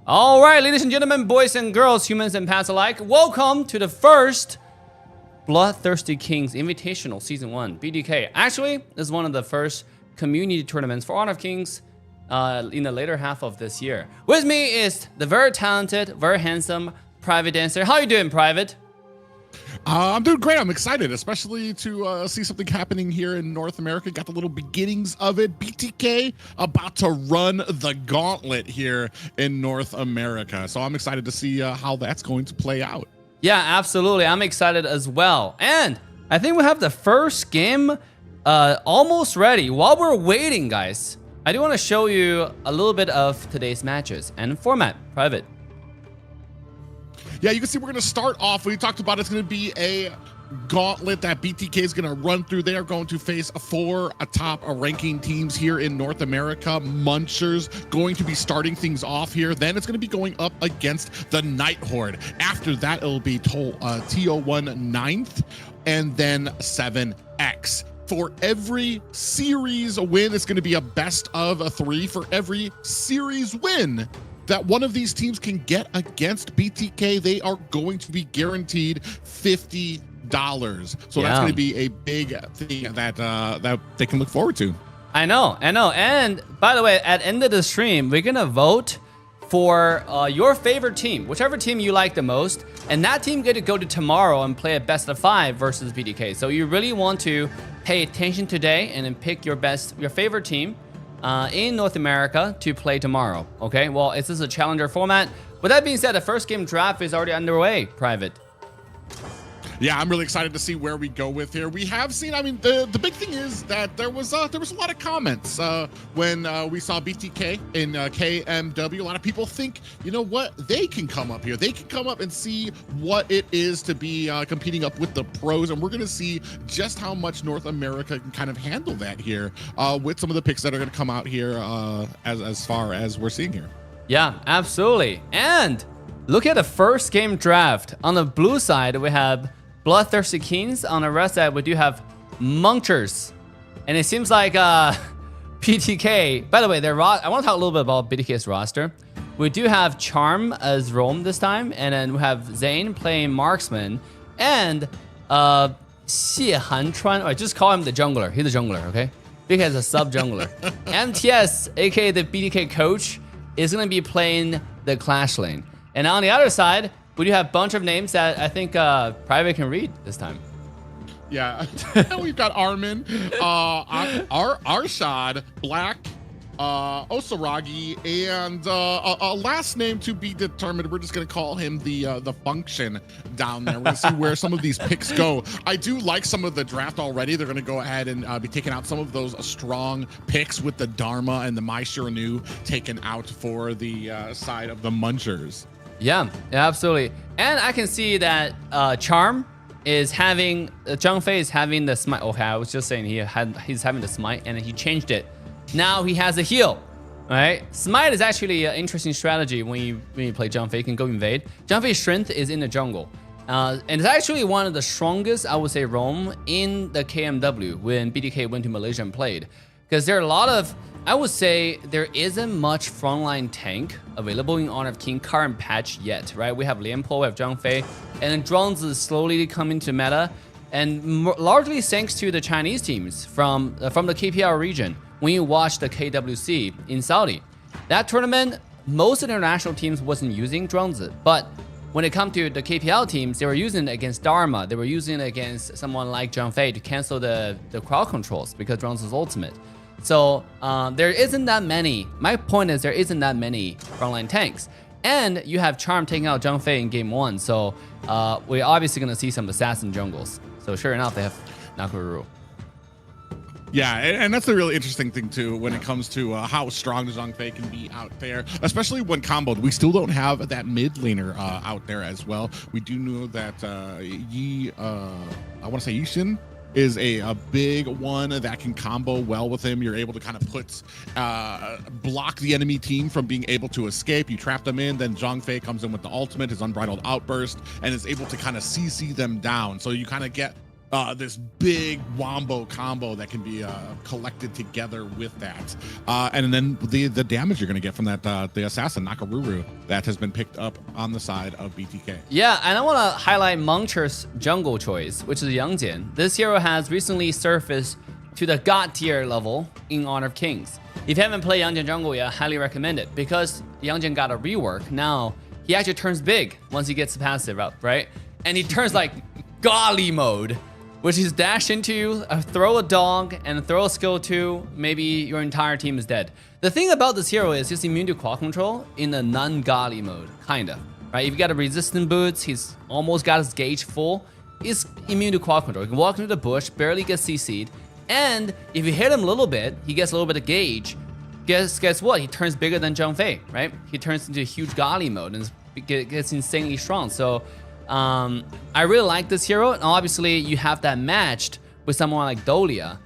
All right, ladies and gentlemen, boys and girls, humans and pets alike, welcome to the first Bloodthirsty Kings Invitational Season 1, BDK. Actually, this is one of the first community tournaments for Honor of Kings in the later half of this year. With me is the very talented, very handsome Private Dancer. How you doing, Private? I'm doing great. I'm excited, especially to see something happening here in North America. Got the little beginnings of it. BTK about to run the gauntlet here in North America. So I'm excited to see how that's going to play out. Yeah, absolutely. I'm excited as well. And I think we have the first game almost ready. While we're waiting, guys, I do want to show you a little bit of today's matches and format. Private. Yeah, you can see we're going to start off. We talked about it's going to be a gauntlet that BTK is going to run through. They are going to face four top ranking teams here in North America. Munchers going to be starting things off here. Then it's going to be going up against the Night Horde. After that, it'll be TO1 9th and then 7X. For every series win, it's going to be a best of 3. For every series win that one of these teams can get against BTK, they are going to be guaranteed $50. So that's going to be a big thing that that they can look forward to. I know. And by the way, at the end of the stream, we're going to vote for your favorite team, whichever team you like the most, and that team get to go to tomorrow and play a best of 5 versus BTK. So you really want to pay attention today and then pick your favorite team in North America to play tomorrow. Okay, well, this is a challenger format. With that being said, the first game draft is already underway, Private. Yeah, I'm really excited to see where we go with here. We have seen, I mean, the big thing is that there was a lot of comments when we saw BTK in KMW. A lot of people think, you know what, they can come up here. They can come up and see what it is to be competing up with the pros, and we're going to see just how much North America can kind of handle that here with some of the picks that are going to come out here as far as we're seeing here. Yeah, absolutely. And look at the first game draft. On the blue side, we have Bloodthirsty Kings. On the red side, we do have Munchers. And it seems like BTK, by the way, I want to talk a little bit about BTK's roster. We do have Charm as Roam this time, and then we have Zane playing Marksman, and Xie Hanchuan, or just call him the jungler. He's the jungler, okay? BTK is a sub-jungler. MTS, aka the BTK coach, is going to be playing the Clash lane. And on the other side, we do have a bunch of names that I think Private can read this time. Yeah, we've got Armin, Arshad, Black, Osaragi, and a last name to be determined. We're just going to call him the function down there. We're going to see where some of these picks go. I do like some of the draft already. They're going to go ahead and be taking out some of those strong picks with the Dharma and the Mai Shiranu taken out for the side of the Munchers. Yeah, absolutely. And I can see that Charm is having, Zhang Fei is having the smite. Okay, I was just saying he's having the smite and he changed it. Now he has a heal, right? Smite is actually an interesting strategy when you play Zhang Fei. You can go invade. Zhang Fei's strength is in the jungle. And it's actually one of the strongest, I would say, roam in the KMW when BDK went to Malaysia and played. Because there are a lot of, I would say, there isn't much frontline tank available in Honor of King current patch yet, right? We have Lian Po, we have Zhang Fei, and then Zhuangzi is slowly coming to meta. And largely thanks to the Chinese teams from the KPL region. When you watch the KWC in Saudi, that tournament, most international teams wasn't using drones, but when it comes to the KPL teams, they were using it against Dharma. They were using it against someone like Zhang Fei to cancel the crowd controls because drones is ultimate. So there isn't that many. My point is there isn't that many frontline tanks. And you have Charm taking out Zhang Fei in game 1. So we're obviously going to see some assassin jungles. So sure enough, they have Nakoruru. Yeah, and that's a really interesting thing too when it comes to how strong Zhang Fei can be out there, especially when comboed. We still don't have that mid laner out there as well. We do know that I want to say Yixin is a big one that can combo well with him. You're able to kind of block the enemy team from being able to escape. You trap them in, then Zhang Fei comes in with the ultimate, his unbridled outburst, and is able to kind of CC them down. So you kind of get this big wombo combo that can be collected together with that. And then the damage you're going to get from that, the assassin Nakoruru that has been picked up on the side of BTK. Yeah, and I want to highlight Mengcher's jungle choice, which is Yangjian. This hero has recently surfaced to the God tier level in Honor of Kings. If you haven't played Yangjian jungle yet, I highly recommend it because Yangjian got a rework. Now, he actually turns big once he gets the passive up, right? And he turns like golly mode, which is dash into, throw a dog, and throw a skill 2, maybe your entire team is dead. The thing about this hero is he's immune to quad control in a non-Gali mode, kinda. Right? If you got a resistant boots, he's almost got his gauge full, he's immune to quad control. He can walk into the bush, barely get CC'd, and if you hit him a little bit, he gets a little bit of gauge. Guess what? He turns bigger than Zhang Fei, right? He turns into a huge Gali mode and gets insanely strong. So I really like this hero, and obviously you have that matched with someone like Dolia,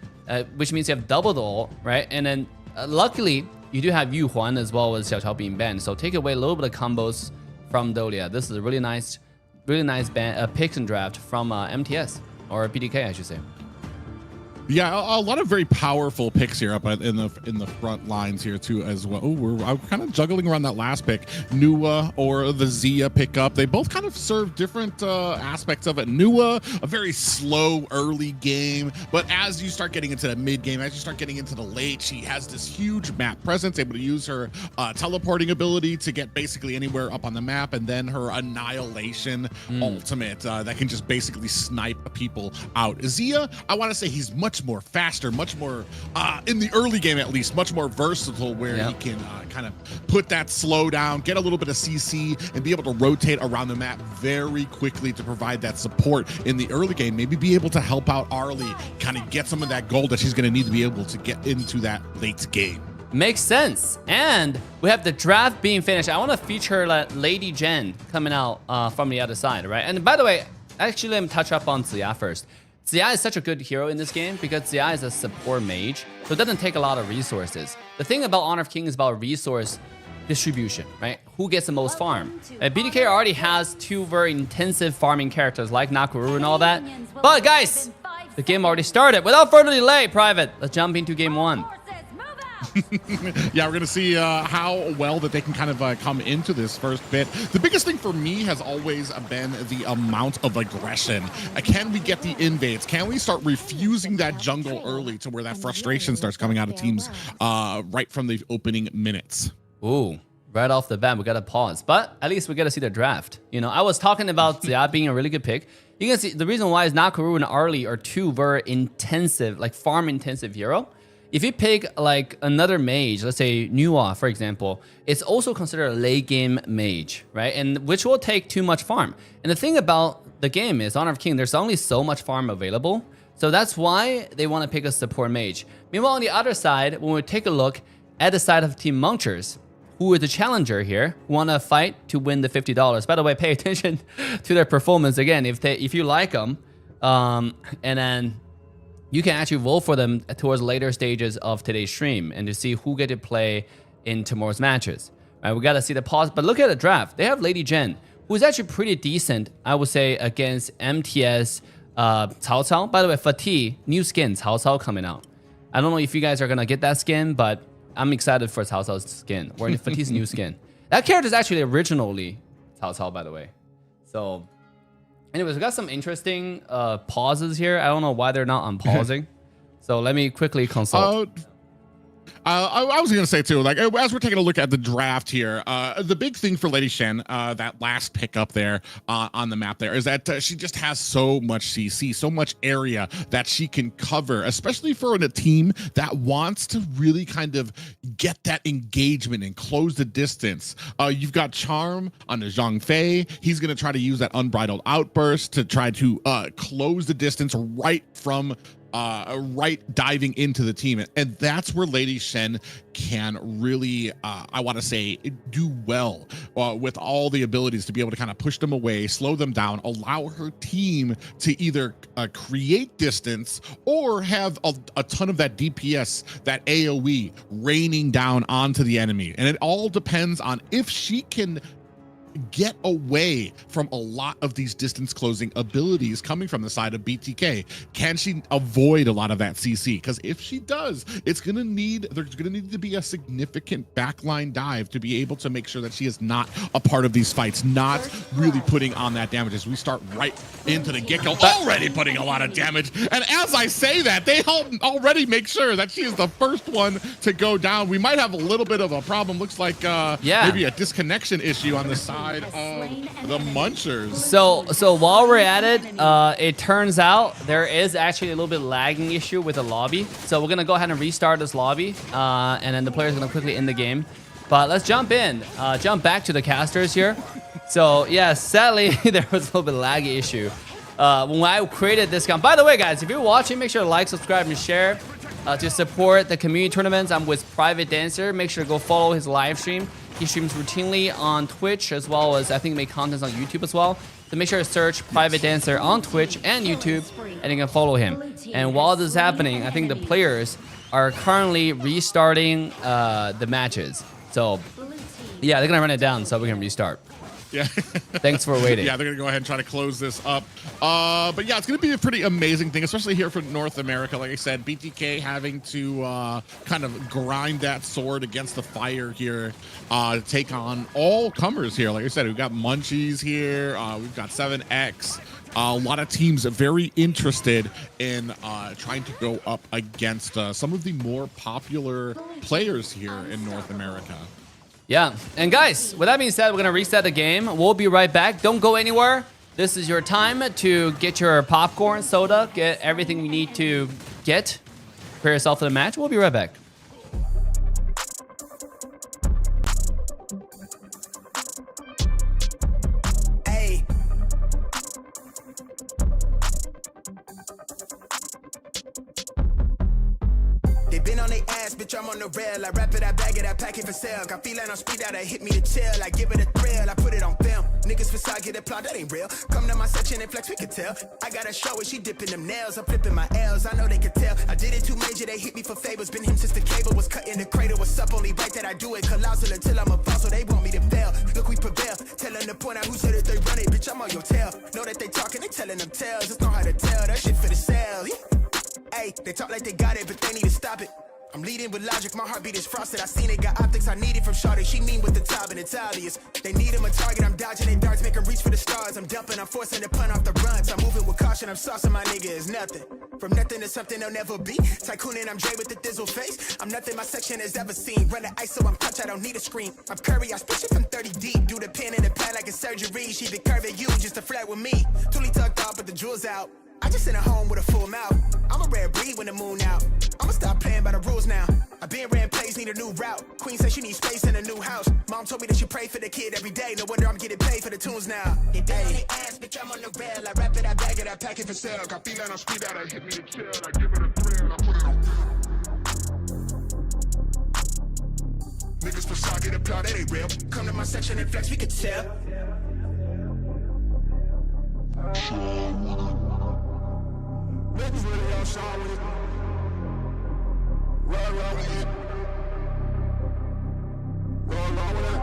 which means you have double the ult, right? And then luckily you do have Yu Huan as well as Xiao Chao being banned, so take away a little bit of combos from Dolia. This is a really nice pick and draft from MTS, or BDK I should say. Yeah, a lot of very powerful picks here up in the front lines here too as well. Oh, we're kind of juggling around that last pick, Nua or the Zia pickup. They both kind of serve different aspects of it. Nua, a very slow early game, but as you start getting into the mid game, as you start getting into the late, she has this huge map presence, able to use her teleporting ability to get basically anywhere up on the map, and then her annihilation ultimate that can just basically snipe people out. Zia, I want to say he's much more faster, much more in the early game at least, much more versatile, where he can kind of put that slow down, get a little bit of CC, and be able to rotate around the map very quickly to provide that support in the early game. Maybe be able to help out Arlie, kind of get some of that gold that she's going to need to be able to get into that late game. Makes sense. And we have the draft being finished. I want to feature Lady Jen coming out from the other side, right? And by the way, actually let me touch up on Ziya first. Ziya is such a good hero in this game because Ziya is a support mage, so it doesn't take a lot of resources. The thing about Honor of King is about resource distribution, right? Who gets the most farm? BDK already has 2 very intensive farming characters like Nakoruru and all that. But guys, the game already started. Without further delay, Private, let's jump into game 1. Yeah, we're going to see how well that they can kind of come into this first bit. The biggest thing for me has always been the amount of aggression. Can we get the invades? Can we start refusing that jungle early to where that frustration starts coming out of teams right from the opening minutes? Ooh, right off the bat, we got to pause. But at least we got to see the draft. You know, I was talking about Ziya being a really good pick. You can see the reason why is Nakoruru and Arlie are 2 very intensive, like farm-intensive hero. If you pick like another mage, let's say Nua, for example, it's also considered a late game mage, right? And which will take too much farm. And the thing about the game is Honor of King, there's only so much farm available. So that's why they want to pick a support mage. Meanwhile, on the other side, when we take a look at the side of Team Munchers, who is the challenger here, who want to fight to win the $50. By the way, pay attention to their performance again. If you like them, and then you can actually vote for them towards later stages of today's stream and to see who get to play in tomorrow's matches. All right, we got to see the pause, but look at the draft. They have Lady Jen, who's actually pretty decent, I would say, against MTS Cao Cao. By the way, Fatih, new skin, Cao Cao coming out. I don't know if you guys are going to get that skin, but I'm excited for Cao Cao's skin, or Fatih's new skin. That character is actually originally Cao Cao, by the way. So Anyways, we got some interesting pauses here. I don't know why they're not unpausing. So let me quickly consult. I was going to say too, like as we're taking a look at the draft here, the big thing for Lady Shen, that last pick up there on the map there, is that she just has so much CC, so much area that she can cover, especially for a team that wants to really kind of get that engagement and close the distance. You've got Charm on the Zhang Fei. He's going to try to use that unbridled outburst to try to close the distance right from diving into the team, and that's where Lady Shen can really I want to say do well with all the abilities to be able to kind of push them away, slow them down, allow her team to either create distance or have a ton of that DPS, that AoE raining down onto the enemy. And it all depends on if she can get away from a lot of these distance closing abilities coming from the side of BTK. Can she avoid a lot of that CC? Because if she does, there's gonna need to be a significant backline dive to be able to make sure that she is not a part of these fights, not really putting on that damage. As we start right into the get-go, already putting a lot of damage. And as I say that, they already make sure that she is the first one to go down. We might have a little bit of a problem. Looks like maybe a disconnection issue on the side of the Munchers. So while we're at it, it turns out there is actually a little bit lagging issue with the lobby. So we're gonna go ahead and restart this lobby, and then the player's gonna quickly end the game. But let's jump back to the casters here. So yeah, sadly there was a little bit laggy issue when I created this account. By the way, guys, if you're watching, make sure to like, subscribe, and share to support the community tournaments. I'm with Private Dancer. Make sure to go follow his live stream. He streams routinely on Twitch, as well as I think make contents on YouTube as well. So make sure to search Private Dancer on Twitch and YouTube, and you can follow him. And while this is happening, I think the players are currently restarting the matches. So yeah, they're gonna run it down so we can restart. Yeah. Thanks for waiting. Yeah, they're going to go ahead and try to close this up. But yeah, it's going to be a pretty amazing thing, especially here for North America. Like I said, BTK having to kind of grind that sword against the fire here to take on all comers here. Like I said, we've got Munchies here. We've got 7X. A lot of teams are very interested in trying to go up against some of the more popular players here in North America. Yeah, and guys, with that being said, we're gonna reset the game. We'll be right back. Don't go anywhere. This is your time to get your popcorn, soda, get everything you need to get. Prepare yourself for the match. We'll be right back. They been on their ass, bitch, I'm on the rail. I wrap it, I bag it, I pack it for sale. Got feeling on speed out, I hit me to chill. I give it a thrill, I put it on film. Niggas facade, get applaud, that ain't real. Come to my section and flex, we can tell. I got a show where she dipping them nails. I'm flipping my L's, I know they can tell. I did it too major, they hit me for favors. Been him since the cable was cut in the cradle. What's up, only right that I do it. Colossal until I'm a boss, so they want me to fail. Look, we prevail. Tell them to point out who said that they run it. Bitch, I'm on your tail. Know that they talking, they telling them tales. Just know how to tell, that shit for the sale. Hey, they talk like they got it, but they need to stop it. I'm leading with logic, my heartbeat is frosted. I seen it, got optics I needed from Shawty. She mean with the top and it's obvious. They need him a target, I'm dodging their darts, make them reach for the stars. I'm dumping, I'm forcing the pun off the runs. I'm moving with caution, I'm saucing my nigga is nothing. From nothing to something they'll never be. Tycooning, I'm Dre with the thizzle face. I'm nothing my section has ever seen. Run the ice so I'm punch, I don't need a screen. I'm Curry, I spit it from 30 deep. Do the pin in the pad like a surgery. She be curving you just to flirt with me. Toolie tucked off, but the jewels out. I just sent her home with a full mouth. I'm a rare breed when the moon out. I'ma stop playing by the rules now. I been ran plays, need a new route. Queen said she needs space in a new house. Mom told me that she pray for the kid every day. No wonder I'm getting paid for the tunes now. They down on their ass, bitch, I'm on the rail. I wrap it, I bag it, I pack it for sale. Got feeling on speed out, I hit me to chill. I give it a thrill, I put it on. Niggas facade, get applaud, that ain't real. Come to my section and flex, we can tell. Niggas really outside with it. Roll with it. Roll with it.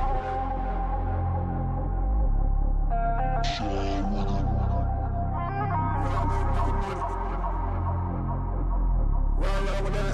Roll with it.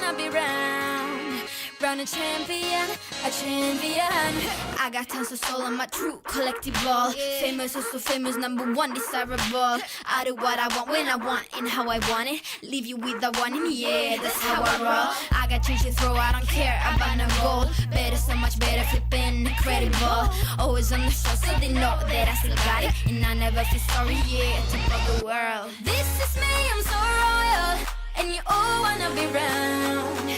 wanna be round a champion, a champion. I got tons of soul on my true collectible. Famous is so famous, number one desirable. I do what I want when I want and how I want it. Leave you with the one in me, yeah, that's how I roll. I got change to throw, I don't care about no gold. Better, so much better, flipping incredible. Always on the show, so they know that I still got it. And I never feel sorry, yeah, to of the world. This is me, I'm so royal. And you all wanna be round.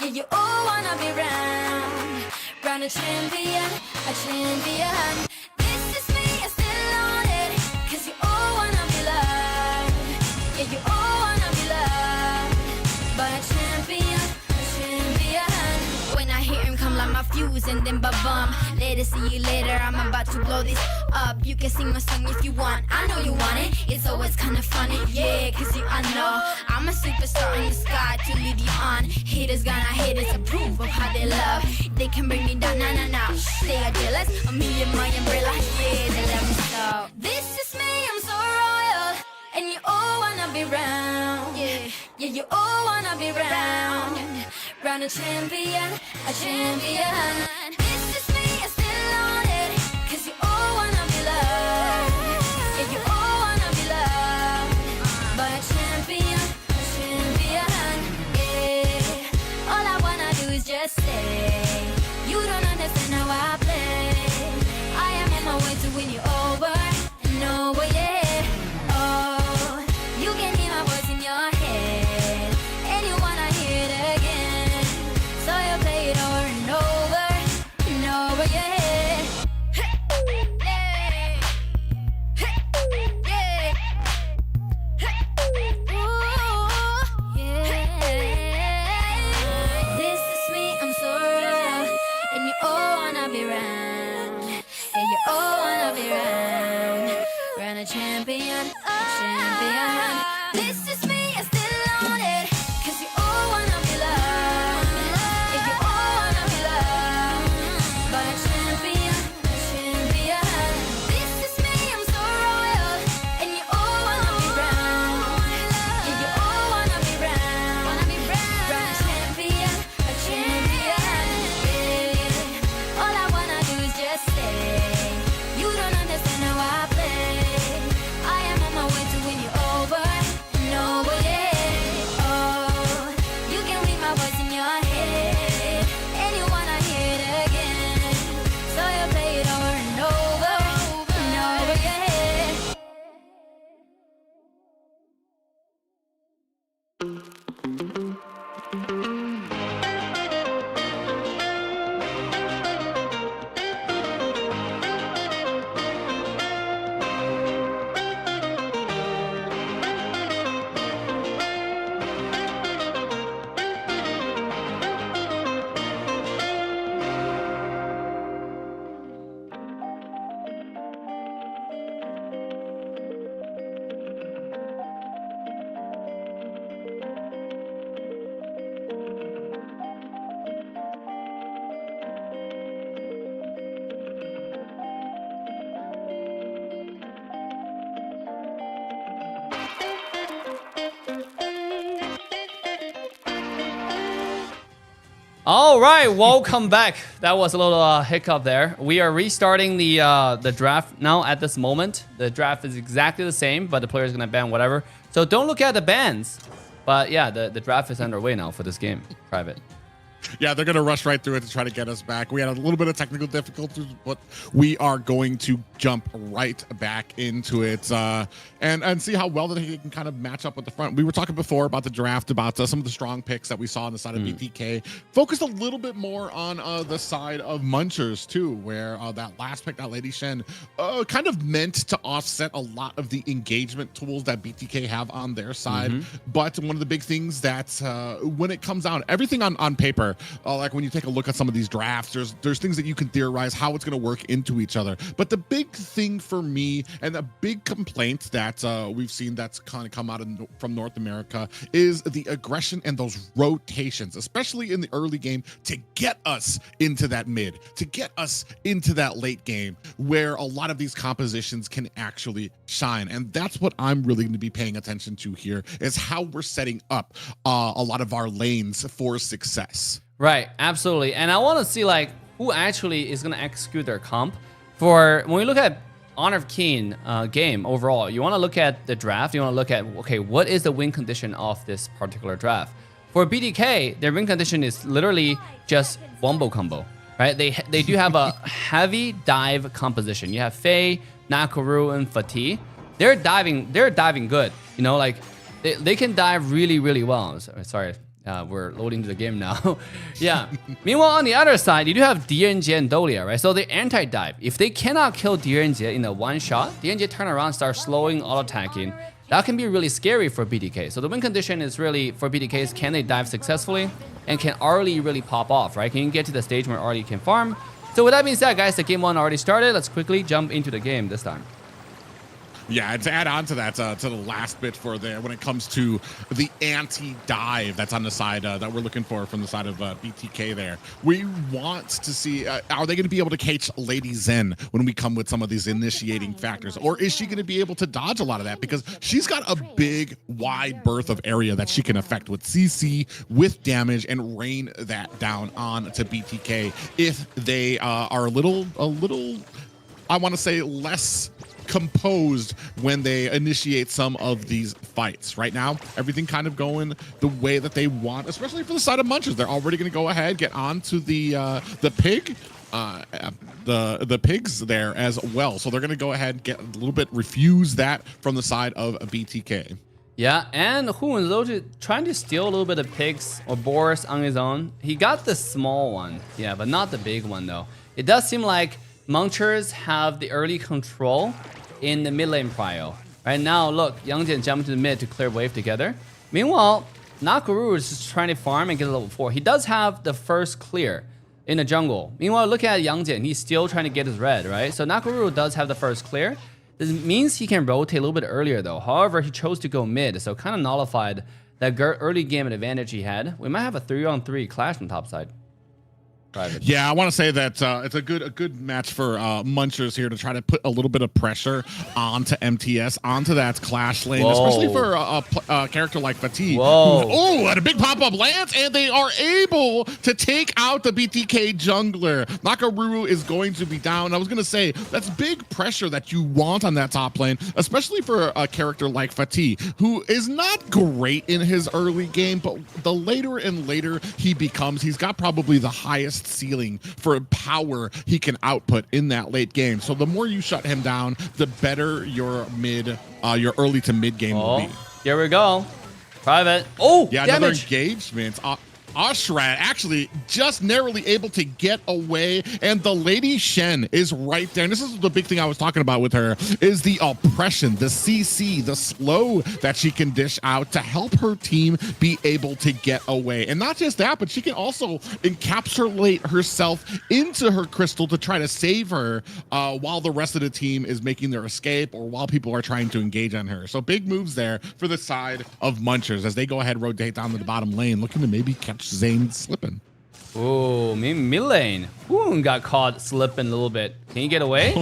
Yeah, you all wanna be round a champion, a champion. This is me, I still on it. Cause you all wanna be loved. Yeah, you all wanna be loved. But a champion, a champion. When I hear him come like my fuse and then ba-bum. Later, see you later, I'm about to blow this up. You can sing my song if you want, I know you want it. It's always kinda funny, yeah, cause you I know I'm a superstar in the sky to lead you on. Haters gonna hate us, approve of how they love. They can bring me down, nah, nah, nah. They are jealous of me and my umbrella, yeah, they love me so. This is me, I'm so royal. And you all wanna be round, yeah, yeah, you all wanna be round a champion, a champion. This is me, I still on it. Cause you all wanna be loved. Yeah, you all wanna be loved. But a champion, yeah. All I wanna do is just say, you don't understand how I play. I am on my way to win you over and over, yeah. Oh, you can hear my voice in your head, and you wanna hear it again. So you play it over and over and over, yeah. Champion, champion. This is me, I still on it. Cause you all wanna be loved. Yeah, you all wanna be loved. But a champion, champion. This is me, I'm so royal. And you all wanna be round. Yeah, you all wanna be round a champion, a champion. Yeah. All I wanna do is just say, you don't understand how I play. All right, welcome back. That was a little hiccup there. We are restarting the draft now at this moment. The draft is exactly the same, but the player is going to ban whatever. So don't look at the bans. But yeah, the draft is underway now for this game, private. Yeah, they're going to rush right through it to try to get us back. We had a little bit of technical difficulties, but we are going to jump right back into it and see how well that he can kind of match up with the front. We were talking before about the draft, about some of the strong picks that we saw on the side of BTK. Focused a little bit more on the side of Munchers, too, where that last pick, that Lady Shen, kind of meant to offset a lot of the engagement tools that BTK have on their side. But one of the big things that when it comes down, everything on paper, where like when you take a look at some of these drafts, there's things that you can theorize how it's going to work into each other. But the big thing for me and the big complaint that we've seen that's kind of come out from North America is the aggression and those rotations, especially in the early game, to get us into that mid, to get us into that late game where a lot of these compositions can actually shine. And that's what I'm really going to be paying attention to here, is how we're setting up a lot of our lanes for success. Right, absolutely. And I want to see like who actually is going to execute their comp. For when we look at Honor of Keen game overall, you want to look at the draft. You want to look at, okay, what is the win condition of this particular draft? For BDK, their win condition is literally just wombo combo, right? They do have a heavy dive composition. You have Faye, Nakaru, and Fatih. They're diving good. You know, like they can dive really, really well. Sorry. We're loading to the game now. Yeah. Meanwhile, on the other side, you do have DNJ and Dolia, right? So they anti-dive. If they cannot kill DNJ in a one shot, DNJ turn around, start slowing, auto-attacking. That can be really scary for BDK. So the win condition is really for BDKs, can they dive successfully? And can Arlie really pop off, right? Can you get to the stage where Arlie can farm? So with that being said, guys, the game one already started. Let's quickly jump into the game this time. Yeah, and to add on to that, to the last bit for there, when it comes to the anti-dive that's on the side that we're looking for from the side of BTK there, we want to see, are they going to be able to catch Lady Zen when we come with some of these initiating factors? Or is she going to be able to dodge a lot of that? Because she's got a big, wide berth of area that she can affect with CC, with damage, and rain that down on to BTK if they are a little, I want to say, less composed when they initiate some of these fights. Right now, everything kind of going the way that they want, especially for the side of Munchers. They're already going to go ahead, get onto the pig, the pigs there as well. So they're going to go ahead and get a little bit, refuse that from the side of BTK. Yeah, and Hoon trying to steal a little bit of pigs or boars on his own. He got the small one, yeah, but not the big one though. It does seem like Munchers have the early control in the mid lane prio. Right now, look, Youngjian jumped to the mid to clear wave together. Meanwhile, Nakaru is just trying to farm and get a level 4. He does have the first clear in the jungle. Meanwhile, look at Youngjian. He's still trying to get his red, right? So Nakaru does have the first clear. This means he can rotate a little bit earlier though. However, he chose to go mid, so kind of nullified that early game advantage he had. We might have a 3-on-3 clash on top side. Private. Yeah, I want to say that it's a good match for Munchers here to try to put a little bit of pressure onto MTS, onto that clash lane, especially for a character like Fatih. Oh, and a big pop-up lance, and they are able to take out the BTK jungler. Nakaruru is going to be down. I was going to say, that's big pressure that you want on that top lane, especially for a character like Fatih, who is not great in his early game, but the later and later he becomes, he's got probably the highest ceiling for power he can output in that late game. So the more you shut him down, the better your early to mid game will be. Here we go. Private. Oh, yeah, damage. Another engagement. Ashrat actually just narrowly able to get away, and the Lady Shen is right there. And this is the big thing I was talking about with her, is the oppression, the CC, the slow that she can dish out to help her team be able to get away. And not just that, but she can also encapsulate herself into her crystal to try to save her while the rest of the team is making their escape or while people are trying to engage on her. So big moves there for the side of Munchers as they go ahead and rotate down to the bottom lane, looking to maybe catch Zane slipping. Oh, mid lane. Hoon got caught slipping a little bit. Can you get away?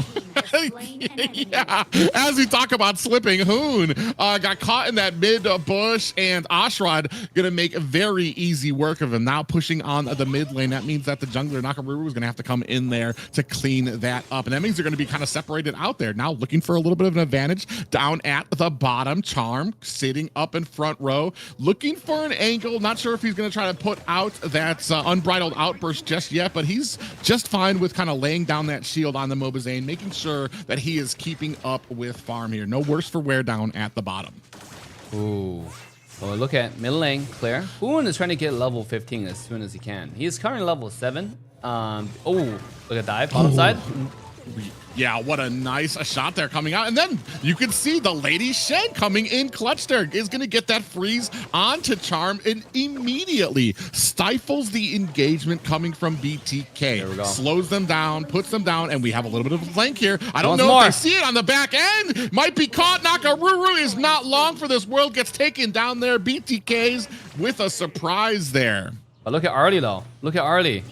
Yeah, as we talk about slipping, Hoon got caught in that mid bush, and Ashrad gonna make very easy work of him. Now pushing on the mid lane, that means that the jungler Nakamura is gonna have to come in there to clean that up, and that means they're gonna be kind of separated out there. Now looking for a little bit of an advantage down at the bottom. Charm sitting up in front row, looking for an angle. Not sure if he's gonna try to put out that unbridled outburst just yet, but he's just fine with kind of laying down that shield on the Mobazane, making sure that he is keeping up with farm here. No worse for wear down at the bottom. Ooh. Well, look at mid lane clear. Hoon is trying to get level 15 as soon as he can. He is currently level 7. Oh, look at dive bottom side. Yeah, what a nice shot there coming out. And then you can see the Lady Shen coming in clutch there is going to get that freeze onto Charm and immediately stifles the engagement coming from BTK. There we go. Slows them down, puts them down, and we have a little bit of a flank here. I don't Once know more. if they see it on the back end. Might be caught. Nakaruru is not long for this world. Gets taken down there. BTK's with a surprise there. But look at Arlie though. Look at Arlie.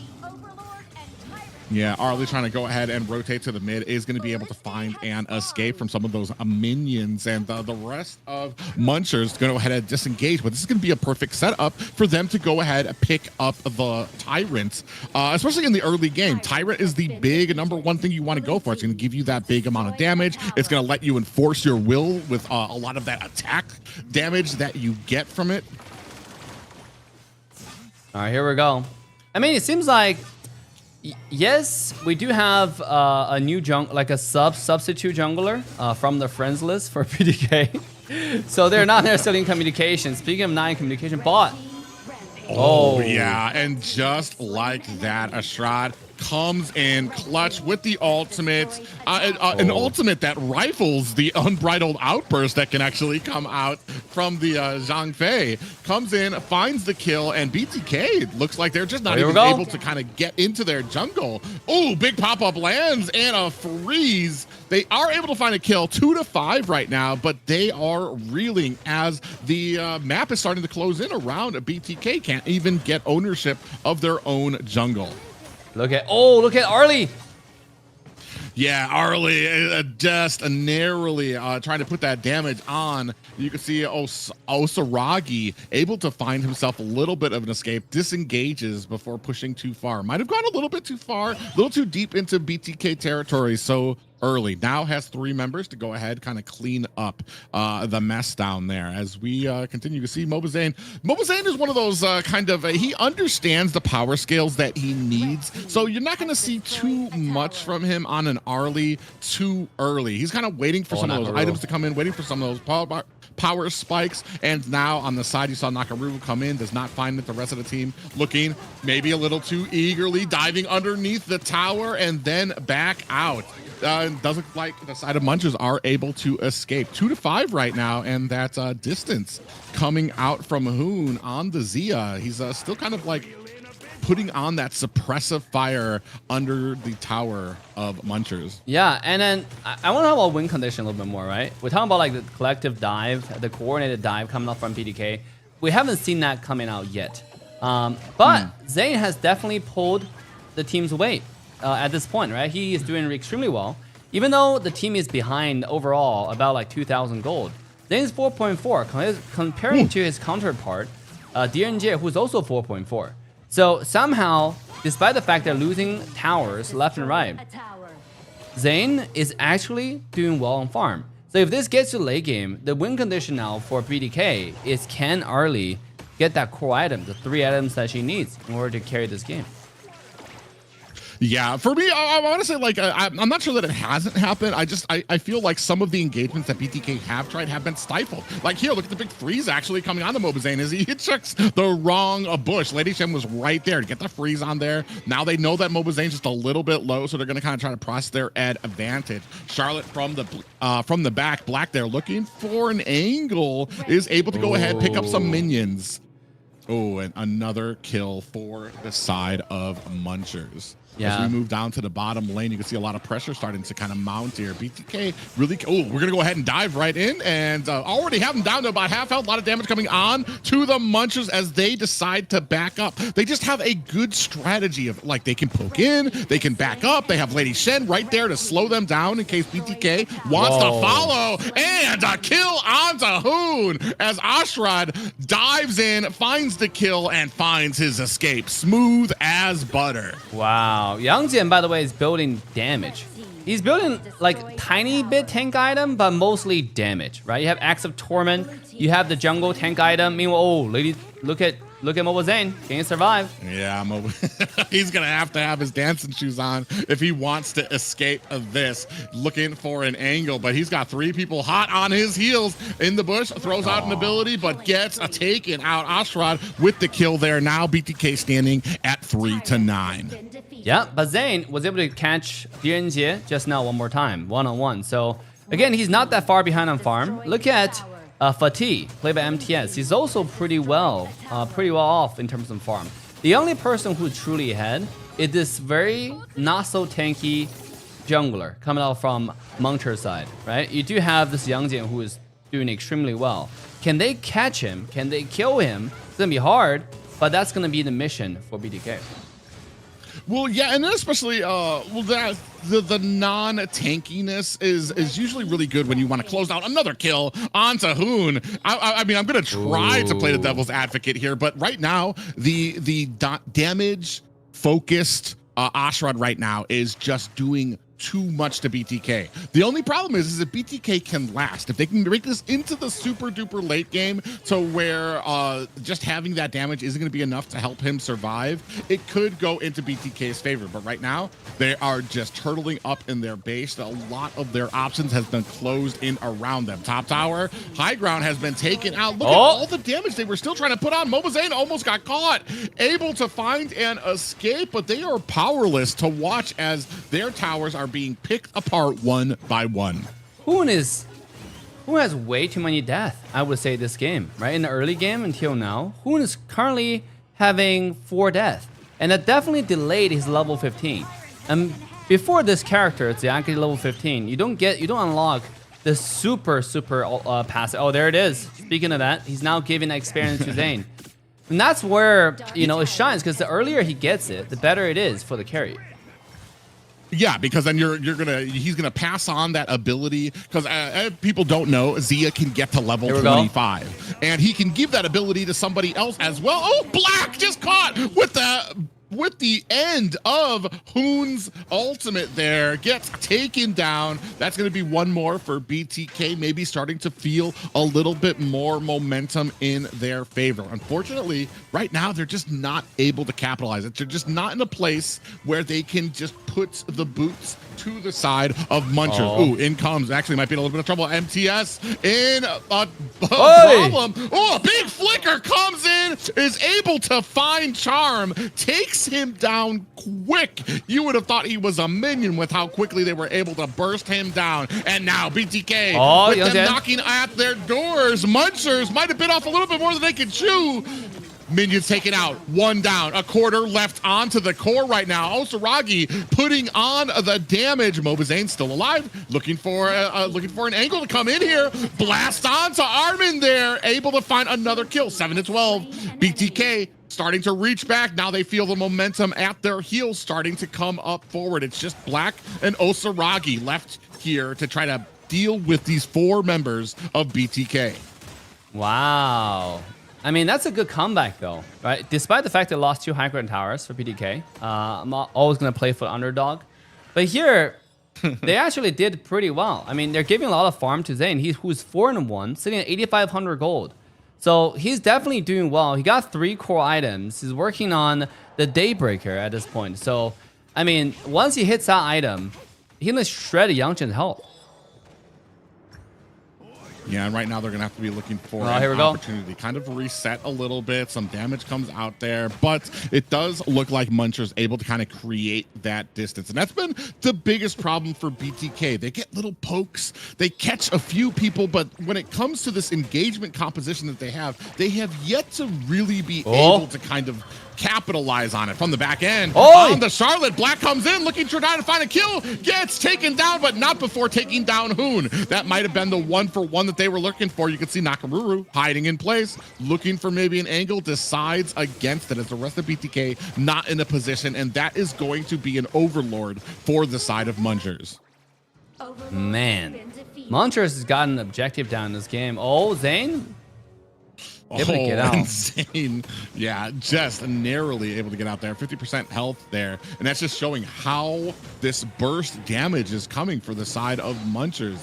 Yeah, Arlie trying to go ahead and rotate to the mid is going to be able to find an escape from some of those minions, and the rest of Munchers going to go ahead and disengage. But this is going to be a perfect setup for them to go ahead and pick up the Tyrant, especially in the early game. Tyrant is the big #1 thing you want to go for. It's going to give you that big amount of damage. It's going to let you enforce your will with a lot of that attack damage that you get from it. All right, here we go. I mean, it seems like yes, we do have a new like a substitute jungler from the friends list for PDK. So they're not necessarily in communication. Speaking of not in communication, bot. Oh, yeah, and just like that, Ashrad comes in clutch with the ultimate, an ultimate that rifles the unbridled outburst that can actually come out from the Zhang Fei. Comes in, finds the kill, and BTK looks like they're just not even able to kind of get into their jungle. Oh, big pop-up lands and a freeze. They are able to find a kill, 2-5 right now, but they are reeling as the map is starting to close in around BTK. Can't even get ownership of their own jungle. Look at Arlie. Yeah, Arlie just narrowly trying to put that damage on. You can see Osaragi able to find himself a little bit of an escape, disengages before pushing too far. Might have gone a little bit too far, a little too deep into BTK territory so early. Now has 3 members to go ahead, kind of clean up the mess down there as we continue to see Mobazane. Mobazane is one of those he understands the power scales that he needs, so you're not going to see too much from him on an Arlie too early. He's kind of waiting for some of those items to come in, waiting for some of those power spikes, and now on the side you saw Nakaruru come in, does not find it. The rest of the team looking maybe a little too eagerly, diving underneath the tower and then back out. Doesn't look like the side of Munchers are able to escape. 2-5 right now, and that distance coming out from Hoon on the Zia. He's still kind of like putting on that suppressive fire under the tower of Munchers. Yeah, and then I want to talk about win condition a little bit more, right? We're talking about like the collective dive, the coordinated dive coming up from PDK. We haven't seen that coming out yet. But Zane has definitely pulled the team's weight at this point, right? He is doing extremely well. Even though the team is behind overall about like 2,000 gold. Zane's 4.4 comparing to his counterpart, DNJ, who's also 4.4. So somehow, despite the fact they're losing towers left and right, Zane is actually doing well on farm. So if this gets to late game, the win condition now for BDK is can Arlie get that core item, the 3 items that she needs in order to carry this game. Yeah, for me, I want to say, like, I'm not sure that it hasn't happened. I feel like some of the engagements that BTK have tried have been stifled. Like here, look at the big freeze actually coming on the Mobazane as he checks the wrong bush. Lady Shen was right there to get the freeze on there. Now they know that Mobazane's just a little bit low, so they're going to kind of try to press their advantage. Charlotte from the back, Black there looking for an angle, is able to go ahead, pick up some minions. Oh, and another kill for the side of Munchers. Yeah. As we move down to the bottom lane, you can see a lot of pressure starting to kind of mount here. BTK really, we're going to go ahead and dive right in and already have them down to about half health. A lot of damage coming on to the Munchers as they decide to back up. They just have a good strategy of like they can poke in, they can back up. They have Lady Shen right there to slow them down in case BTK wants to follow. And a kill onto Hoon as Ashrad dives in, finds the kill, and finds his escape. Smooth as butter. Wow. Yang Jian, by the way, is building damage. He's building like tiny bit tank item, but mostly damage, right? You have Axe of Torment, you have the jungle tank item. Meanwhile, oh, lady, look at Look at Mobile Zane. Can he survive? Yeah, he's going to have his dancing shoes on if he wants to escape of this. Looking for an angle, but he's got 3 people hot on his heels in the bush. Throws out an ability, but gets a taken out. Ashrad with the kill there. Now BTK standing at 3-9. Yeah, but Zane was able to catch Dianjie just now one more time, one-on-one. So again, he's not that far behind on farm. Look at Fatih, played by MTS. He's also pretty well off in terms of farm. The only person who's truly ahead is this very not so tanky jungler coming out from Muncher's side, right? You do have this Yangjian who is doing extremely well. Can they catch him? Can they kill him? It's gonna be hard, but that's gonna be the mission for BTK. Well, yeah, and then especially the non-tankiness is usually really good when you want to close out another kill onto Hoon. I mean, I'm going to try to play the devil's advocate here, but right now, the damage-focused Ashrad right now is just doing too much to BTK. The only problem is that BTK can last. If they can make this into the super duper late game to where just having that damage isn't going to be enough to help him survive, it could go into BTK's favor. But right now, they are just hurtling up in their base. A lot of their options has been closed in around them. Top tower, high ground has been taken out. Look at all the damage they were still trying to put on. Mobazane almost got caught, able to find an escape, but they are powerless to watch as their towers are being picked apart one by one. Hoon has way too many deaths, I would say, this game, right? In the early game until now, Hoon is currently having 4 deaths, and that definitely delayed his level 15. And before this character, it's actually level 15. You don't unlock the super passive. Oh, there it is. Speaking of that, he's now giving that experience to Zane. And that's where, it shines, because the earlier he gets it, the better it is for the carry. Yeah, because then he's gonna pass on that ability, because people don't know Zia can get to level 25, and he can give that ability to somebody else as well. Oh, Black just caught with the end of Hoon's ultimate there, gets taken down. That's going to be one more for BTK, maybe starting to feel a little bit more momentum in their favor. Unfortunately, right now, they're just not able to capitalize it. They're just not in a place where they can just put the boots to the side of Munchers. Ooh, in comes. Actually, might be in a little bit of trouble. MTS in a problem. Oh, a big flicker comes in, is able to find Charm, takes him down quick. You would have thought he was a minion with how quickly they were able to burst him down. And now BTK with them knocking at their doors. Munchers might have bit off a little bit more than they could chew. Minions taken out, 1 down, a quarter left onto the core right now. Osaragi putting on the damage. Mobazane still alive, looking for an angle to come in here. Blast on to Armin there, able to find another kill. 7-12. BTK starting to reach back. Now they feel the momentum at their heels starting to come up forward. It's just Black and Osaragi left here to try to deal with these 4 members of BTK. Wow. I mean, that's a good comeback, though, right? Despite the fact they lost 2 high ground towers for BTK, I'm always going to play for underdog. But here, they actually did pretty well. I mean, they're giving a lot of farm to Zane, who's 4-1, sitting at 8,500 gold. So he's definitely doing well. He got 3 core items. He's working on the Daybreaker at this point. So, I mean, once he hits that item, he's going to shred Yangjian's health. Yeah, and right now they're going to have to be looking for an opportunity to kind of reset a little bit. Some damage comes out there, but it does look like Muncher's able to kind of create that distance. And that's been the biggest problem for BTK. They get little pokes, they catch a few people, but when it comes to this engagement composition that they have yet to really be able to kind of capitalize on it from the back end. On the Charlotte, Black comes in looking to try to find a kill, gets taken down, but not before taking down Hoon. That might have been the 1-for-1 that they were looking for. You can see Nakamura hiding in place, looking for maybe an angle, decides against it as the rest of BTK not in a position, and that is going to be an overlord for the side of Munchers. Man, Munchers has got an objective down in this game. Oh, Zane? Able to get out. Insane. Yeah, just narrowly able to get out there. 50% health there. And that's just showing how this burst damage is coming for the side of Munchers.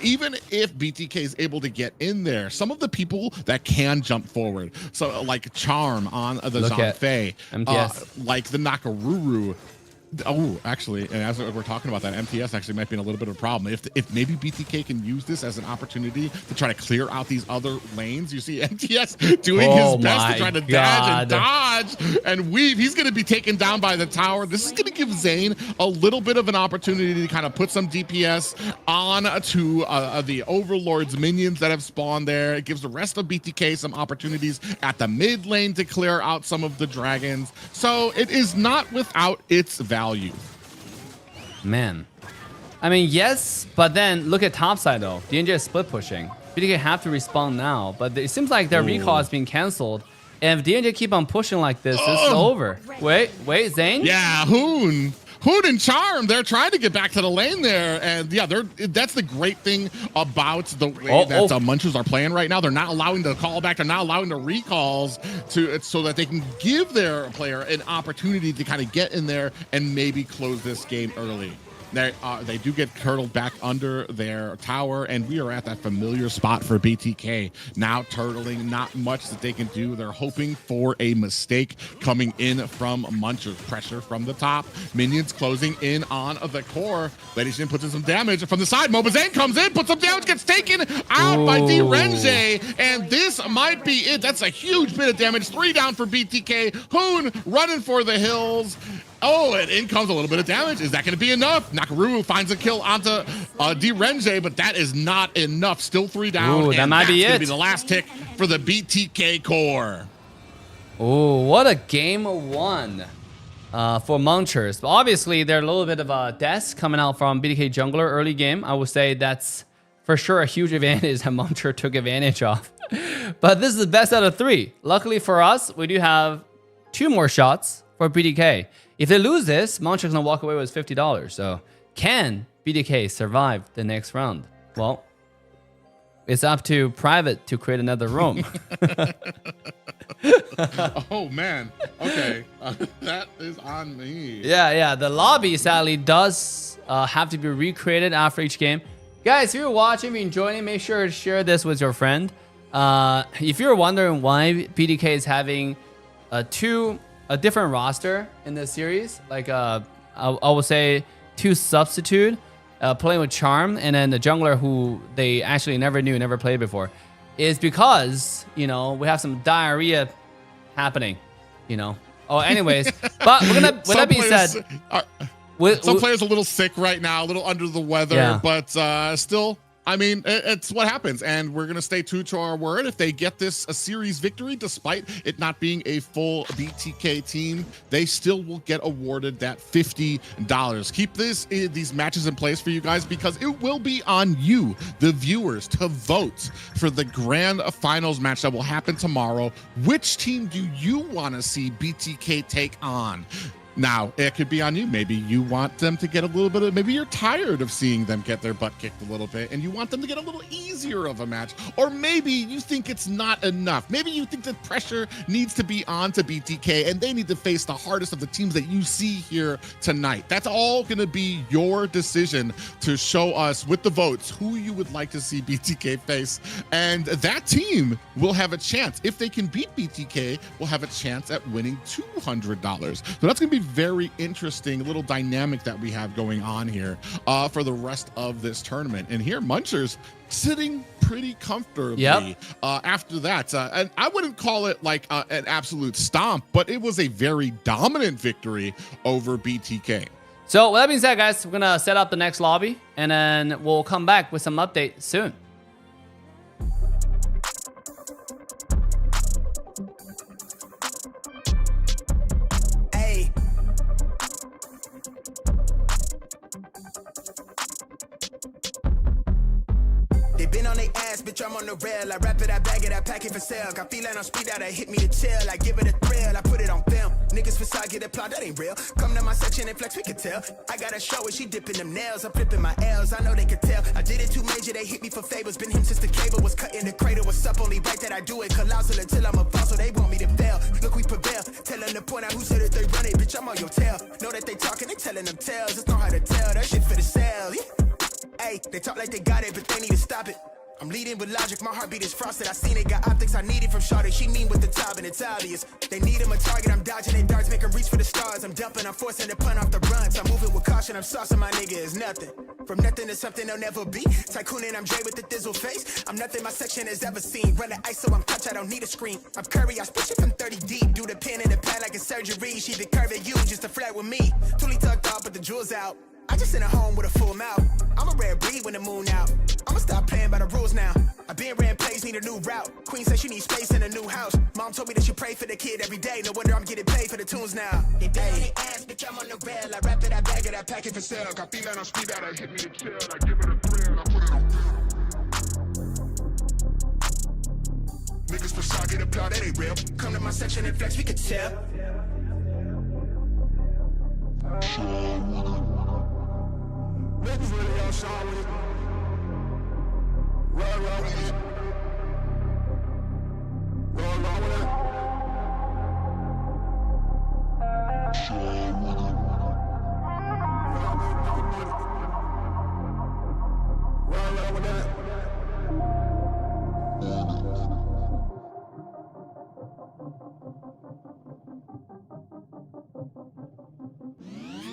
Even if BTK is able to get in there, some of the people that can jump forward, so like Charm on the Zhongfei, like the Nakaruru. Oh, actually, and as we're talking about that, MTS actually might be in a little bit of a problem. If maybe BTK can use this as an opportunity to try to clear out these other lanes. You see MTS doing his best to try to dodge and dodge and weave. He's going to be taken down by the tower. This is going to give Zane a little bit of an opportunity to kind of put some DPS on to the Overlord's minions that have spawned there. It gives the rest of BTK some opportunities at the mid lane to clear out some of the dragons. So it is not without its value. Man, I mean, yes, but then look at top side though. DNJ is split pushing. BTK have to respawn now, but it seems like their recall is being canceled. And if DNJ keep on pushing like this, it's over. Wait, Zane? Yeah, Hoon and Charm, they're trying to get back to the lane there. And yeah, that's the great thing about the way that Munchers are playing right now. They're not allowing the callback. They're not allowing the recalls so that they can give their player an opportunity to kind of get in there and maybe close this game early. They do get turtled back under their tower, and we are at that familiar spot for BTK. Now turtling, not much that they can do. They're hoping for a mistake coming in from Munchers. Pressure from the top. Minions closing in on the core. Lady Shin puts in some damage from the side. Mobazane comes in, puts some damage, gets taken out by D-Renze, and this might be it. That's a huge bit of damage. 3 down for BTK. Hoon running for the hills. Oh, and in comes a little bit of damage. Is that going to be enough? Nakaruru finds a kill onto D-Renze, but that is not enough. Still 3 down. Ooh, that might be it. That's going to be the last tick for the BTK core. Oh, what a game 1 for Munchers. But obviously, they're a little bit of a death coming out from BTK jungler early game. I would say that's for sure a huge advantage that Muncher took advantage of. But this is the best out of 3. Luckily for us, we do have 2 more shots for BTK. If they lose this, Muncher's gonna walk away with $50. So can BTK survive the next round? Well, it's up to Private to create another room. Oh man, okay, that is on me. Yeah, the lobby sadly does have to be recreated after each game. Guys, if you're watching, if you're enjoying, make sure to share this with your friend. If you're wondering why BTK is having a different roster in this series, like I would say 2 substitute, playing with Charm, and then the jungler who they actually never played before, is because, you know, we have some diarrhea happening, you know. Oh, anyways, but we're gonna, with that being said, some players a little sick right now, a little under the weather, but still, I mean, it's what happens, and we're going to stay true to our word. If they get this a series victory, despite it not being a full BTK team, they still will get awarded that $50. Keep these matches in place for you guys, because it will be on you, the viewers, to vote for the grand finals match that will happen tomorrow. Which team do you want to see BTK take on? Now, it could be on you. Maybe you want them to get a little bit of, maybe you're tired of seeing them get their butt kicked a little bit and you want them to get a little easier of a match. Or maybe you think it's not enough. Maybe you think that pressure needs to be on to BTK and they need to face the hardest of the teams that you see here tonight. That's all going to be your decision to show us with the votes who you would like to see BTK face. And that team will have a chance. If they can beat BTK, will have a chance at winning $200. So that's going to be very interesting little dynamic that we have going on here for the rest of this tournament. And here Munchers sitting pretty comfortably after that. And I wouldn't call it like an absolute stomp, but it was a very dominant victory over BTK. So with that being said, guys, we're gonna set up the next lobby and then we'll come back with some update soon. They been on their ass, bitch, I'm on the rail. I wrap it, I bag it, I pack it for sale. Got feeling on speed out, I hit me to chill. I give it a thrill, I put it on film. Niggas facade, get applaud, that ain't real. Come to my section and flex, we can tell. I got a show and she dipping them nails. I'm flipping my L's, I know they can tell. I did it too major, they hit me for favors. Been him since the cable was cut in the cradle. What's up, only right that I do it. Colossal until I'm a boss, so they want me to fail. Look, we prevail. Tell them to point out who said that they run it. Bitch, I'm on your tail. Know that they talking, they telling them tales. Just know how to tell, that shit for the sale. Hey, they talk like they got it, but they need to stop it. I'm leading with logic, my heartbeat is frosted. I seen it, got optics I needed from Shawty. She mean with the top and it's obvious. They need him a target, I'm dodging their darts, make 'em reach for the stars. I'm dumping, I'm forcing the pun off the runs. I'm moving with caution, I'm saucing my nigga is nothing. From nothing to something they'll never be. Tycooning, I'm Dre with the thizzle face. I'm nothing my section has ever seen. Run the ice so I'm touch, I don't need a screen. I'm Curry, I spit it from 30 deep. Do the pin in the pad like a surgery. She been curving you just to flirt with me. Toolie tucked off, but the jewels out. I just in a home with a full mouth. I'm a rare breed when the moon out. I'ma stop playing by the rules now. I been ran plays, need a new route. Queen said she needs space in a new house. Mom told me that she pray for the kid every day. No wonder I'm getting paid for the tunes now. They day on the ass, bitch, I'm on the rail. I wrap it, I bag it, I pack it for sale. Got feeling on speed out, I hit me to chill. I give it a thrill, I put it on film. Niggas for shock, get applaud, that ain't real. Come to my section and flex, we can tell. Niggas really all shot with it. Roll with it. Roll with it. Roll with it.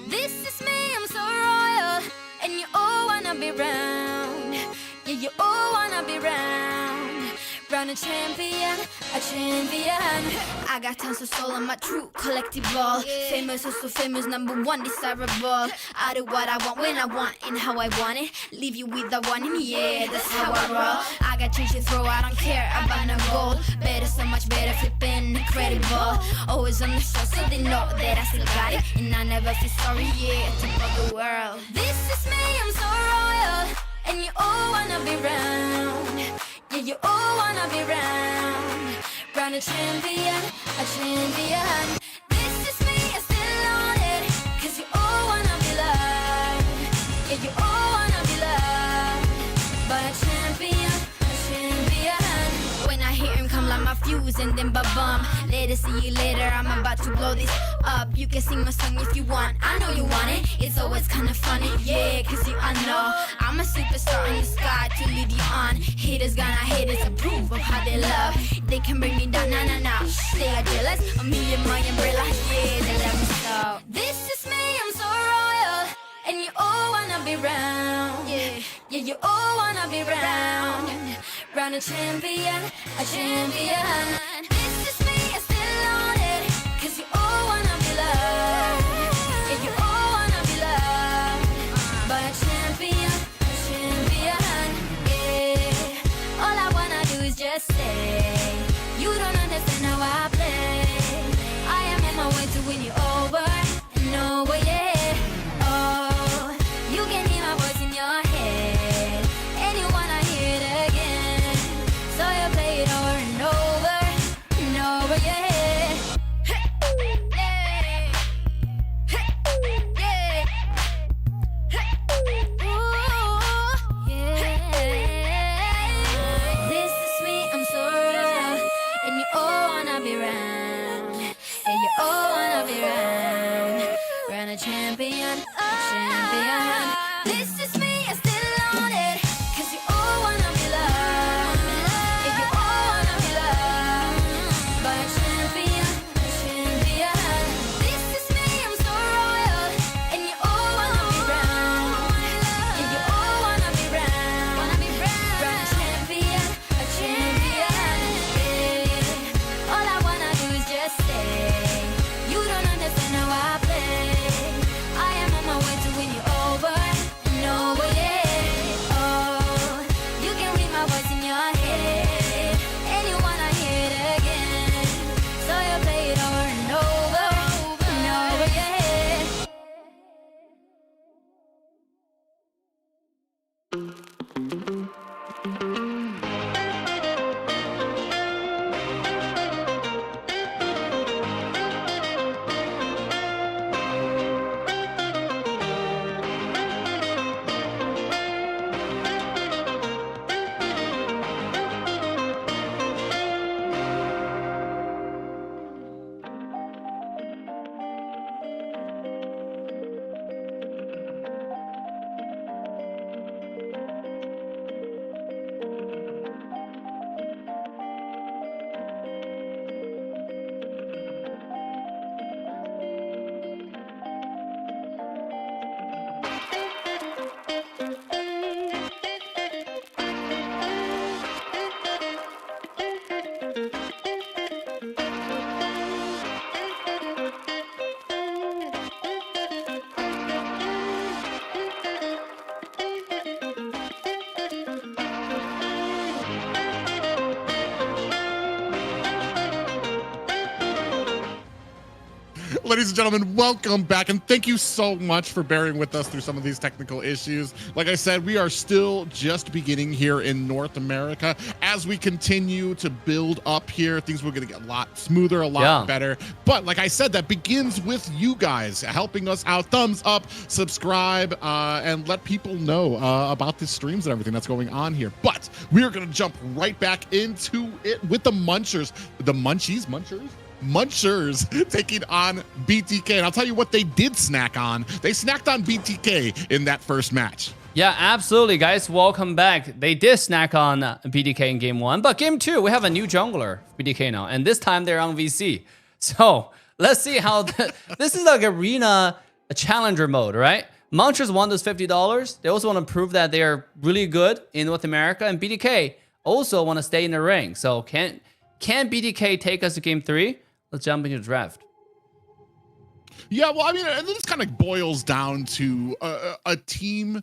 This is me, I'm so royal, and you all wanna be round. Yeah, you all wanna be round. Round a champion, a champion. I got tons of soul on my true collectible. Famous, also famous, number one, desirable. I do what I want when I want and how I want it. Leave you with the one in me, yeah, that's how I roll. I got change to throw, I don't care about no gold. Better, so much better, flipping incredible. Always on the show, so they know that I still got it. And I never feel sorry, yeah, to the world. This is me, I'm so royal, and you all wanna be round. Yeah, you all wanna be round. Round a champion, a champion. This is me, I'm still on it. Cause you all wanna be loved. Yeah, you all wanna be loved. But a champion, a champion. When I hear him come like my fuse and then ba-bum. Later, see you later, I'm about to blow this up. You can sing my song if you want, I know you want it. It's always kinda funny, yeah, cause you all know I'm a superstar in the sky to lead you on. Haters gonna hate us, approve of how they love. They can bring me down, nah, nah, nah. They are jealous of me and my umbrella, yeah, they love me so. This is me, I'm so royal, and you all wanna be round. Yeah, yeah, you all wanna be round. Round a champion, a champion. This is me, I'm still on it. Cause you all wanna be loved. Yeah, you all wanna be loved. But a champion, yeah. All I wanna do is just stay. You don't understand how I play. I am on my way to win you over and over, yeah. Oh, you can hear my voice in your head, and you wanna hear it again. So you play it over and over and over, yeah. Champion, champion. This is me, I'm still on it. Cause you all wanna be loved. Yeah, you all wanna be loved. But a champion, champion. This is me, I'm so royal, and you all wanna be round. Yeah, you all wanna be round. Round a champion, a champion. Yeah. All I wanna do is just stay. You don't understand how I play. I am on my way to win you over. Ladies and gentlemen, welcome back, and thank you so much for bearing with us through some of these technical issues. Like I said, we are still just beginning here in North America. As we continue to build up here, things are going to get a lot smoother, a lot better. But like I said, that begins with you guys helping us out. Thumbs up, subscribe, and let people know about the streams and everything that's going on here. But we are going to jump right back into it with the Munchers. The Munchers taking on BTK. And I'll tell you what they did snack on. They snacked on BTK in that first match. Yeah, absolutely, guys. Welcome back. They did snack on BTK in game 1, but game 2, we have a new jungler, BTK now, and this time they're on VC. So let's see how this is like arena challenger mode, right? Munchers won this $50. They also want to prove that they're really good in North America, and BTK also want to stay in the ring. So can BTK take us to game 3? Let's jump into the draft. Yeah, well, I mean, this kind of boils down to a team.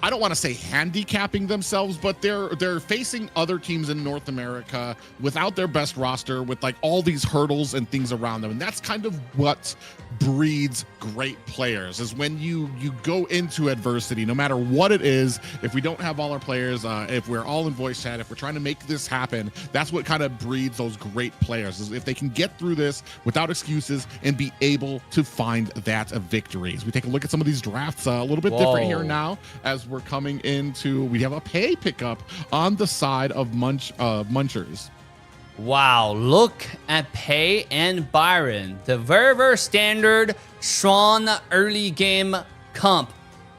I don't want to say handicapping themselves, but they're facing other teams in North America without their best roster, with like all these hurdles and things around them. And that's kind of what breeds great players, is when you go into adversity, no matter what it is. If we don't have all our players, if we're all in voice chat, if we're trying to make this happen, that's what kind of breeds those great players, is if they can get through this without excuses and be able to find that victory. As we take a look at some of these drafts, a little bit different here now, as we're coming into, we have a pay pickup on the side of Munchers. Wow, look at Pei and Byron. The very standard Sean early game comp.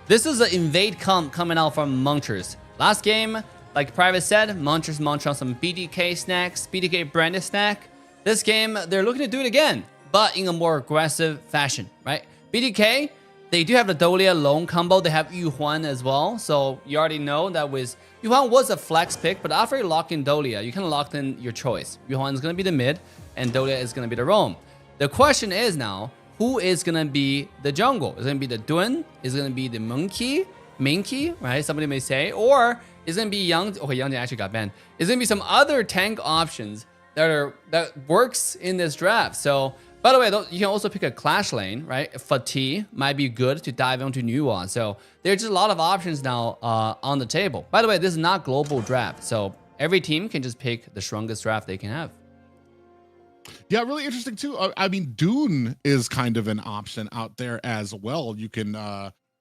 This is an invade comp coming out from Munchers. Last game, like Private said, Munchers munch on some BTK snacks, BTK branded snack. This game, they're looking to do it again, but in a more aggressive fashion, right? BTK, they do have the Dolia lone combo. They have Yu Huan as well. So you already know that with Yu Huan was a flex pick, but after you lock in Dolia, you kind of locked in your choice. Yu Huan is going to be the mid, and Dolia is going to be the roam. The question is now, who is going to be the jungle? Is it going to be the Dun? Is it going to be the Minky, right? Somebody may say. Or is it going to be Yang? Okay, Yang actually got banned. Is it going to be some other tank options that works in this draft? So, by the way, you can also pick a clash lane, right? Fatih might be good to dive into new one. So there's just a lot of options now on the table. By the way, this is not global draft. So every team can just pick the strongest draft they can have. Yeah, really interesting too. I mean, Dune is kind of an option out there as well. You can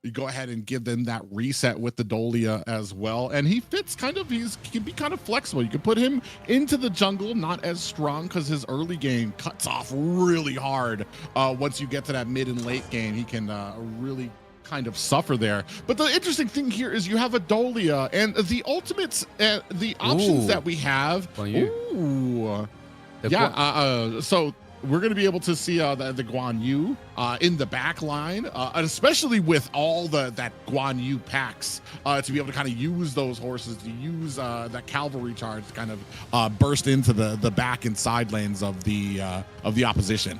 you go ahead and give them that reset with the Dolia as well. And he fits kind of, he can be kind of flexible. You can put him into the jungle, not as strong because his early game cuts off really hard. Once you get to that mid and late game, he can really kind of suffer there. But the interesting thing here is you have a Dolia, and the ultimates, the options that we have. So we're going to be able to see the Guan Yu in the back line, and especially with all that Guan Yu packs, to be able to kind of use those horses, to use that cavalry charge to kind of burst into the back and side lanes of the opposition.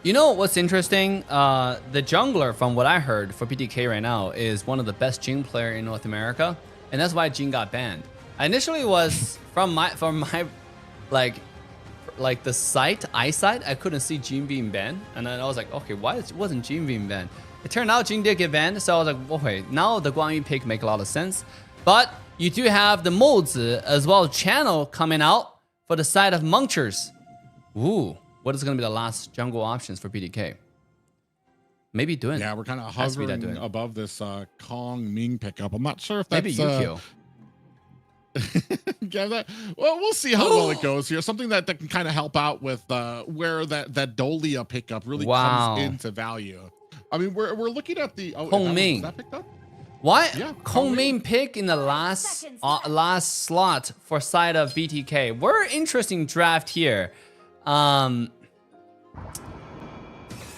You know what's interesting? The jungler, from what I heard for BTK right now, is one of the best Jhin player in North America, and that's why Jhin got banned. I initially was from my like the eyesight, I couldn't see Jhin being banned, and then I was like, okay, why wasn't Jhin being banned? It turned out Jhin did get banned, so I was like, okay, now the Guan Yu pick make a lot of sense. But you do have the Mozi as well channel coming out for the side of Munchers. Ooh, what is going to be the last jungle options for BTK? Maybe Dun. Yeah, we're kind of hovering above this Kong Ming pickup. I'm not sure if that's maybe Yukio. Yeah, well, we'll see how well it goes here. Something that can kind of help out with where that Dolia pickup really comes into value. I mean, we're looking at the Kong Ming. That picked up? What? Yeah, Kong Ming pick in the last slot for side of BTK. We're interesting draft here.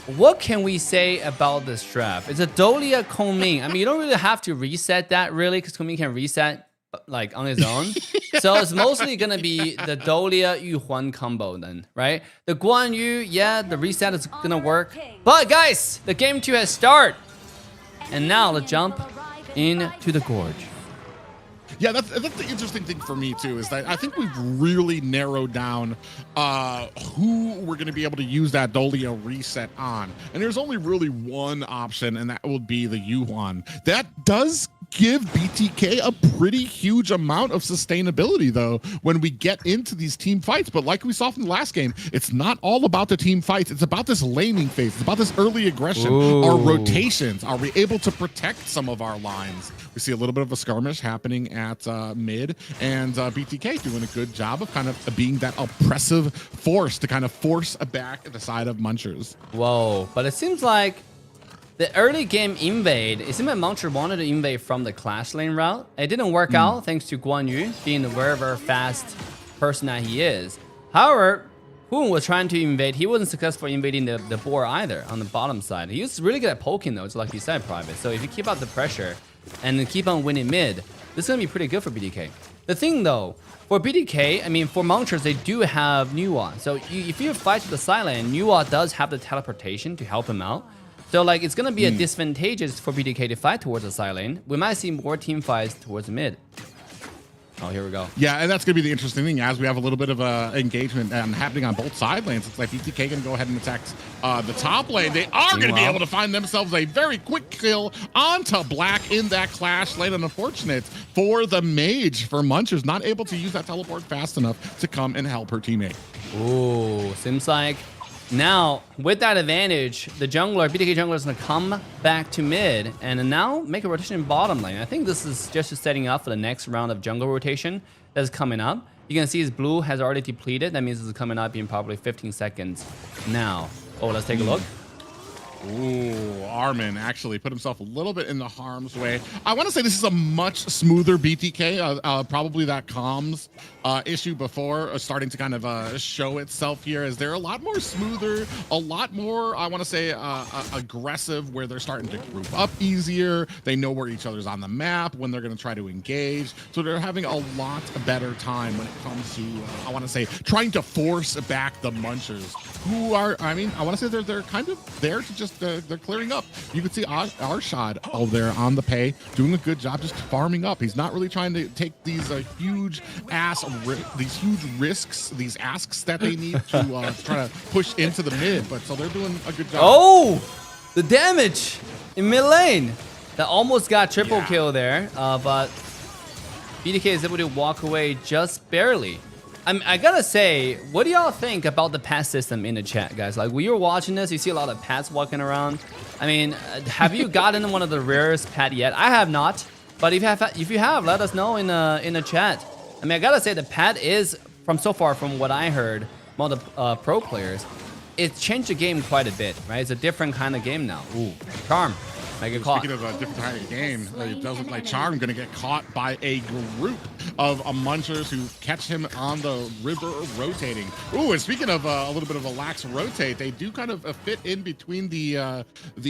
what can we say about this draft? It's a Dolia Kongming. I mean, you don't really have to reset that really, because Kongming can reset like on his own. So it's mostly gonna be the Dolia Yuhuan combo then, right? The Guan Yu, yeah, the reset is gonna work. But guys, the game 2 has started. And now let's jump into the gorge. Yeah, that's the interesting thing for me too, is that I think we've really narrowed down who we're going to be able to use that Dolia reset on. And there's only really one option, and that would be the Yuhuan. That does give BTK a pretty huge amount of sustainability, though, when we get into these team fights. But like we saw from the last game, it's not all about the team fights. It's about this laning phase. It's about this early aggression. Ooh. Our rotations. Are we able to protect some of our lines? We see a little bit of a skirmish happening at mid, and BTK doing a good job of kind of being that oppressive force to kind of force back at the side of Munchers. Whoa, but it seems like the early game invade, it seemed like Muncher wanted to invade from the Clash lane route. It didn't work out thanks to Guan Yu being the very, very fast person that he is. However, Hoon was trying to invade. He wasn't successful invading the board either on the bottom side. He was really good at poking though, just like you said, Private. So if you keep out the pressure and then keep on winning mid, this is going to be pretty good for BTK. The thing though, for BTK, I mean, for Munchers, they do have Nuwa. So if you fight to the side lane, Nuwa does have the teleportation to help him out. So like, it's going to be a disadvantageous for BTK to fight towards the side lane. We might see more team fights towards the mid. Oh, here we go. Yeah, and that's going to be the interesting thing as we have a little bit of engagement happening on both side lanes. It's like BTK going to go ahead and attack the top lane. They are going to be able to find themselves a very quick kill onto Black in that Clash lane. And unfortunate for the mage, for Munchers, not able to use that teleport fast enough to come and help her teammate. Ooh, seems like now with that advantage, the jungler, BTK jungler is going to come back to mid and now make a rotation in bottom lane. I think this is just setting up for the next round of jungle rotation that's coming up. You can see his blue has already depleted. That means this is coming up in probably 15 seconds now. Oh, let's take a look. Ooh, Armin actually put himself a little bit in the harm's way. I want to say this is a much smoother BTK. Probably that comms issue before starting to kind of show itself here, as they're a lot more smoother, a lot more, I want to say, aggressive, where they're starting to group up easier. They know where each other's on the map, when they're going to try to engage. So they're having a lot better time when it comes to, I want to say, trying to force back the Munchers, who are, I mean, I want to say they're kind of there to just, they're clearing up. You can see Arshad over there on the pay, doing a good job just farming up. He's not really trying to take these huge risks, these asks that they need to try to push into the mid. But so they're doing a good job. Oh, the damage in mid lane. That almost got triple kill there, but BTK is able to walk away just barely. I gotta say, what do y'all think about the pet system in the chat, guys? Like, when you're watching this, you see a lot of pets walking around. I mean, have you gotten one of the rarest pet yet? I have not, but if you have, let us know in the chat. I mean, I gotta say, the pet is, from what I heard, among the pro players, it's changed the game quite a bit, right? It's a different kind of game now. Ooh, Charm. Speaking of a different kind of game, it does look like Charm going to get caught by a group of Munchers who catch him on the river rotating. Ooh, and speaking of a little bit of a lax rotate, they do kind of fit in between the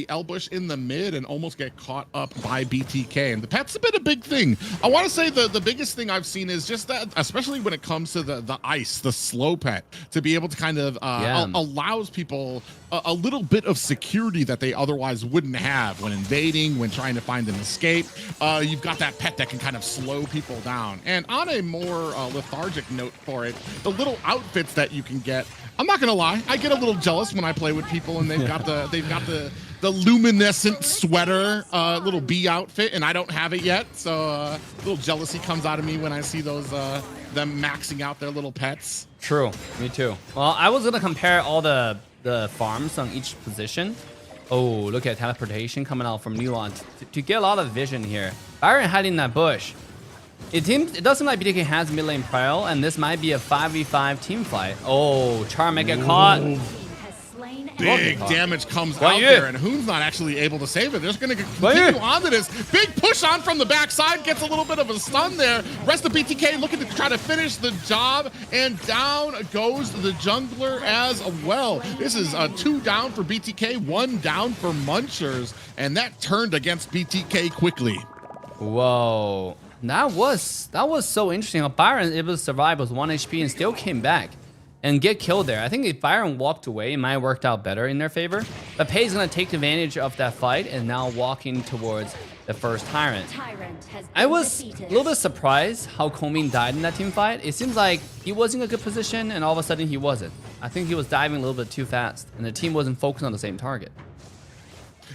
Elbush in the mid and almost get caught up by BTK. And the pet's been a big thing. I want to say the biggest thing I've seen is just that, especially when it comes to the ice, the slow pet, to be able to kind of allows people a little bit of security that they otherwise wouldn't have when invading, when trying to find an escape. You've got that pet that can kind of slow people down. And on a more lethargic note for it, the little outfits that you can get, I'm not gonna lie, I get a little jealous when I play with people and they've got the luminescent sweater, little bee outfit, and I don't have it yet. So a little jealousy comes out of me when I see those them maxing out their little pets. True, me too. Well, I was gonna compare all the farms on each position. Oh, look at teleportation coming out from Nuance to get a lot of vision here. Byron hiding in that bush. It does seem like BTK has mid lane prio, and this might be a 5v5 team fight. Oh, Charm may get caught. Big damage comes out there, and Hoon's not actually able to save it. They're just going to continue on to this. Big push on from the backside, gets a little bit of a stun there. Rest of BTK looking to try to finish the job, and down goes the jungler as well. This is 2 down for BTK, 1 down for Munchers, and that turned against BTK quickly. Whoa. That was so interesting. Byron able to survive with 1 HP and still came back and get killed there. I think if Byron walked away, it might have worked out better in their favor. But Pei is going to take advantage of that fight and now walking towards the first Tyrant. I was a little bit surprised how Komin died in that team fight. It seems like he was in a good position and all of a sudden he wasn't. I think he was diving a little bit too fast and the team wasn't focused on the same target.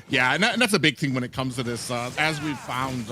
Yeah, and that's a big thing when it comes to this. As we've found,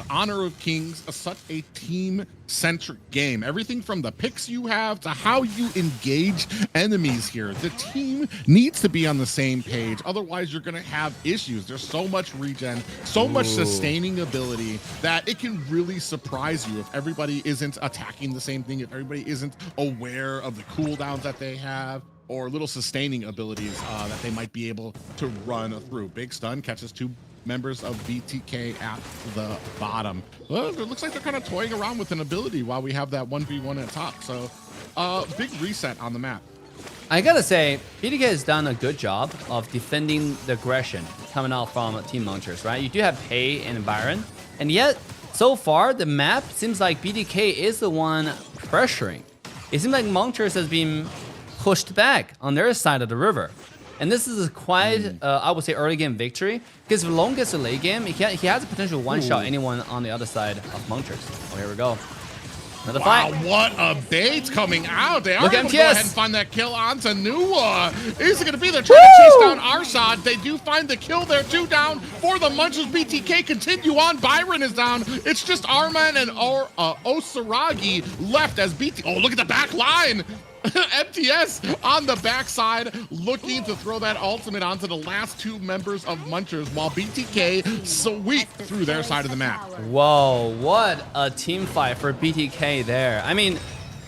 Honor of Kings is such a team-centric game. Everything from the picks you have to how you engage enemies here. The team needs to be on the same page. Otherwise, you're going to have issues. There's so much regen, so much sustaining ability that it can really surprise you if everybody isn't attacking the same thing, if everybody isn't aware of the cooldowns that they have, or little sustaining abilities that they might be able to run through. Big stun catches 2 members of BTK at the bottom. Well, it looks like they're kind of toying around with an ability while we have that 1v1 at top. So big reset on the map. I gotta say, BTK has done a good job of defending the aggression coming out from Team Munchers, right? You do have Pei and Byron, and yet so far the map seems like BTK is the one pressuring. It seems like Munchers has been pushed back on their side of the river. And this is quite, I would say, early game victory. Because if Long gets a late game, he has a potential one-shot anyone on the other side of Munchers. Oh, here we go. Another fight. What a bait coming out. They are able to go ahead and find that kill onto Nua. Is it going to be? They're trying to chase down Arshad. They do find the kill there. 2 down for the Munchers. BTK continue on. Byron is down. It's just Arman and Osaragi left as BTK. Oh, look at the back line. MTS on the backside looking to throw that ultimate onto the last 2 members of Munchers while BTK sweep through their side of the map. Whoa, what a team fight for BTK there. I mean,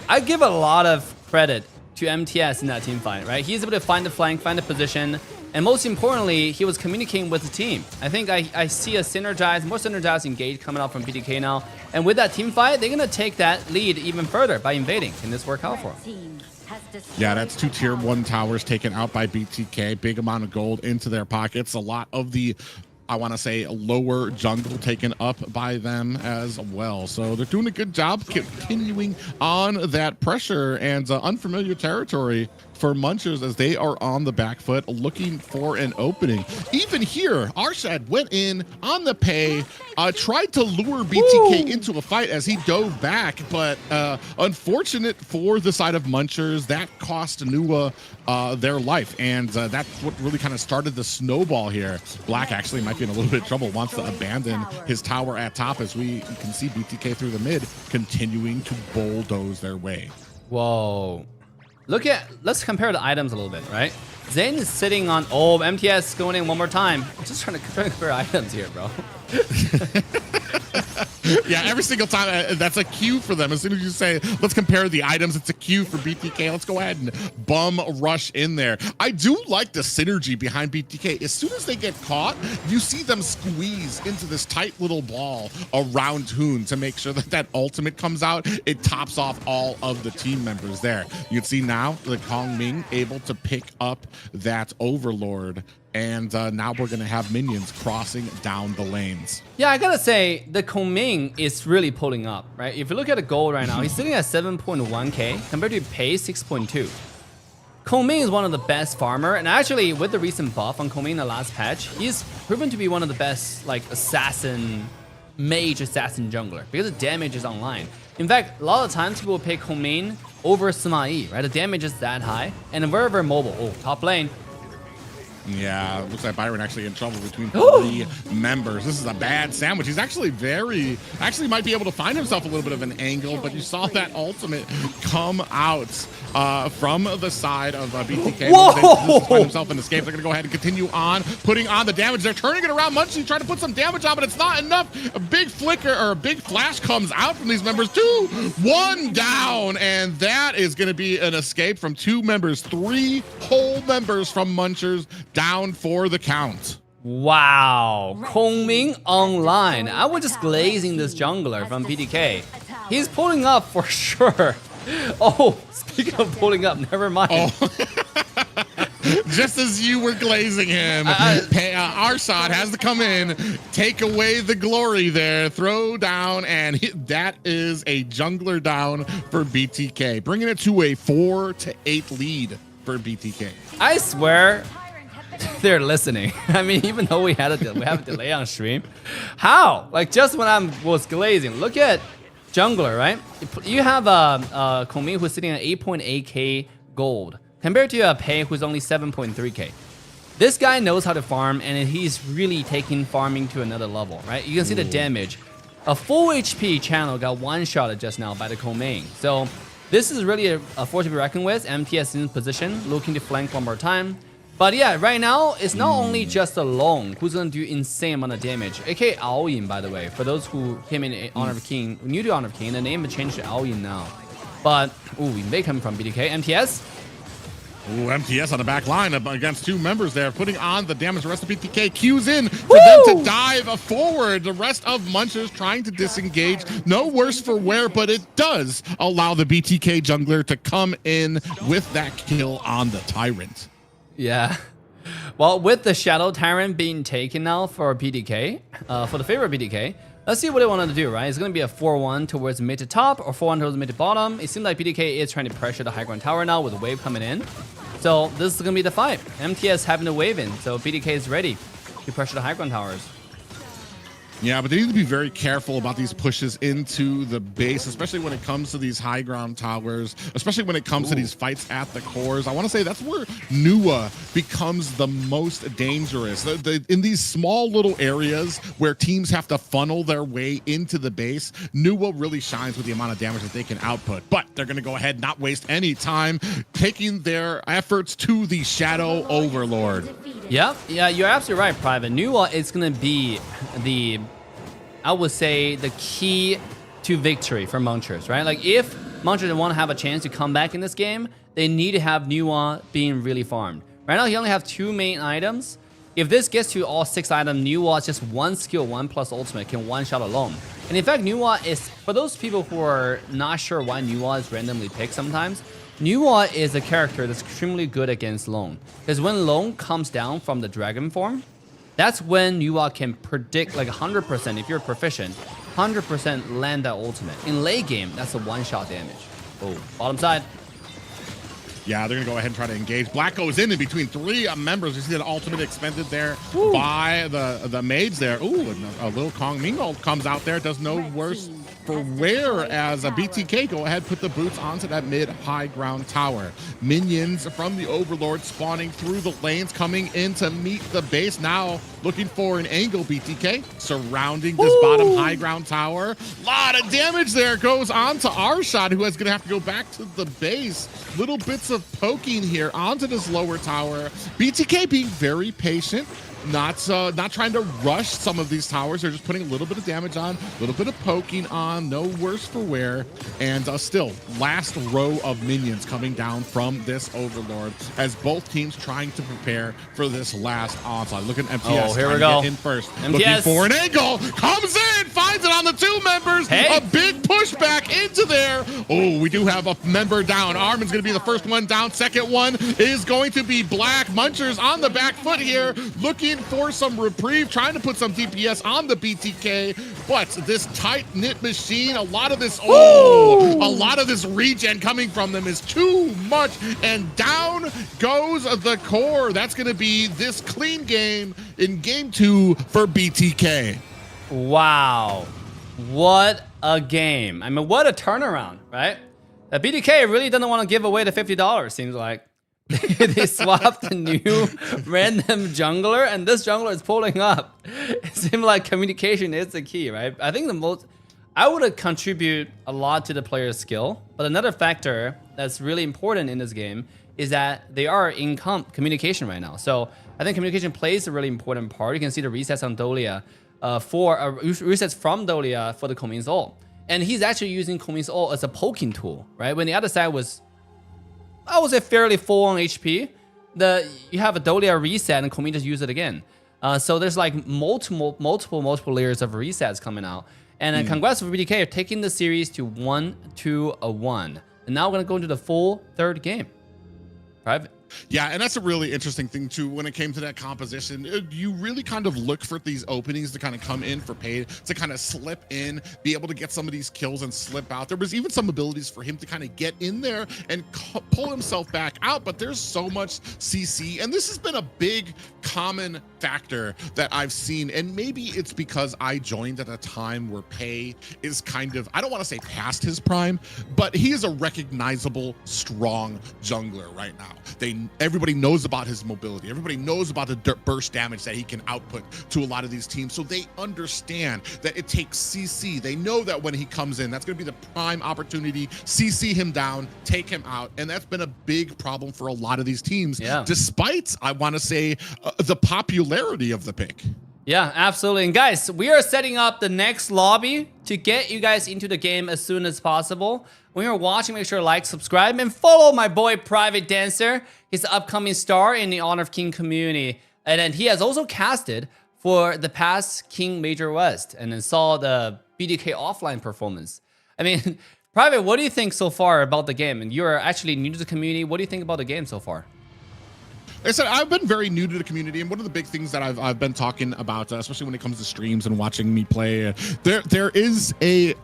I give a lot of credit to MTS in that team fight, right? He's able to find the flank, find the position, and most importantly, he was communicating with the team. I think I see a more synergized engage coming out from BTK now. And with that team fight, they're gonna take that lead even further by invading. Can this work out for them? Yeah, that's 2 tier 1 towers taken out by BTK. Big amount of gold into their pockets. A lot of the, I want to say, lower jungle taken up by them as well. So they're doing a good job continuing on that pressure and unfamiliar territory for Munchers as they are on the back foot looking for an opening. Even here, Arshad went in on the Pei, tried to lure BTK into a fight as he dove back, but unfortunate for the side of Munchers, that cost Nua their life, and that's what really kind of started the snowball here. Black actually might be in a little bit of trouble, wants to abandon his tower at top as we can see BTK through the mid continuing to bulldoze their way. Whoa. Let's compare the items a little bit, right? Zane is sitting on, MTS going in one more time. I'm just trying to compare items here, bro. Yeah, every single time that's a cue for them. As soon as you say, let's compare the items, it's a cue for BTK. Let's go ahead and bum rush in there. I do like the synergy behind BTK. As soon as they get caught, you see them squeeze into this tight little ball around Hoon to make sure that that ultimate comes out. It tops off all of the team members there. You can see now the Kong Ming able to pick up that Overlord. And now we're going to have minions crossing down the lanes. Yeah, I gotta say, the Koming is really pulling up, right? If you look at the gold right now, he's sitting at 7.1k compared to Pei 6.2. Koming is one of the best farmer, and actually with the recent buff on Koming in the last patch, he's proven to be one of the best like mage assassin jungler because the damage is online. In fact, a lot of times people will pick Koming over Sima Yi, right? The damage is that high, and very, very mobile. Oh, top lane. Yeah, looks like Byron actually in trouble between 3 members. This is a bad sandwich. He's actually might be able to find himself a little bit of an angle, but you saw that ultimate come out from the side of BTK. Whoa! Find himself an escape. They're going to go ahead and continue on, putting on the damage. They're turning it around. Munchie trying to put some damage on, but it's not enough. A big flicker or a big flash comes out from these members. 2, 1 down, and that is going to be an escape from 2 members. 3 whole members from Munchers down for the count. Wow, Kongming online. I was just glazing this jungler from PDK. He's pulling up for sure. Oh, speaking of pulling up, never mind. Oh. Just as you were glazing him, Arshad has to come in, take away the glory there, throw down, and that is a jungler down for BTK, bringing it to a 4-8 lead for BTK. I swear they're listening. I mean, even though we have a delay on stream, how? Like just when I was glazing, look at jungler, right? You have Kongming who's sitting at 8.8k gold compared to a Pei who's only 7.3k. This guy knows how to farm, and he's really taking farming to another level, right? You can see the damage. A full HP channel got one-shotted just now by the Kongming. So this is really a force to be reckoned with. MTS in position, looking to flank one more time. But yeah, right now, it's not only just a Long who's going to do insane amount of damage. AK Aoyin, by the way, for those who came in Honor of King, new to Honor of King, the name has changed to Aoyin now. But, they come from BDK. MTS. MTS on the back line against 2 members there, putting on the damage. The rest of BTK cues in for them to dive forward. The rest of Munchers trying to disengage. No worse for wear, but it does allow the BTK jungler to come in with that kill on the Tyrant. Yeah. Well, with the Shadow Tyrant being taken now for PDK, for the favorite PDK, let's see what they wanted to do, right? It's going to be a 4-1 towards mid to top or 4-1 towards mid to bottom. It seems like PDK is trying to pressure the high ground tower now with the wave coming in. So this is going to be the fight. MTS having the wave in, so PDK is ready to pressure the high ground towers. Yeah, but they need to be very careful about these pushes into the base, especially when it comes to these high ground towers, especially when it comes to these fights at the cores. I want to say that's where Nuwa becomes the most dangerous. In these small little areas where teams have to funnel their way into the base, Nuwa really shines with the amount of damage that they can output. But they're going to go ahead, not waste any time, taking their efforts to the Shadow Overlord. Yeah, you're absolutely right, Private. Nuwa is going to be I would say, the key to victory for Munchers, right? Like, if Munchers want to have a chance to come back in this game, they need to have Nuwa being really farmed. Right now, he only have 2 main items. If this gets to all 6 items, Nuwa is just 1 skill, 1 plus ultimate, can one-shot alone. And in fact, Nuwa is, for those people who are not sure why Nuwa is randomly picked sometimes, Nuwa is a character that's extremely good against Long. Because when Long comes down from the dragon form, that's when Nuwa can predict like 100%, if you're proficient, 100% land that ultimate. In late game, that's a one-shot damage. Oh, bottom side. Yeah, they're going to go ahead and try to engage. Black goes in between 3 members. You see the ultimate expended there by the maids there. Ooh, a little Kongming comes out there. Does no worse for wear as a BTK go ahead, put the boots onto that mid-high ground tower. Minions from the Overlord spawning through the lanes, coming in to meet the base. Now looking for an angle, BTK surrounding this bottom high ground tower. Lot of damage there goes on to Arshad, who is going to have to go back to the base. Little bits of poking here onto this lower tower. BTK being very patient. Not trying to rush some of these towers. They're just putting a little bit of damage on, a little bit of poking on, no worse for wear. And still, last row of minions coming down from this Overlord as both teams trying to prepare for this last onslaught. Look at MTS. Oh, here we go. In first. MTS. Looking for an angle. Comes in, finds it on the 2 members. Hey. A big pushback into there. Oh, we do have a member down. Armin's going to be the first one down. Second one is going to be Black. Munchers on the back foot here, looking for some reprieve, trying to put some DPS on the BTK, but this tight-knit machine, a lot of this regen coming from them is too much, and down goes the core. That's going to be this clean game in game 2 for BTK. Wow, what a game. I mean, what a turnaround, right? The BTK really doesn't want to give away the $50, seems like. They swapped a new random jungler, and this jungler is pulling up. It seems like communication is the key, right? I think I would contribute a lot to the player's skill, but another factor that's really important in this game is that they are in communication right now. So I think communication plays a really important part. You can see the resets on Dolia resets from Dolia for the Komin's ult. And he's actually using Komin's ult as a poking tool, right? When the other side was, I would say, fairly full on HP, you have a Dolia reset and Komin just use it again. So there's like multiple layers of resets coming out. And congrats for BDK taking the series to 1-2-1. And now we're gonna go into the full third game. Private. Yeah, and that's a really interesting thing too. When it came to that composition, you really kind of look for these openings to kind of come in for Paid, to kind of slip in, be able to get some of these kills and slip out. There was even some abilities for him to kind of get in there and pull himself back out, but there's so much CC, and this has been a big common factor that I've seen, and maybe it's because I joined at a time where Pei is kind of, I don't want to say past his prime, but he is a recognizable, strong jungler right now. Everybody knows about his mobility. Everybody knows about the burst damage that he can output to a lot of these teams. So they understand that it takes CC. They know that when he comes in, that's going to be the prime opportunity. CC him down, take him out. And that's been a big problem for a lot of these teams, despite, I want to say, the popularity of the pick. Yeah, absolutely. And guys, we are setting up the next lobby to get you guys into the game as soon as possible. When you're watching, make sure to like, subscribe, and follow my boy Private Dancer. He's the upcoming star in the Honor of King community. And then he has also casted for the past King Major West and then saw the BDK offline performance. I mean, Private, what do you think so far about the game? And you're actually new to the community. What do you think about the game so far? Like I said, I've been very new to the community, and one of the big things that I've been talking about, especially when it comes to streams and watching me play, there is a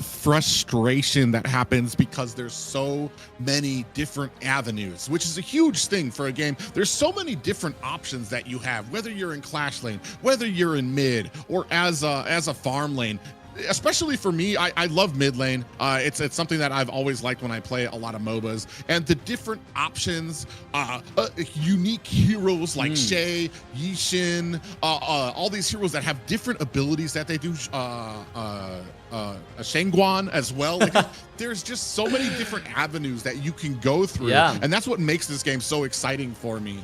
frustration that happens because there's so many different avenues, which is a huge thing for a game. There's so many different options that you have, whether you're in Clash lane, whether you're in mid, or as a farm lane. Especially for me, I love mid lane. It's something that I've always liked when I play a lot of MOBAs, and the different options, unique heroes like Shay, Yishin, all these heroes that have different abilities that they do. Shangguan as well. Like, there's just so many different avenues that you can go through, and that's what makes this game so exciting for me.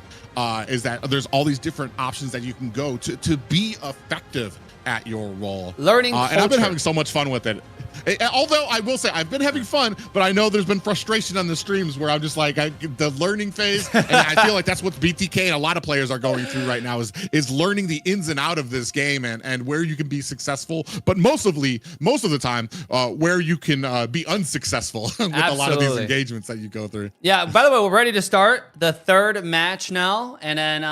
Is that there's all these different options that you can go to be effective at your role. Learning and I've been having so much fun with it. Although I will say I've been having fun, but I know there's been frustration on the streams where I'm just like the learning phase, and I feel like that's what BTK and a lot of players are going through right now is learning the ins and out of this game and where you can be successful, but most of the time where you can be unsuccessful with a lot of these engagements that you go through. Yeah, by the way, we're ready to start the third match now, and then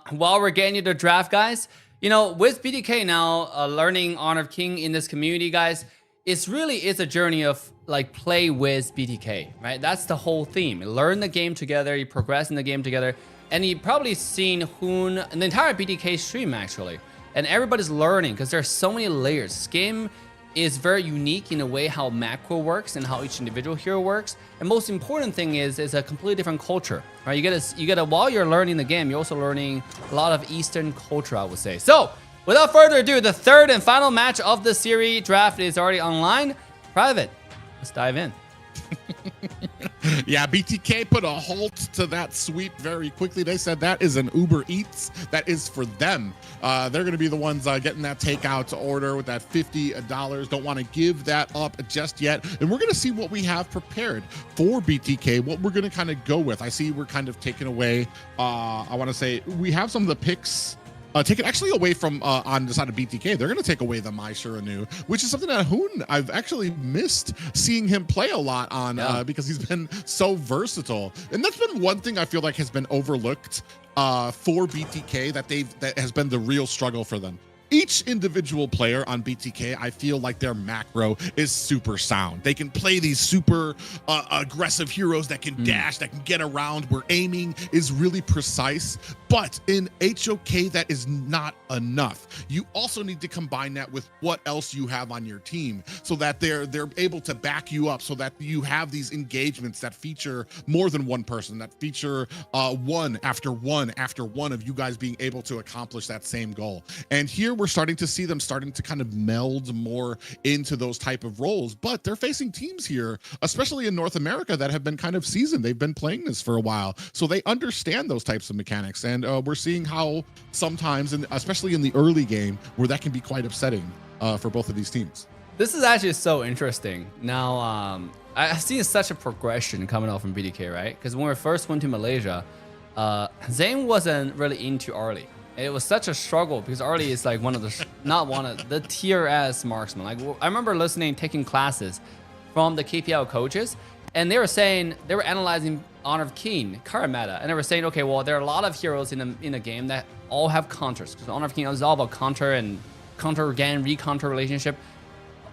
while we're getting you the draft, guys, you know, with BDK now learning Honor of King in this community, guys, it's a journey of like play with BTK, right? That's the whole theme. You learn the game together, you progress in the game together, and you've probably seen Hoon and the entire BTK stream actually, and everybody's learning because there's so many layers. This game is very unique in the way how macro works and how each individual hero works. And most important thing is a completely different culture, right? You get a while you're learning the game, you're also learning a lot of Eastern culture, I would say. So without further ado, the third and final match of the series draft is already online. Private, let's dive in. Yeah, BTK put a halt to that sweep very quickly. They said that is an Uber Eats. That is for them. They're going to be the ones getting that takeout order with that $50. Don't want to give that up just yet. And we're going to see what we have prepared for BTK, what we're going to kind of go with. I see we're kind of taking away, I want to say, we have some of the picks take it actually away from on the side of BTK. They're going to take away the My Shiranu, which is something that Hoon, I've actually missed seeing him play a lot on because he's been so versatile. And that's been one thing I feel like has been overlooked for BTK that has been the real struggle for them. each individual player on BTK, I feel like their macro is super sound. They can play these super aggressive heroes that can dash, that can get around, where aiming is really precise. But in HoK, that is not enough. You also need to combine that with what else you have on your team, so that they're able to back you up, so that you have these engagements that feature more than one person, that feature one after one after one of you guys being able to accomplish that same goal. And here we're starting to see them starting to kind of meld more into those type of roles. But they're facing teams here, especially in North America, that have been kind of seasoned. They've been playing this for a while, so they understand those types of mechanics. And we're seeing how sometimes, and especially in the early game, where that can be quite upsetting for both of these teams. This is actually so interesting. Now, I've seen such a progression coming out from BDK, right? Because when we first went to Malaysia, Zane wasn't really into Arlie. It was such a struggle because Arlie is like one of the, not one of the tier S marksmen. Like, I remember taking classes from the KPL coaches, and they were saying, they were analyzing Honor of King, current meta, and they were saying, okay, well, there are a lot of heroes in a game that all have counters, because Honor of King is all about counter and counter again, re-counter relationship.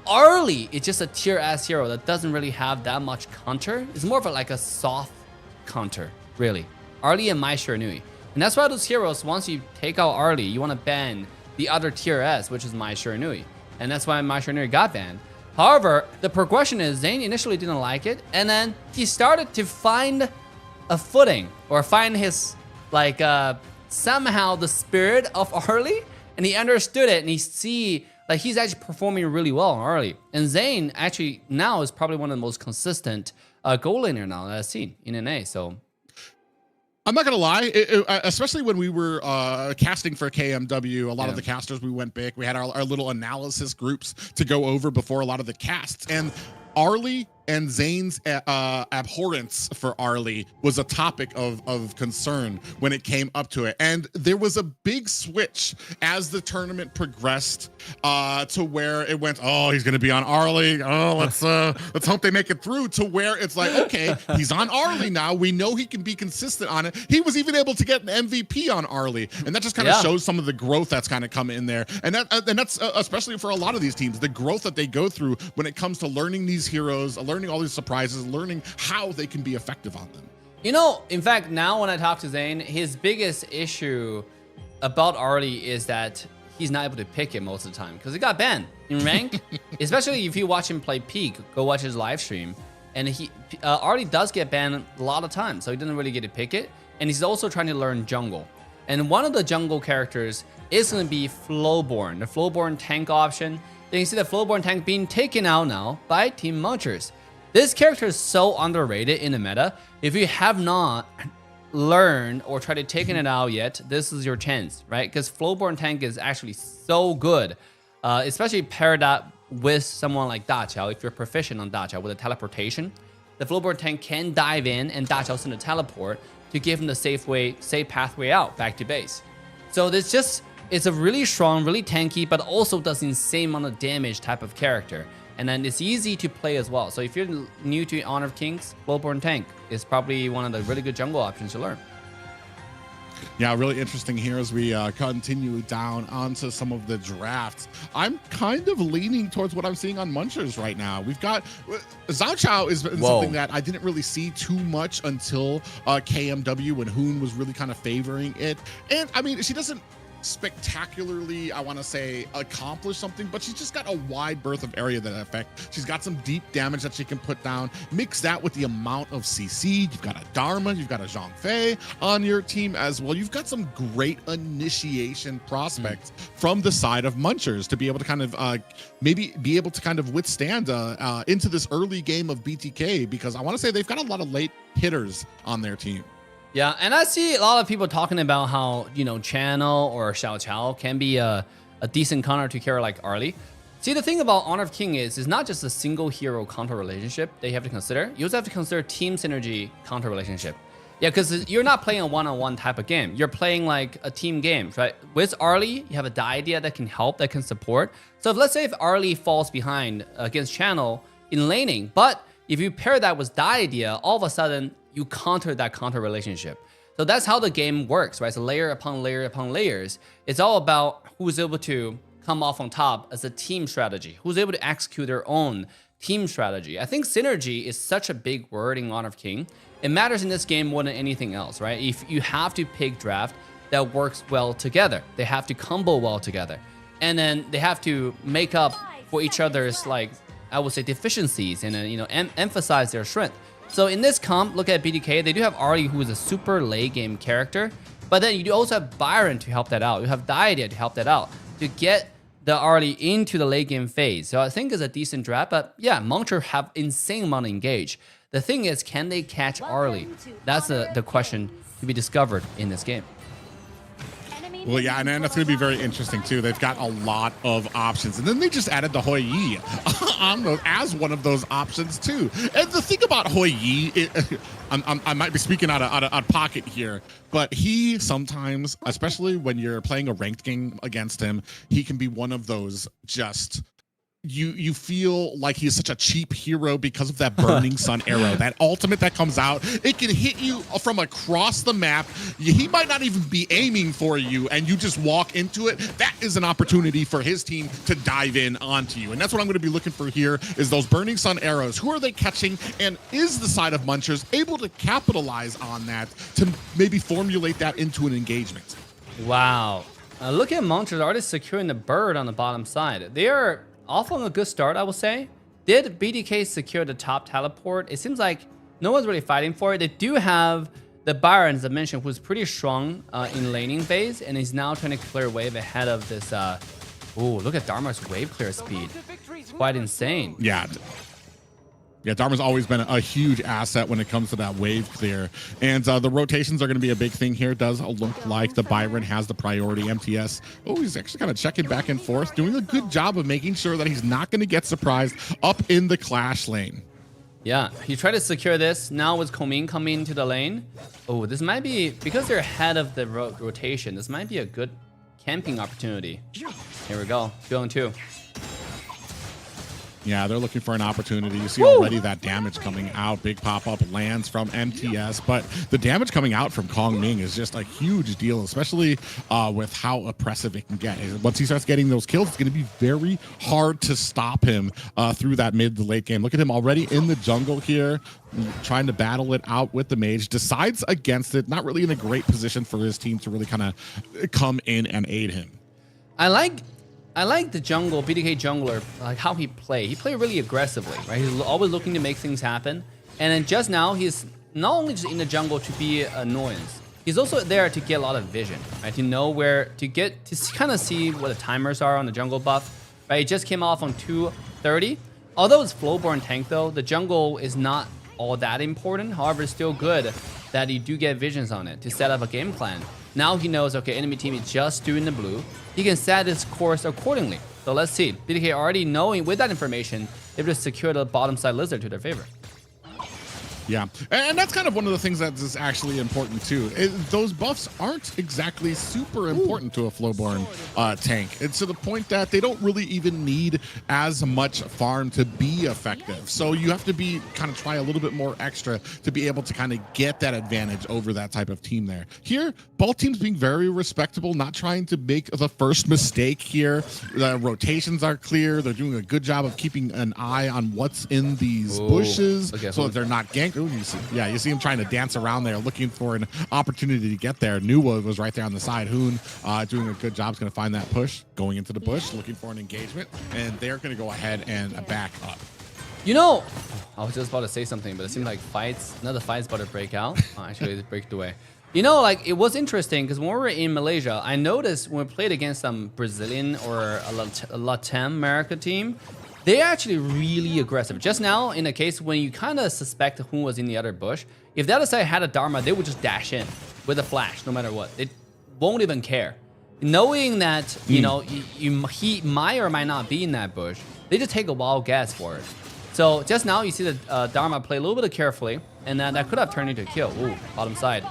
Arlie is just a tier S hero that doesn't really have that much counter. It's more of like a soft counter, really. Arlie and Mai Shiranui. And that's why those heroes, once you take out Arlie, you want to ban the other tier S, which is Mai Shiranui. And that's why Mai Shiranui got banned. However, the progression is Zane initially didn't like it, and then he started to find a footing, or find his, like, somehow the spirit of Arlie, and he understood it, and he see, like, he's actually performing really well on Arlie. And Zane actually now is probably one of the most consistent goal laner now that I've seen in NA, so... I'm not gonna lie, especially when we were casting for KMW, a lot of the casters, we went big. We had our little analysis groups to go over before a lot of the casts, and Arlie and Zane's abhorrence for Arlie was a topic of concern when it came up to it. And there was a big switch as the tournament progressed to where it went, oh, he's going to be on Arlie. Oh, let's hope they make it through, to where it's like, okay, he's on Arlie now. We know he can be consistent on it. He was even able to get an MVP on Arlie. And that just kind of shows some of the growth that's kind of come in there. And that's especially for a lot of these teams, the growth that they go through when it comes to learning these heroes, learning all these surprises, learning how they can be effective on them. You know, in fact, now when I talk to Zane, his biggest issue about Arlie is that he's not able to pick it most of the time because he got banned in rank. Especially if you watch him play Peak, go watch his live stream, and Arlie does get banned a lot of times, so he doesn't really get to pick it. And he's also trying to learn jungle, and one of the jungle characters is going to be Flowborn, the Flowborn tank option. Then you see the Flowborn tank being taken out now by Team Munchers. This character is so underrated in the meta. If you have not learned or tried to taken it out yet, this is your chance, right? Because Flowborn tank is actually so good, especially paired up with someone like Da Qiao. If you're proficient on Da Qiao with a teleportation, the Flowborn tank can dive in and Da Qiao send a teleport to give him the safe pathway out back to base. So it's a really strong, really tanky, but also does the insane amount of damage type of character. And then it's easy to play as well. So if you're new to Honor of Kings, Flowborn tank is probably one of the really good jungle options to learn. Yeah, really interesting here as we continue down onto some of the drafts. I'm kind of leaning towards what I'm seeing on Munchers right now. We've got Zhao Chao is something that I didn't really see too much until KMW, when Hoon was really kind of favoring it. And I mean, she doesn't spectacularly, I want to say, accomplish something, but she's just got a wide berth of area that affect. She's got some deep damage that she can put down. Mix that with the amount of CC. You've got a Dharma, you've got a Zhang Fei on your team as well. You've got some great initiation prospects from the side of Munchers to be able to kind of maybe be able to kind of withstand into this early game of BTK, because I want to say they've got a lot of late hitters on their team. Yeah, and I see a lot of people talking about how, you know, Channel or Xiao Qiao can be a decent counter to carry like Arlie. See, the thing about Honor of King is it's not just a single hero counter relationship that you have to consider. You also have to consider team synergy counter relationship. Yeah, because you're not playing a one-on-one type of game. You're playing like a team game, right? With Arlie, you have a Diadea that can help, that can support. So let's say if Arlie falls behind against Channel in laning, but if you pair that with Diadea, all of a sudden, you counter that counter relationship. So that's how the game works, right? So layer upon layer upon layers. It's all about who's able to come off on top as a team strategy, who's able to execute their own team strategy. I think synergy is such a big word in Honor of King. It matters in this game more than anything else, right? If you have to pick draft that works well together, they have to combo well together, and then they have to make up for each other's, like, I would say, deficiencies, and you know, emphasize their strength. So in this comp, look at BDK. They do have Arlie, who is a super late game character, but then you do also have Byron to help that out. You have Diadea to help that out, to get the Arlie into the late game phase. So I think it's a decent draft, but yeah, Muncher have insane amount of engage. The thing is, can they catch Arlie? That's the question to be discovered in this game. Well, yeah, and that's going to be very interesting, too. They've got a lot of options. And then they just added the HoYi as one of those options, too. And the thing about HoYi, I might be speaking out of pocket here, but he sometimes, especially when you're playing a ranked game against him, he can be one of those just... You feel like he's such a cheap hero because of that Burning Sun arrow, that ultimate that comes out. It can hit you from across the map. He might not even be aiming for you, and you just walk into it. That is an opportunity for his team to dive in onto you, and that's what I'm going to be looking for here, is those Burning Sun arrows. Who are they catching, and is the side of Munchers able to capitalize on that to maybe formulate that into an engagement? Wow. Look at Munchers already securing the bird on the bottom side. They are off on a good start, I will say. Did BDK secure the top teleport? It seems like no one's really fighting for it. They do have the Byron, as I mentioned, who's pretty strong in laning phase, and he's now trying to clear wave ahead of this. Ooh, look at Dharma's wave clear speed. Quite insane. Yeah, Dharma's always been a huge asset when it comes to that wave clear. And the rotations are going to be a big thing here. It does look like the Byron has the priority MTS. Oh, he's actually kind of checking back and forth, doing a good job of making sure that he's not going to get surprised up in the clash lane. Yeah, he tried to secure this. Now with Komin coming into the lane. Oh, this might be, because they're ahead of the rotation, this might be a good camping opportunity. Here we go, 2-on-2. Yeah, they're looking for an opportunity. You see already that damage coming out. Big pop-up lands from MTS, but the damage coming out from Kong Ming is just a huge deal, especially with how oppressive it can get. Once he starts getting those kills, it's going to be very hard to stop him through that mid to late game. Look at him already in the jungle here, trying to battle it out with the mage. Decides against it. Not really in a great position for his team to really kind of come in and aid him. I like the jungle, BDK jungler, like how he play. He play really aggressively, right? He's always looking to make things happen. And then just now, he's not only just in the jungle to be an annoyance, he's also there to get a lot of vision, right? To know where to get, to kind of see what the timers are on the jungle buff, right? He just came off on 230. Although it's Flowborn tank though, the jungle is not all that important. However, it's still good that you do get visions on it to set up a game plan. Now he knows, okay, enemy team is just doing the blue. He can set his course accordingly. So let's see. BDK already knowing with that information, able to secure the bottom side lizard to their favor. Yeah, and that's kind of one of the things that is actually important too. Those buffs aren't exactly super important to a Flowborn tank. It's to the point that they don't really even need as much farm to be effective. So you have to be kind of try a little bit more extra to be able to kind of get that advantage over that type of team there. Here, both teams being very respectable, not trying to make the first mistake here. The rotations are clear. They're doing a good job of keeping an eye on what's in these bushes so that they're not ganked. Ooh, you see him trying to dance around there, looking for an opportunity to get there. Nuwa was right there on the side. Hoon doing a good job. Is going to find that push, going into the bush, looking for an engagement, and they're going to go ahead and back up. You know, I was just about to say something, but it seemed like another fight's about to break out. Actually, it breaked away. You know, like, it was interesting because when we were in Malaysia, I noticed when we played against some Brazilian or a Latin America team, they're actually really aggressive. Just now, in a case when you kind of suspect who was in the other bush, if the other side had a Dharma, they would just dash in with a flash, no matter what. They won't even care. Knowing that, you know, he might or might not be in that bush, they just take a wild guess for it. So just now, you see the Dharma play a little bit carefully, and that could have turned into a kill. Ooh, bottom side.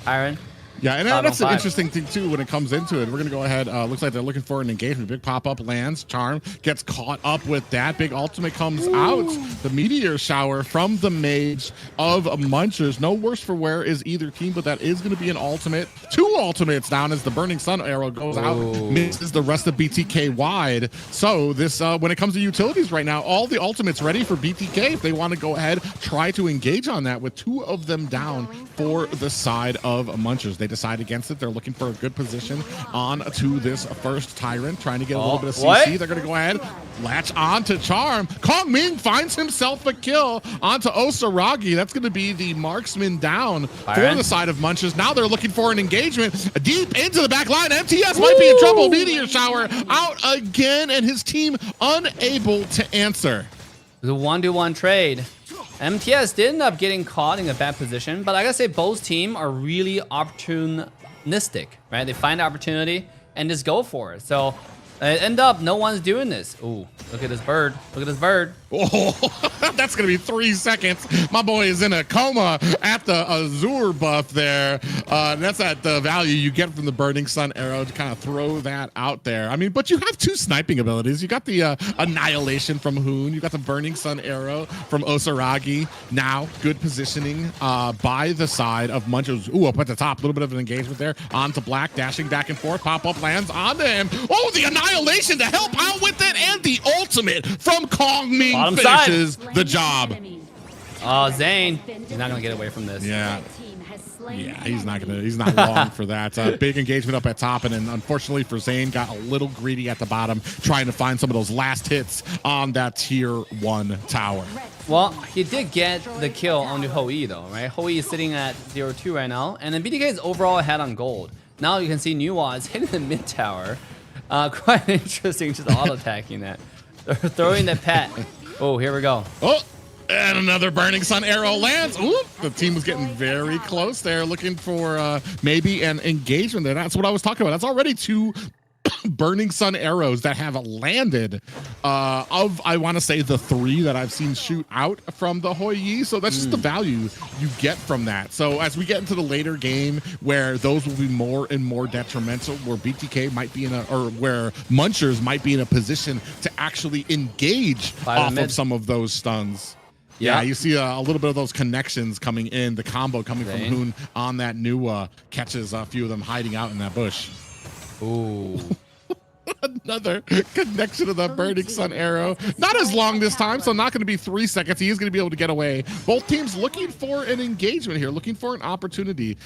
Iron. Yeah, and that's an interesting thing too when it comes into it. We're gonna go ahead. Looks like they're looking for an engagement. Big pop-up lands. Charm gets caught up with that. Big ultimate comes out. The meteor shower from the mage of Munchers. No worse for wear is either team, but that is gonna be an ultimate. 2 ultimates down as the burning sun arrow goes out, misses the rest of BTK wide. So this when it comes to utilities right now, all the ultimates ready for BTK if they want to go ahead, try to engage on that with 2 of them down for the side of Munchers. They decide against it. They're looking for a good position on to this first Tyrant, trying to get a little bit of CC. What? They're going to go ahead, latch on to Charm. Kong Ming finds himself a kill onto Osaragi. That's going to be the marksman down for the side of Munchers. Now they're looking for an engagement deep into the back line. MTS might be in trouble. Meteor shower out again, and his team unable to answer. The 1-to-1 trade. MTS did end up getting caught in a bad position, but I gotta say both teams are really opportunistic, right? They find the opportunity and just go for it. So end up no one's doing this. Ooh, look at this bird. Look at this bird. Oh, that's going to be 3 seconds. My boy is in a coma at the Azure buff there. That's at the value you get from the Burning Sun arrow to kind of throw that out there. I mean, but you have 2 sniping abilities. You got the Annihilation from Hoon. You got the Burning Sun arrow from Osaragi. Now, good positioning by the side of Munchers. Ooh, up at the top. A little bit of an engagement there. On to Black, dashing back and forth. Pop-up lands onto him. Oh, the Annihilation to help out with it. And the ultimate from Kong Ming finishes the job. Zane, he's not gonna get away from this. Yeah, he's not long for that. Big engagement up at top, and then unfortunately for Zane, got a little greedy at the bottom, trying to find some of those last hits on that tier 1 tower. Well, he did get the kill onto HoE though, right? HoE is sitting at 0-2 right now, and then BTK is overall ahead on gold. Now you can see Nuwa is hitting the mid tower. Quite interesting, just auto-attacking that. They're throwing the pet. Oh, here we go. Oh, and another Burning Sun arrow lands. Ooh, the team was getting very close there, looking for maybe an engagement there. That's what I was talking about. That's already 2 Burning Sun arrows that have landed I want to say the 3 that I've seen shoot out from the Hoi. So that's just the value you get from that. So as we get into the later game where those will be more and more detrimental, where BTK might be where Munchers might be in a position to actually engage off of some of those stuns. Yeah, you see a little bit of those connections coming in, the combo coming from Hoon on that new catches a few of them hiding out in that bush. Ooh. Another connection to the Burning Sun arrow. Not as long this time, so not going to be 3 seconds. He is going to be able to get away. Both teams looking for an engagement here, looking for an opportunity.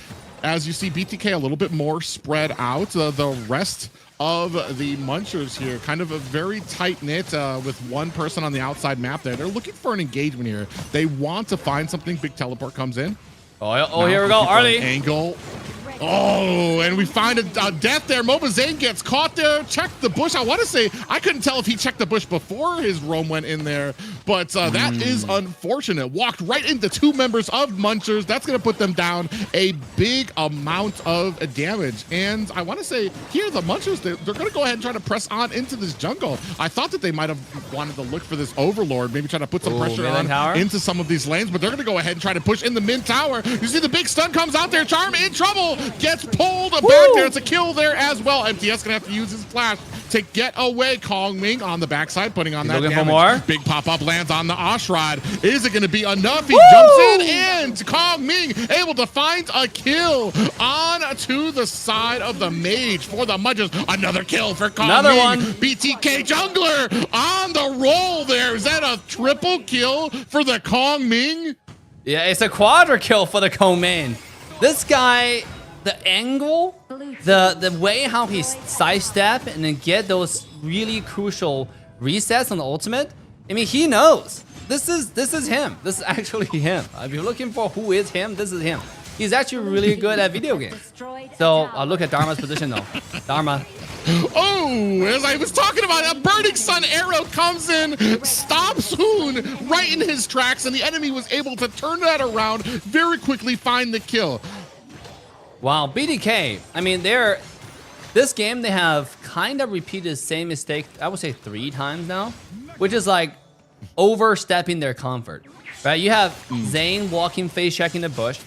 As you see, BTK a little bit more spread out. The rest of the Munchers here, kind of a very tight-knit with one person on the outside map there. They're looking for an engagement here. They want to find something. Big teleport comes in. Oh, here we go. Arlie. Angle. Oh, and we find a death there. Moba Zane gets caught there. Check the bush. I want to say, I couldn't tell if he checked the bush before his roam went in there, but that is unfortunate. Walked right into 2 members of Munchers. That's going to put them down a big amount of damage. And I want to say here, the Munchers, they're going to go ahead and try to press on into this jungle. I thought that they might have wanted to look for this Overlord, maybe try to put some pressure on into some of these lanes, but they're going to go ahead and try to push in the mid tower. You see the big stun comes out there. Charm in trouble. Gets pulled back there. It's a kill there as well. MTS gonna have to use his flash to get away. Kong Ming on the backside, putting on that damage. For more. Big pop-up lands on the Oshrod. Is it gonna be enough? He jumps in, and Kong Ming able to find a kill on to the side of the mage for the Munchers. Another kill for Kong Ming. BTK jungler on the roll there. Is that a triple kill for the Kong Ming? Yeah, it's a quadra kill for the Kong Ming. This guy, the angle, the way how he sidestep and then get those really crucial resets on the ultimate. I mean, he knows. This is him. This is actually him. If you're looking for who is him, this is him. He's actually really good at video games. So look at Dharma's position though. Dharma. Oh, as I was talking about, a Burning Sun arrow comes in, stops Hoon right in his tracks, and the enemy was able to turn that around very quickly, find the kill. Wow, BTK, I mean, this game, they have kind of repeated the same mistake, I would say 3 times now, which is like overstepping their comfort, right? You have Zane walking, face checking the bush.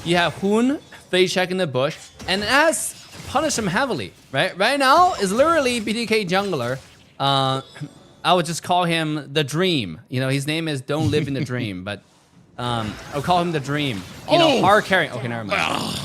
You have Hoon face checking the bush. and it has punished him heavily, right? Right now, it's literally BTK jungler. I would just call him the Dream. You know, his name is Don't Live in the Dream, but I'll call him the Dream. You know, hard carry. Okay, never mind.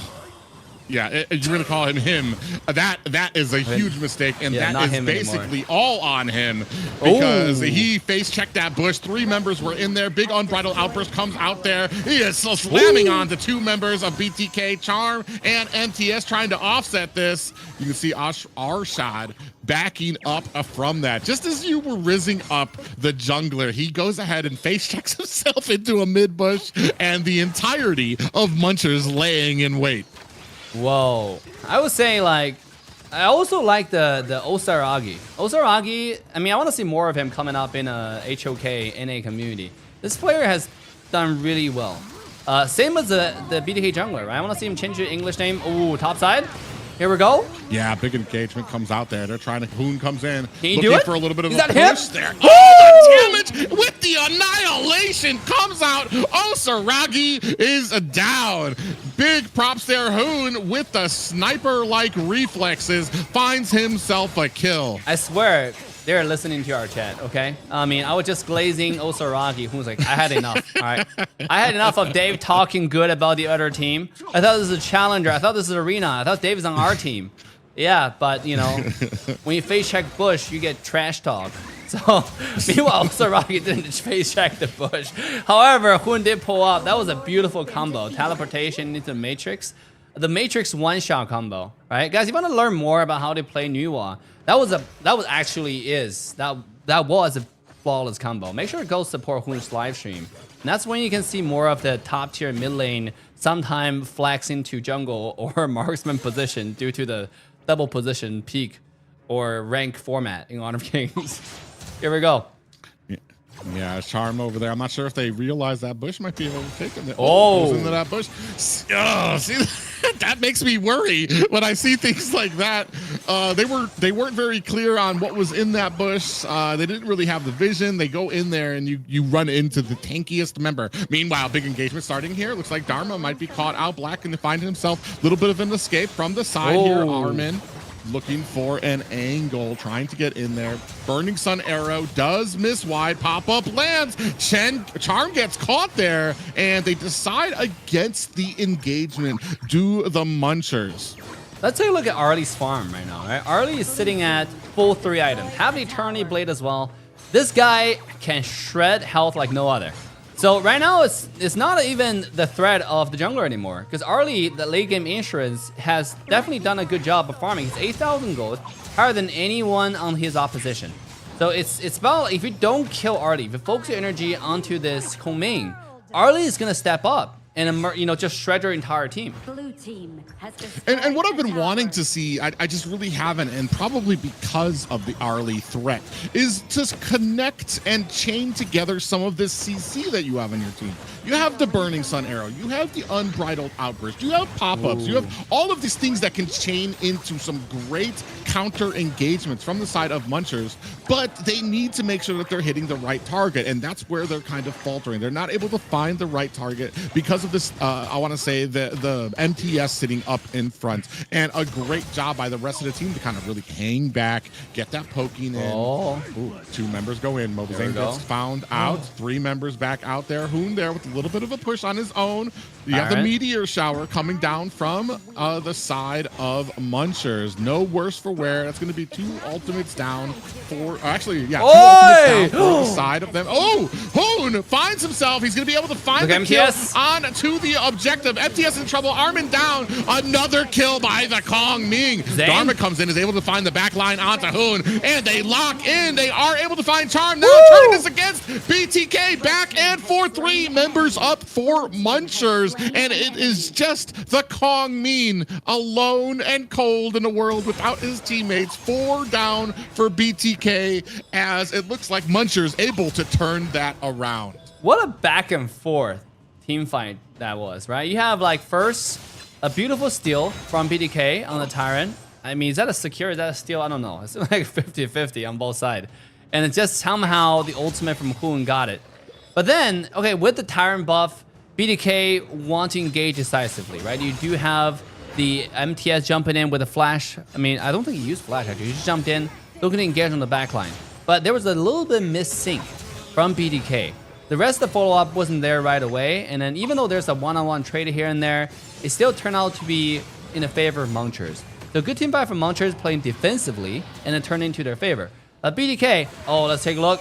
Yeah, you're gonna call him. That is a huge mistake, and that is basically all on him because he face checked that bush. 3 members were in there. Big unbridled outburst comes out there. He is so slamming onto 2 members of BTK, Charm and MTS, trying to offset this. You can see Arshad backing up from that. Just as you were rizzing up the jungler, he goes ahead and face checks himself into a mid bush, and the entirety of Munchers laying in wait. Whoa. I would say, like, I also like the Osaragi. Osaragi, I mean, I want to see more of him coming up in a HoK NA community. This player has done really well. Same as the BTK jungler, right? I want to see him change the English name. Ooh, top side. Here we go. Yeah, big engagement comes out there. They're trying to. HoK comes in. Can you do it? For a little bit of Is a that push him? there. Oh, the damage with the annihilation comes out. Osaragi is down. Big props there. HoK with the sniper-like reflexes finds himself a kill. I swear they're listening to our chat, okay? I mean, I was just glazing Osaragi, who's like, I had enough, all right? I had enough of Dave talking good about the other team. I thought this was a challenger. I thought this was Arena. I thought Dave is on our team. Yeah, but, you know, when you face check Bush, you get trash talk. So, meanwhile, Osaragi didn't face check the Bush. However, HoK did pull up. That was a beautiful combo. Teleportation into the Matrix. The Matrix one-shot combo, right? Guys, you want to learn more about how to play Nuwa? That was a flawless combo. Make sure to go support HoK's live stream. And that's when you can see more of the top tier mid lane, sometime flex into jungle or marksman position due to the double position peak or rank format in Honor of Kings. Here we go. Yeah, Charm over there. I'm not sure if they realize that bush might be overtaken. Oh, goes into that bush. Oh, see, that makes me worry when I see things like that. They weren't very clear on what was in that bush. They didn't really have the vision. They go in there and you run into the tankiest member. Meanwhile, big engagement starting here. Looks like Dharma might be caught out black and to find himself a little bit of an escape from the side here. Armin looking for an angle, trying to get in there. Burning Sun arrow does miss wide. Pop-up lands. Charm gets caught there, and they decide against the engagement. Do the Munchers. Let's take a look at Arlie's farm right now, right? Arlie is sitting at full 3 items. Have the Eternity Blade as well. This guy can shred health like no other. So right now, it's not even the threat of the jungler anymore, because Arlie, the late game insurance, has definitely done a good job of farming. He's 8,000 gold, higher than anyone on his opposition. So it's about, if you don't kill Arlie, if you focus your energy onto this Coming, Arlie is gonna step up and, you know, just shred your entire team. Blue team has And what I've been wanting to see, I just really haven't, and probably because of the Arlie threat, is to connect and chain together some of this CC that you have on your team. You have the Burning Sun arrow, you have the Unbridled Outburst, you have pop-ups, you have all of these things that can chain into some great counter engagements from the side of Munchers, but they need to make sure that they're hitting the right target, and that's where they're kind of faltering. They're not able to find the right target because of this, I want to say, the MTS sitting up in front, and a great job by the rest of the team to kind of really hang back, get that poking in. Oh. Ooh, 2 members go in. Mobazane gets found out. 3 members back out there. HoK there with a little bit of a push on his own. You have the meteor shower coming down from the side of Munchers. No worse for wear. That's going to be 2 ultimates down for, actually, yeah, 2 ultimates down for the side of them. Oh, HoK finds himself. He's going to be able to find the kill on to the objective. MTS in trouble. Armin down. Another kill by the Kong Ming. Dharma comes in, is able to find the back line onto HoK, and they lock in. They are able to find Charm. Now turning this against BTK. Back and for 3 members up for Munchers, and it is just the Kong Ming alone and cold in a world without his teammates. 4 down for BTK, as it looks like Munchers able to turn that around. What a back and forth team fight that was, right? You have, like, first a beautiful steal from BTK on the Tyrant. I mean, is that a secure? Is that a steal? I don't know. It's like 50-50 on both sides. And it's just somehow the ultimate from HoK got it. But then, okay, with the Tyrant buff, BTK want to engage decisively, right? You do have the MTS jumping in with a flash. I mean, I don't think he used flash actually. He just jumped in, looking to engage on the back line. But there was a little bit missync from BTK. The rest of the follow-up wasn't there right away. And then even though there's a one-on-one trade here and there, it still turned out to be in the favor of Munchers. So good team fight from Munchers playing defensively and then turned into their favor. BTK, oh, let's take a look.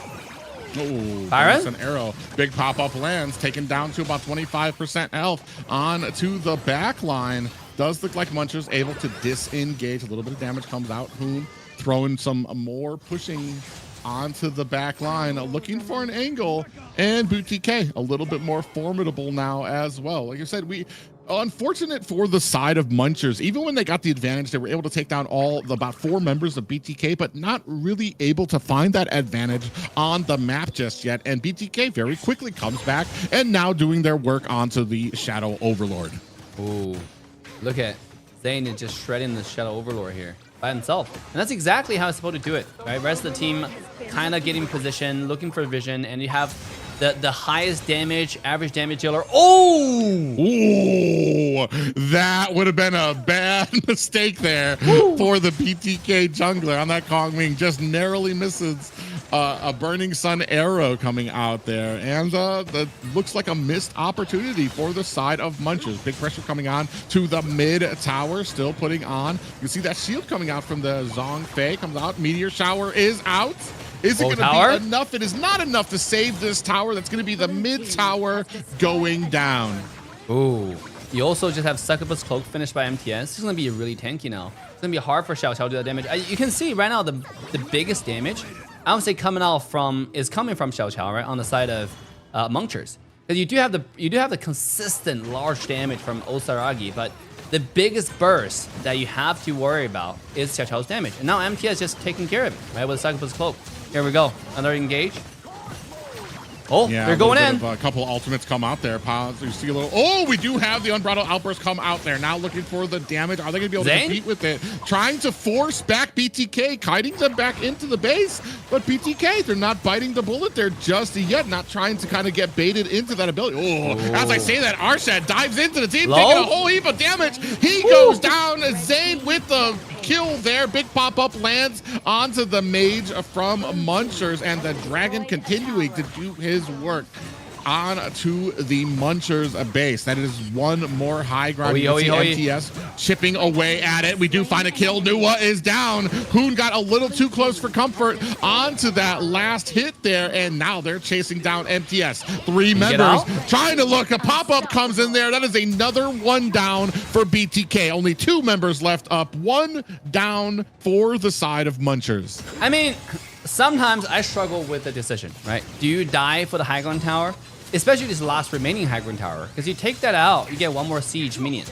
Oh, Byron? An arrow. Big pop-up lands, taken down to about 25% health on to the back line. Does look like Muncher's able to disengage. A little bit of damage comes out. Hoon throwing some more pushing onto the back line, looking for an angle. And BTK, a little bit more formidable now as well. Like I said, unfortunate for the side of Munchers. Even when they got the advantage, they were able to take down about 4 members of BTK, but not really able to find that advantage on the map just yet. And BTK very quickly comes back and now doing their work onto the Shadow Overlord. Ooh, look at Zane is just shredding the Shadow Overlord here by himself. And that's exactly how it's supposed to do it, right? Rest of the team kind of getting position, looking for vision, and you have the highest damage, average damage dealer. Oh! Ooh, that would have been a bad mistake there for the BTK jungler on that Kong Ming. Just narrowly misses a Burning Sun arrow coming out there. And that looks like a missed opportunity for the side of Munchers. Big pressure coming on to the mid tower, still putting on. You can see that shield coming out from the Zhong Fei. Comes out, Meteor Shower is out. Is it going to be enough? It is not enough to save this tower. That's going to be the mid tower going down. Ooh. You also just have Succubus Cloak finished by MTS. This is going to be really tanky now. It's going to be hard for Xiao Xiao to do that damage. You can see right now the biggest damage, I would say, coming from Xiao Xiao, right, on the side of Munchers. Because you do have the consistent large damage from Osaragi, but the biggest burst that you have to worry about is Xiao Xiao's damage. And now MTS just taking care of it, right, with Succubus Cloak. Here we go. Another engage. Oh, yeah, they're going in. A couple ultimates come out there. Pause. You see a little. Oh, we do have the Unbridled Outburst come out there. Now looking for the damage. Are they going to be able to compete with it? Trying to force back BTK, kiting them back into the base. But BTK, they're not biting the bullet there just yet. Not trying to kind of get baited into that ability. Oh, as I say that, Arshad dives into the team, taking a whole heap of damage. He goes down. Zane with the kill there. Big pop-up lands onto the mage from Munchers, and the dragon continuing to do his work on to the Munchers base. That is one more high ground. You see MTS chipping away at it. We do find a kill. Nuwa is down. Hoon got a little too close for comfort onto that last hit there, and now they're chasing down MTS. 3 members trying to look. A pop-up comes in there. That is another one down for BTK. Only 2 members left up. 1 down for the side of Munchers. I mean, sometimes I struggle with the decision, right? Do you die for the high ground tower? Especially this last remaining high ground tower. Because you take that out, you get 1 more siege minion.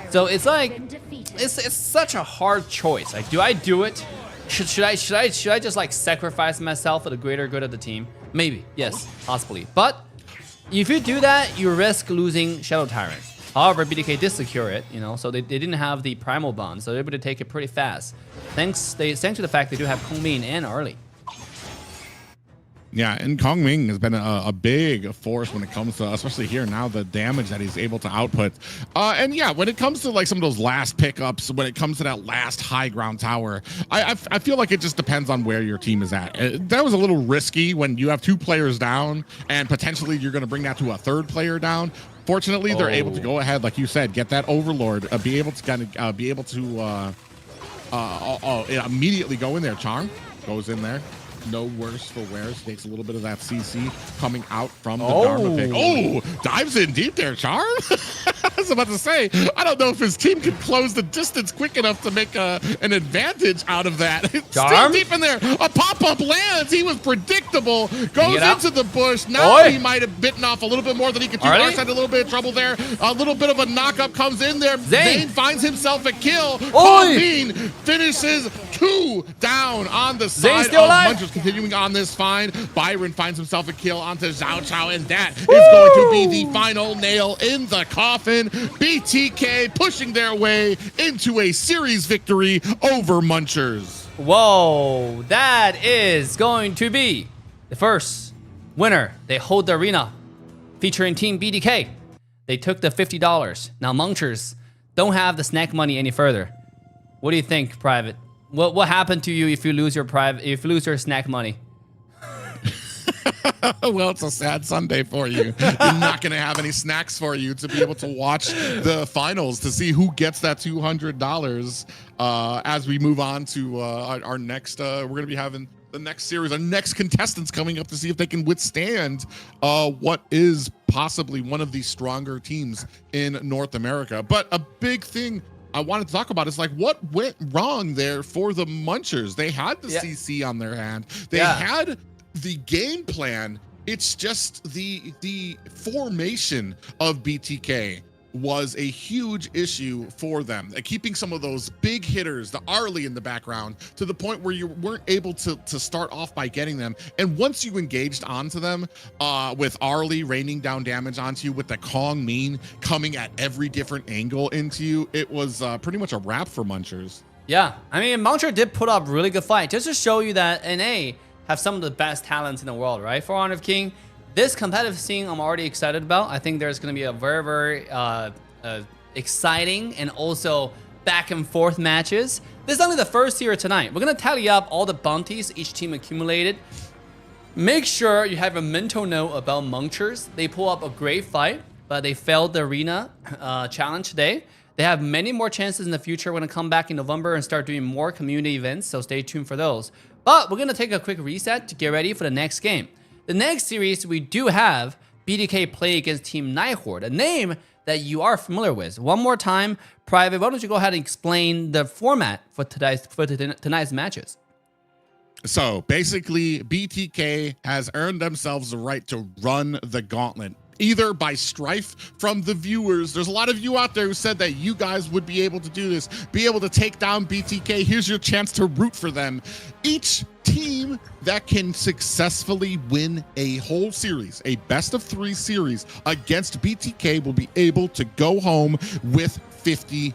So it's like, it's such a hard choice. Like, do I do it? Should I just like sacrifice myself for the greater good of the team? Maybe, yes, possibly. But if you do that, you risk losing Shadow Tyrants. However, BTK did secure it, you know, so they didn't have the primal bond, so they're able to take it pretty fast. Thanks to the fact they do have Kong Min and early. Yeah, and Kong Ming has been a big force when it comes to, especially here now, the damage that he's able to output. And yeah, when it comes to like some of those last pickups, when it comes to that last high ground tower, I feel like it just depends on where your team is at. That was a little risky when you have 2 players down and potentially you're going to bring that to a 3rd player down. Fortunately, they're able to go ahead, like you said, get that Overlord, be able to kind of immediately go in there. Charm goes in there. No worse for wears. Takes a little bit of that CC coming out from the Dharma pick. Oh, dives in deep there, Charm. I was about to say, I don't know if his team can close the distance quick enough to make an advantage out of that. Still deep in there. A pop-up lands. He was predictable. Goes into the bush. Now he might have bitten off a little bit more than he could do. Arse had a little bit of trouble there. A little bit of a knock-up comes in there. Zane finds himself a kill. Bean finishes 2 down on the side of Munchers. Continuing on this find, Byron finds himself a kill onto Xiao Xiao, and that is going to be the final nail in the coffin. BTK pushing their way into a series victory over Munchers. Whoa, that is going to be the first winner. They hold the arena featuring Team BTK. They took the $50. Now Munchers don't have the snack money any further. What do you think, Private? What happened to you if you lose your snack money? Well, it's a sad Sunday for you. You're not going to have any snacks for you to be able to watch the finals to see who gets that $200 as we move on to our next. We're going to be having the next series, our next contestants coming up to see if they can withstand what is possibly one of the stronger teams in North America. But a big thing I wanted to talk about is like what went wrong there for the Munchers. They had the CC on their hand. They had the game plan. It's just the formation of BTK was a huge issue for them. Keeping some of those big hitters, the Arlie in the background, to the point where you weren't able to start off by getting them. And once you engaged onto them, with Arlie raining down damage onto you, with the Kong Mean coming at every different angle into you, it was pretty much a wrap for Munchers. Yeah, I mean, Muncher did put up really good fight, just to show you that NA have some of the best talents in the world, right? For Honor of King, this competitive scene I'm already excited about. I think there's going to be a very, very exciting and also back and forth matches. This is only the first here tonight. We're going to tally up all the bounties each team accumulated. Make sure you have a mental note about Munchers. They pull up a great fight, but they failed the arena challenge today. They have many more chances in the future. We're going to come back in November and start doing more community events, so stay tuned for those. But we're going to take a quick reset to get ready for the next game. The next series, we do have BTK play against Team Nighthorde, a name that you are familiar with. One more time, Private, why don't you go ahead and explain the format for tonight's matches? So basically, BTK has earned themselves the right to run the gauntlet, either by strife from the viewers. There's a lot of you out there who said that you guys would be able to do this, be able to take down BTK. Here's your chance to root for them. Each team that can successfully win a whole series, a best of 3 series against BTK, will be able to go home with $50.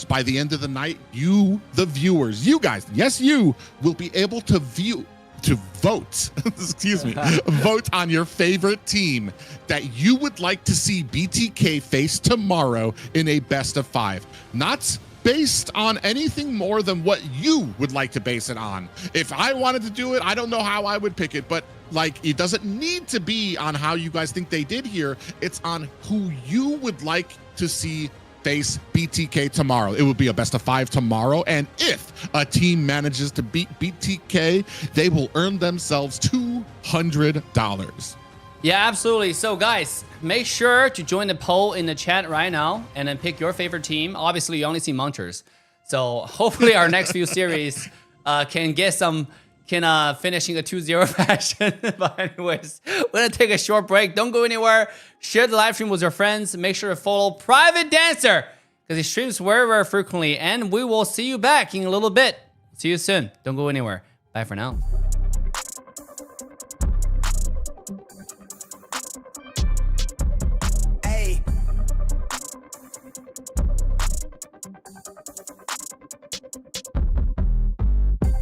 By the end of the night, you, the viewers, you guys, yes, you will be able to vote, excuse me, vote on your favorite team that you would like to see BTK face tomorrow in a best of 5. Not based on anything more than what you would like to base it on. If I wanted to do it, I don't know how I would pick it, but like, it doesn't need to be on how you guys think they did here. It's on who you would like to see face BTK tomorrow. It will be a best of 5 tomorrow, and if a team manages to beat BTK, they will earn themselves $200. Yeah, absolutely. So guys, make sure to join the poll in the chat right now and then pick your favorite team. Obviously, you only see Munchers, so hopefully our next few series can finish in a 2-0 fashion. But anyways, we're gonna take a short break. Don't go anywhere. Share the live stream with your friends. Make sure to follow Private Dancer because he streams very, very frequently. And we will see you back in a little bit. See you soon. Don't go anywhere. Bye for now.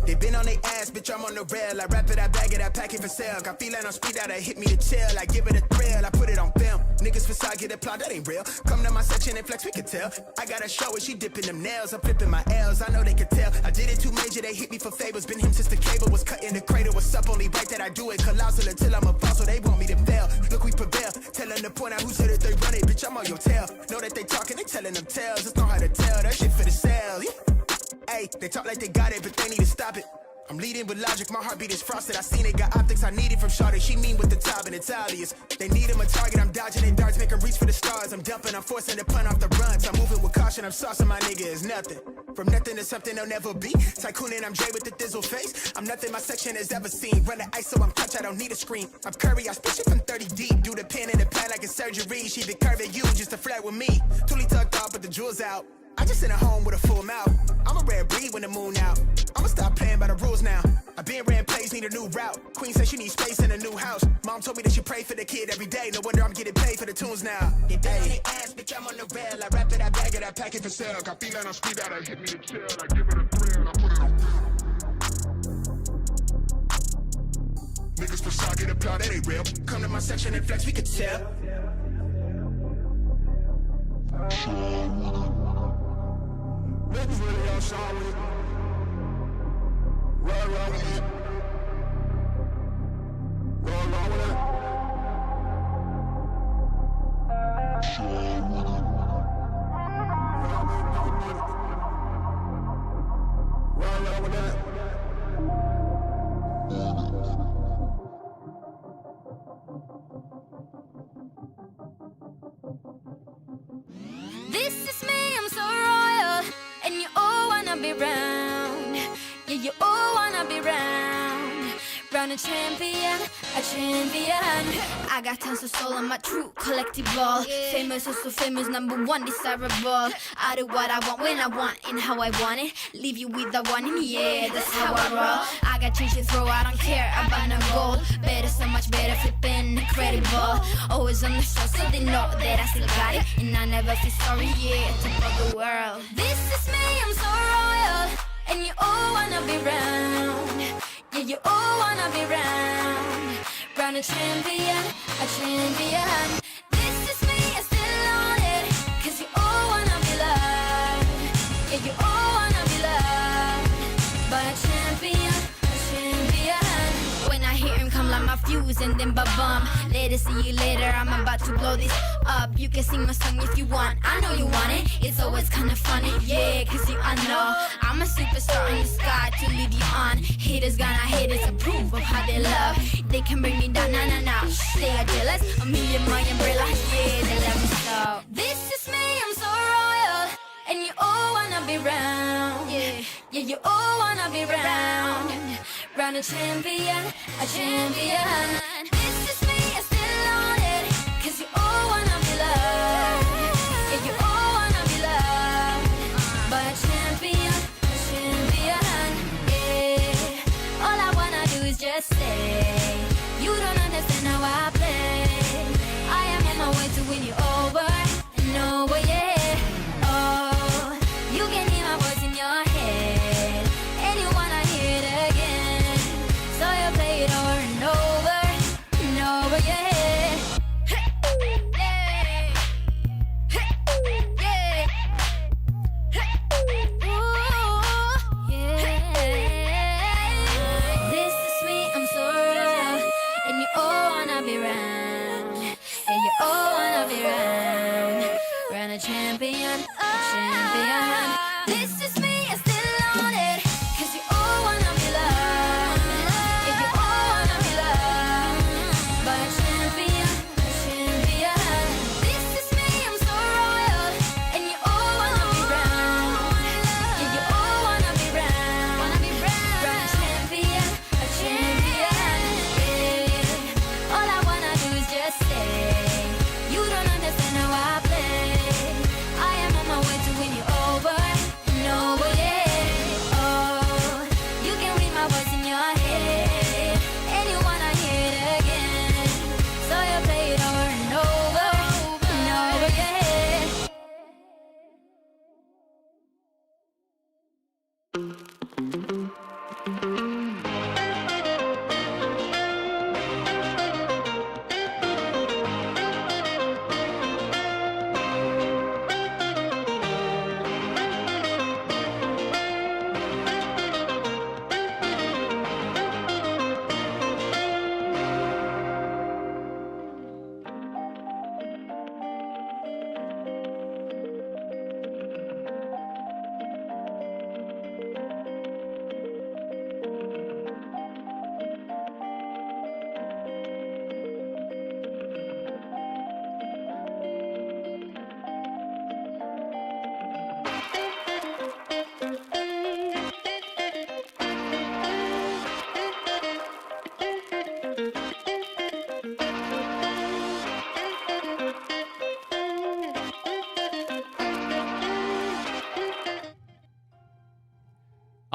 They been on their ass, bitch, I'm on the rail. I wrap it, I bag it, I pack it for sale. Got feeling on speed out, hit me to chill. I give it a thrill, I put it on film. Niggas facade, get applaud, that ain't real. Come to my section and flex, we can tell. I got a show it, she dipping them nails. I'm flipping my L's, I know they can tell. I did it too major, they hit me for favors. Been him since the cable was cut in the cradle. What's up, only right that I do it. Colossal until I'm a boss, so they want me to fail. Look, we prevail. Tell them to point out who said it, they run it. Bitch, I'm on your tail. Know that they talking, they telling them tales. Just know how to tell, that shit for the sale. Yeah. Hey, they talk like they got it, but they need to stop it. I'm leading with logic, my heartbeat is frosted. I seen it, got optics I needed from Shawty. She mean with the top and Italians. They need him a target, I'm dodging their darts, make them reach for the stars. I'm dumping, I'm forcing the pun off the runs. I'm moving with caution, I'm saucing my nigga is nothing. From nothing to something they'll never be. Tycooning, I'm Jay with the thizzle face. I'm nothing my section has ever seen. Run the ice so I'm clutch, I don't need a screen. I'm Curry, I spit you from 30 deep. Do the pin in the pad like a surgery. She been curving you just to flirt with me. Toolie tucked off, but the jewels out. I just in a home with a full mouth. I'm a rare breed when the moon out. I'ma stop playing by the rules now. I been ran plays, need a new route. Queen said she needs space in a new house. Mom told me that she pray for the kid every day. No wonder I'm getting paid for the tunes now. They bang on their ass, bitch, I'm on the rail. I wrap it, I bag it, I pack it for sale. Got feeling on speed out, I hit me to chill. I give it a thrill, I put it on. Niggas facade, get applaud, that ain't real. Come to my section and flex, we could tell. This is me, I'm so royal, and you all wanna be round. Yeah, you all wanna be round. Round a champion, a champion. I got tons of soul on my true collectible. Famous, also famous, #1 desirable. I do what I want when I want and how I want it. Leave you with the one, and yeah, that's how I roll. I got change to throw, I don't care about no gold. Better, so much better, flipping incredible. Always on the show, so they know that I still got it. And I never feel sorry, yeah, to the world. This is me, I'm so royal, and you all wanna be round. Yeah, you all wanna be round. Round a champion, a champion. This is me, I still on it. Cause you all wanna be loved. Yeah, you all wanna be loved. But a champion, a champion. When I hear him come like my fuse and then ba-bum. Later, see you later, I'm about to blow this up. You can sing my song if you want, I know you want it. It's always kinda funny, yeah, cause I know I'm a superstar in the sky to lead you on. Haters gonna hate us, approve of how they love. They can bring me down, nah. They are jealous, a million my umbrella, yeah, they love me so. This is me, I'm so royal, and you all wanna be round. Yeah, you all wanna be round. Round a champion, a champion. This is me, I still on it. Cause you all wanna be loved. Yeah, you all wanna be loved. But a champion, yeah. All I wanna do is just say, you don't understand how I play. I am on my way to win you over and over, yeah. Oh, you can hear my voice in your head, and you wanna hear it again. So you play it over and over and over, yeah. A champion, champion. This is me, I still on it. Cause you all wanna be loved. Yeah, you all wanna be loved. But a champion, champion. This is me, I'm so royal, and you all wanna be round. Yeah, you all wanna be round. Round a champion, a champion. Yeah. All I wanna do is just say, you don't understand how I play.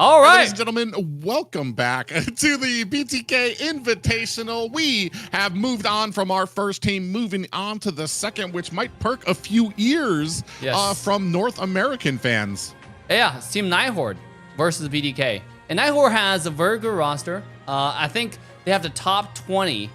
All right. Ladies and gentlemen, welcome back to the BTK Invitational. We have moved on from our first team, moving on to the second, which might perk a few ears from North American fans. Yeah, it's Team Nighthorde versus BTK. And Nighthorde has a very good roster. I think they have the top 20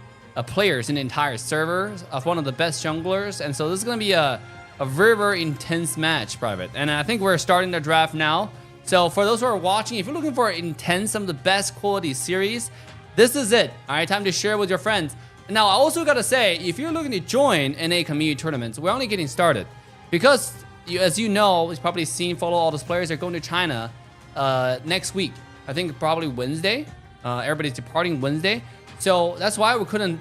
players in the entire server of one of the best junglers. And so this is going to be a a very, very intense match, Private. And I think we're starting the draft now. So for those who are watching, if you're looking for intense, some of the best quality series, this is it. All right, time to share with your friends. Now, I also got to say, if you're looking to join NA community tournaments, we're only getting started. Because, as you know, you've probably seen, follow all those players, they're going to China next week. I think probably Wednesday. Everybody's departing Wednesday. So that's why we couldn't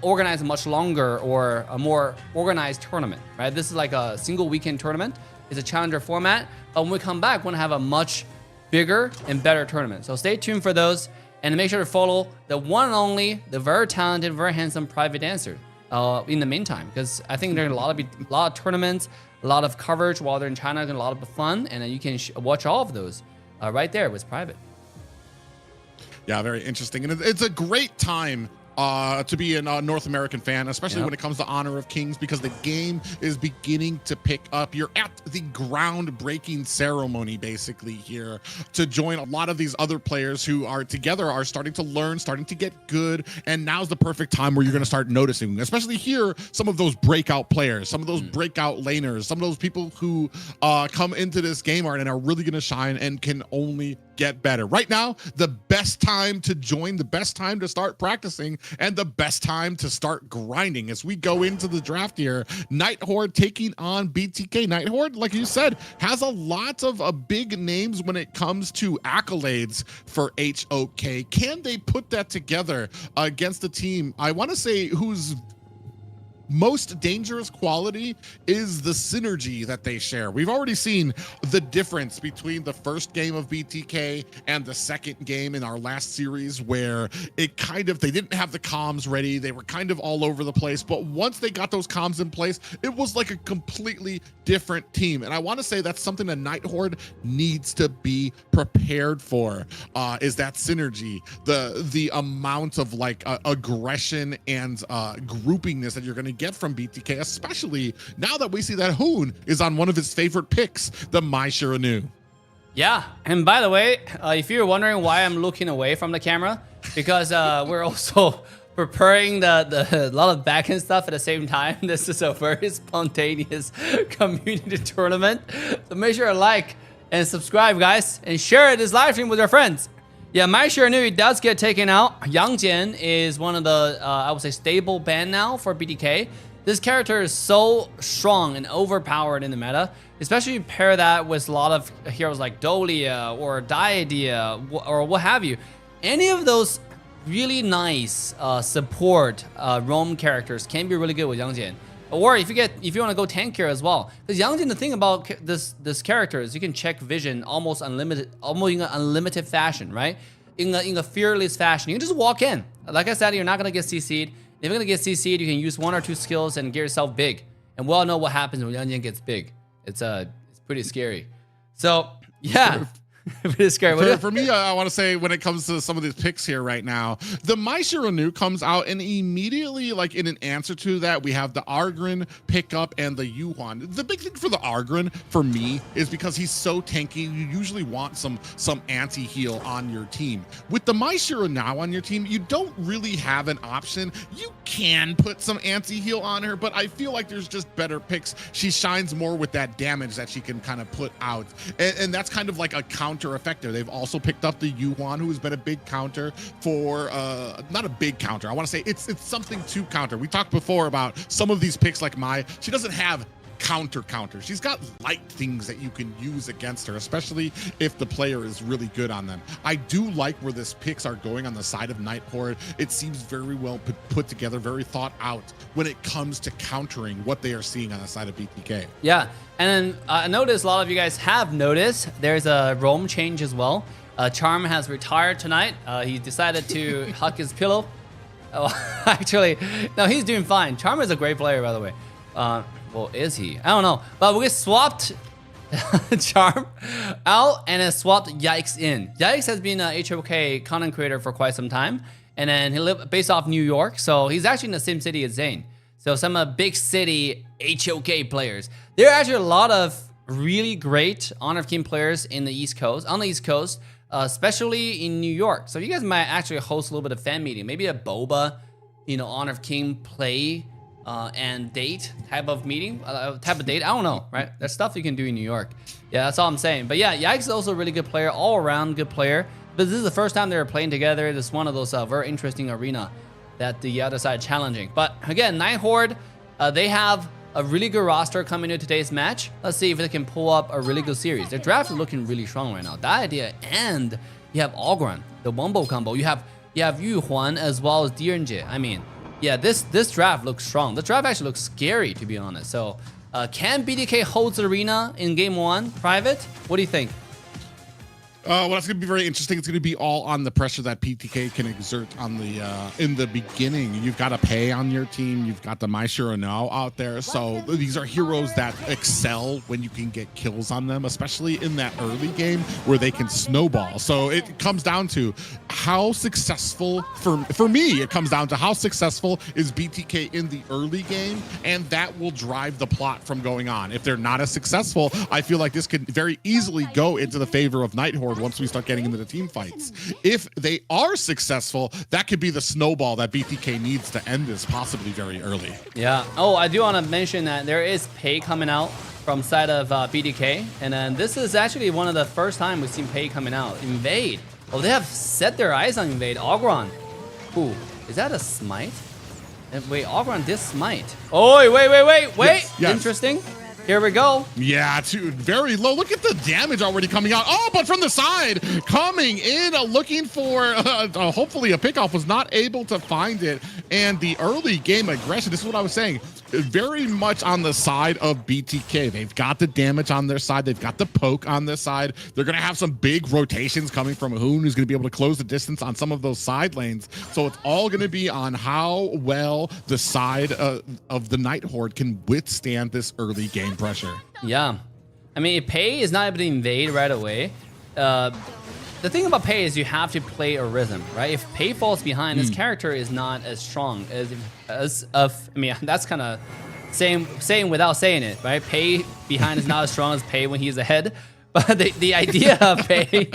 organize a much longer or a more organized tournament, right? This is like a single weekend tournament. It's a challenger format. But when we come back, we're going to have a much bigger and better tournament. So stay tuned for those. And make sure to follow the one and only, the very talented, very handsome Private Dancer in the meantime. Because I think there are a lot of tournaments, a lot of coverage while they're in China, and a lot of fun. And you can watch all of those right there with Private. Yeah, very interesting. And it's a great time to be a North American fan, especially when it comes to Honor of Kings, because the game is beginning to pick up. You're at the groundbreaking ceremony, basically, here to join a lot of these other players who are together, are starting to learn, starting to get good. And now's the perfect time where you're going to start noticing, especially here, some of those breakout players, some of those breakout laners, some of those people who come into this game and are really going to shine and can only get better. Right now, the best time to join, the best time to start practicing, and the best time to start grinding as we go into the draft here. Nighthorde taking on BTK. Nighthorde, like you said, has a lot of big names when it comes to accolades for HoK. Can they put that together against a team, I want to say, whose most dangerous quality is the synergy that they share? We've already seen the difference between the first game of BTK and the second game in our last series, where it they didn't have the comms ready. They were kind of all over the place, but once they got those comms in place, it was like a completely different team. And I want to say that's something that Nighthorde needs to be prepared for, is that synergy, the amount of like aggression and groupingness that you're going to get from BTK, especially now that we see that Hoon is on one of his favorite picks, the Mai Shiranu. Yeah, and by the way, if you're wondering why I'm looking away from the camera, because we're also preparing the lot of back-end stuff at the same time. This is a very spontaneous community tournament. So make sure to like and subscribe, guys, and share this live stream with your friends. Yeah, Mai Shiranu does get taken out. Yang Jian is one of the, I would say, stable ban now for BTK. This character is so strong and overpowered in the meta, especially if you pair that with a lot of heroes like Dolia or Diadea or what have you. Any of those really nice support roam characters can be really good with Yang Jian. Or if you want to go tankier as well, because Yang Jian, the thing about this character is you can check vision almost in an unlimited fashion, right? In a fearless fashion, you can just walk in. Like I said, you're not gonna get CC'd. If you're gonna get CC'd, you can use 1 or 2 skills and get yourself big. And we all know what happens when Yang Jian gets big. It's pretty scary. So yeah. Pretty scary. For me, I want to say, when it comes to some of these picks here right now, the Mai Shiranu comes out, and immediately, like in an answer to that, we have the Argrin pickup and the Yuan. The big thing for the Argrin for me is because he's so tanky, you usually want some anti-heal on your team. With the Mai Shiranu on your team, you don't really have an option. You can put some anti-heal on her, but I feel like there's just better picks. She shines more with that damage that she can kind of put out, and that's kind of like a counter effector. They've also picked up the Yuan, who has been a big counter for not a big counter, I want to say it's something to counter. We talked before about some of these picks like Mai. She doesn't have counter. She's got light things that you can use against her, especially if the player is really good on them. I do like where this picks are going on the side of Nighthorde. It seems very well put together, very thought out when it comes to countering what they are seeing on the side of BTK. Yeah, and then I noticed a lot of you guys have noticed there's a roam change as well. Charm has retired tonight. He decided to huck his pillow. Oh, actually, no, he's doing fine. Charm is a great player, by the way. Well, is he? I don't know. But we swapped Charm out and then swapped Yikes in. Yikes has been a HoK content creator for quite some time. And then he lived based off New York. So he's actually in the same city as Zane. So some big city HoK players. There are actually a lot of really great Honor of King players in the East Coast, especially in New York. So you guys might actually host a little bit of fan meeting. Maybe a Boba, Honor of King play and date type of meeting, type of date. I don't know, right? There's stuff you can do in New York. Yeah, that's all I'm saying. But yeah, Yikes is also a really good player, all around good player. But this is the first time they're playing together. This is one of those very interesting arena that the other side challenging. But again, Night Horde, they have a really good roster coming into today's match. Let's see if they can pull up a really good series. Their draft is looking really strong right now. That idea, and you have Ogron, the Wombo combo. You have Yu Huan as well as Direnje. I mean, yeah, this draft looks strong. The draft actually looks scary, to be honest. So, can BDK hold the arena in game 1 private? What do you think? Well, that's going to be very interesting. It's going to be all on the pressure that BTK can exert on the in the beginning. You've got to pay on your team. You've got the My Sure Now out there. So these are heroes that excel when you can get kills on them, especially in that early game where they can snowball. So it comes down to how successful, for me, it comes down to how successful is BTK in the early game, and that will drive the plot from going on. If they're not as successful, I feel like this could very easily go into the favor of Night Horde once we start getting into the team fights. If they are successful, that could be the snowball that BTK needs to end this possibly very early. Yeah. Oh, I do want to mention that there is pay coming out from side of BDK, and then this is actually one of the first time we've seen pay coming out. Invade. Oh, they have set their eyes on Invade. Ogron. Ooh, is that a smite? Wait, Ogron did smite. Oh, wait. Yes. Interesting. Here we go. Yeah, very low. Look at the damage already coming out. Oh, but from the side, coming in, looking for hopefully a pickoff, was not able to find it. And the early game aggression, this is what I was saying, very much on the side of BTK. They've got the damage on their side. They've got the poke on this side. They're going to have some big rotations coming from Hoon, who's going to be able to close the distance on some of those side lanes. So it's all going to be on how well the side of the Night Horde can withstand this early game pressure. Yeah. I mean, if Pei is not able to invade right away, the thing about Pei is you have to play a rhythm, right? If Pei falls behind, his character is not as strong as I mean, that's kind of saying without saying it, right? Pei behind is not as strong as Pei when he's ahead. But the idea of Pei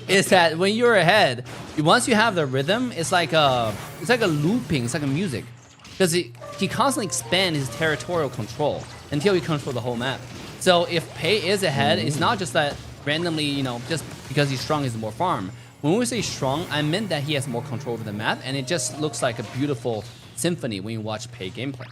is that when you're ahead, once you have the rhythm, it's like a looping, it's like a music. Because he constantly expands his territorial control until he controls the whole map. So if Pei is ahead, it's not just that randomly, you know, just because he's strong, he's more farm. When we say strong, I meant that he has more control over the map, and it just looks like a beautiful symphony when you watch Pei gameplay.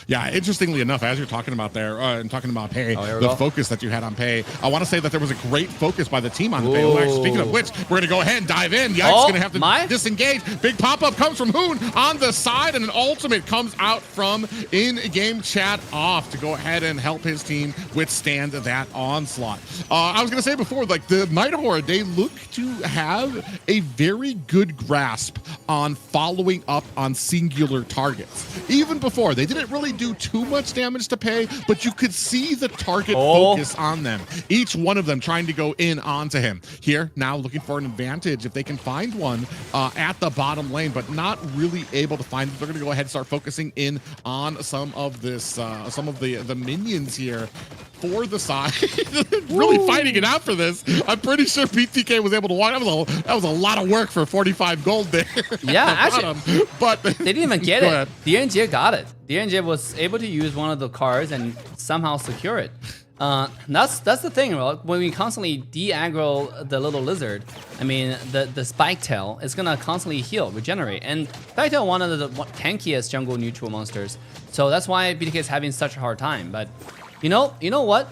Yeah, interestingly enough, as you're talking about there, and talking about Pei, the focus that you had on Pei, I want to say that there was a great focus by the team on Pei. Speaking of which, we're going to go ahead and dive in. Yikes, going to have to disengage. Big pop-up comes from Hoon on the side, and an ultimate comes out from in-game chat off to go ahead and help his team withstand that onslaught. I was going to say before, like the Night Horde, they look to have a very good grasp on following up on singular targets. Even before, they didn't really do too much damage to Pei, but you could see the target focus on them. Each one of them trying to go in onto him. Here, now looking for an advantage if they can find one at the bottom lane, but not really able to find it. They're going to go ahead and start focusing in on some of this, some of the minions here for the side. Really fighting it out for this. I'm pretty sure BTK was able to walk. That was a lot of work for 45 gold there. Yeah, actually, but they didn't even get it. DNJ got it. DNJ was able to use one of the cards and somehow secure it. That's the thing, right? When we constantly de-aggro the little lizard, I mean, the Spike Tail is gonna constantly heal, regenerate. And Spike Tail, one of the tankiest jungle neutral monsters. So that's why BTK is having such a hard time. But you know what?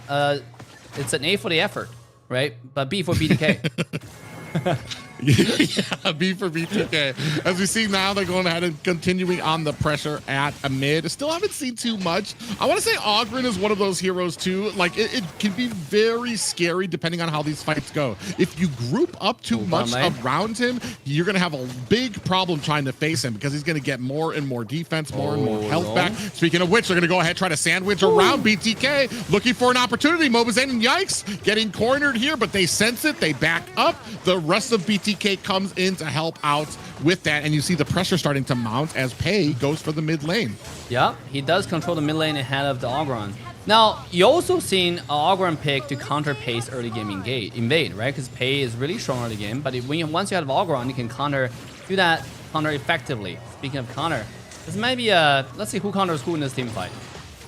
It's an A for the effort, right? But B for BTK. Yeah, B for BTK. As we see now, they're going ahead and continuing on the pressure at a mid. Still haven't seen too much. I want to say Ogren is one of those heroes too. Like it can be very scary depending on how these fights go. If you group up too much around him, you're going to have a big problem trying to face him because he's going to get more and more defense, more and more health back. Speaking of which, they're going to go ahead and try to sandwich around BTK, looking for an opportunity. Mobazane and Yikes getting cornered here, but they sense it. They back up. The rest of BTK comes in to help out with that, and you see the pressure starting to mount as Pei goes for the mid lane. Yeah, he does control the mid lane ahead of the Ogron. Now, you also seen Ogron pick to counter Pei's early game invade, right? Because Pei is really strong early game, but once you have Ogron, you can counter effectively. Speaking of counter, This might be a... Let's see who counters who in this team fight.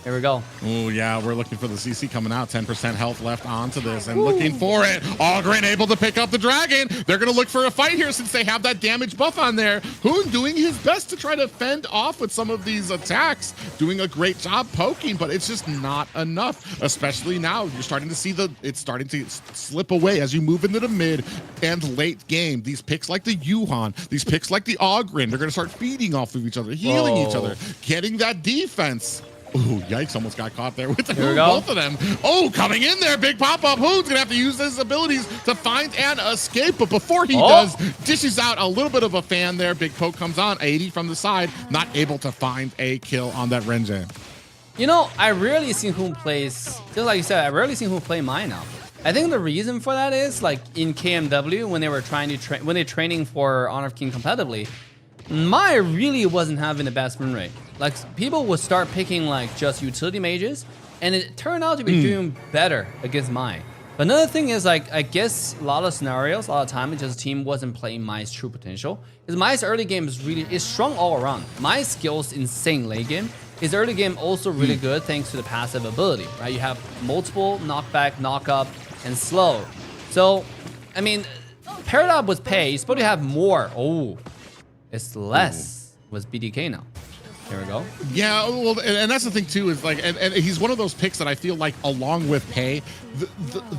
Here we go. Oh, yeah, we're looking for the CC coming out. 10% health left onto this and looking for it. Ogren able to pick up the dragon. They're going to look for a fight here since they have that damage buff on there. Hoon doing his best to try to fend off with some of these attacks. Doing a great job poking, but it's just not enough. Especially now, you're starting to see it's starting to slip away as you move into the mid and late game. These picks like the Yuhan, these picks like the Ogren, they're going to start feeding off of each other, healing each other, getting that defense. Oh, yikes, almost got caught there with both of them. Oh, coming in there, big pop-up. Hoon's going to have to use his abilities to find an escape, but before he does, dishes out a little bit of a fan there. Big poke comes on, 80 from the side, not able to find a kill on that Renjin. You know, I rarely seen Hoon plays, just like you said, I rarely seen Hoon play Mai now. I think the reason for that is, like, in KMW, when they were trying to when they're training for Honor of King competitively, Mai really wasn't having the best win rate. Like, people would start picking like just utility mages, and it turned out to be doing better against Mai. But another thing is, like, I guess a lot of scenarios, a lot of time, it's just the team wasn't playing Mai's true potential. Because Mai's early game is strong all around. Mai's skills insane late game. His early game also really good thanks to the passive ability, right? You have multiple knockback, knockup, and slow. So, I mean, paired up with Pei, you're supposed to have more. Oh. It's less with BDK now. There we go. Yeah, well, and that's the thing too, is like, and he's one of those picks that I feel like, along with Pei,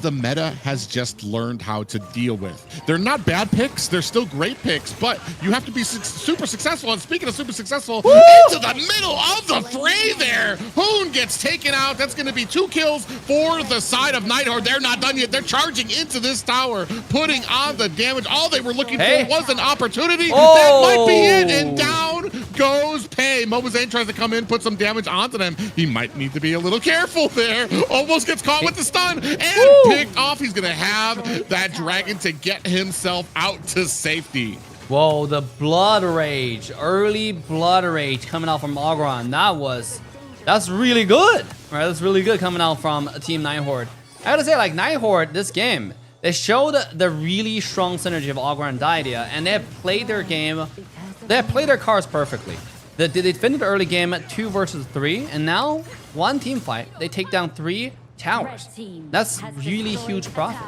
the meta has just learned how to deal with. They're not bad picks, they're still great picks, but you have to be super successful. And speaking of super successful, into the middle of the fray there, Hoon gets taken out. That's going to be 2 kills for the side of Nighthorde. They're not done yet. They're charging into this tower, putting on the damage. All they were looking for was an opportunity. That might be it, and down goes Pei. Mobazane tries to come in, put some damage onto them. He might need to be a little careful there. Almost gets caught with the stun and picked off. He's going to have that dragon to get himself out to safety. Whoa, the blood rage, early blood rage coming out from Ogron. That's really good. Right, that's really good coming out from Team Nighthorde. I gotta say, like, Nighthorde, this game, they showed the really strong synergy of Ogron and Didia, and they have played their game. They have played their cards perfectly. They finished the early game at 2 versus 3, and now one team fight, they take down 3 towers. That's really huge profit.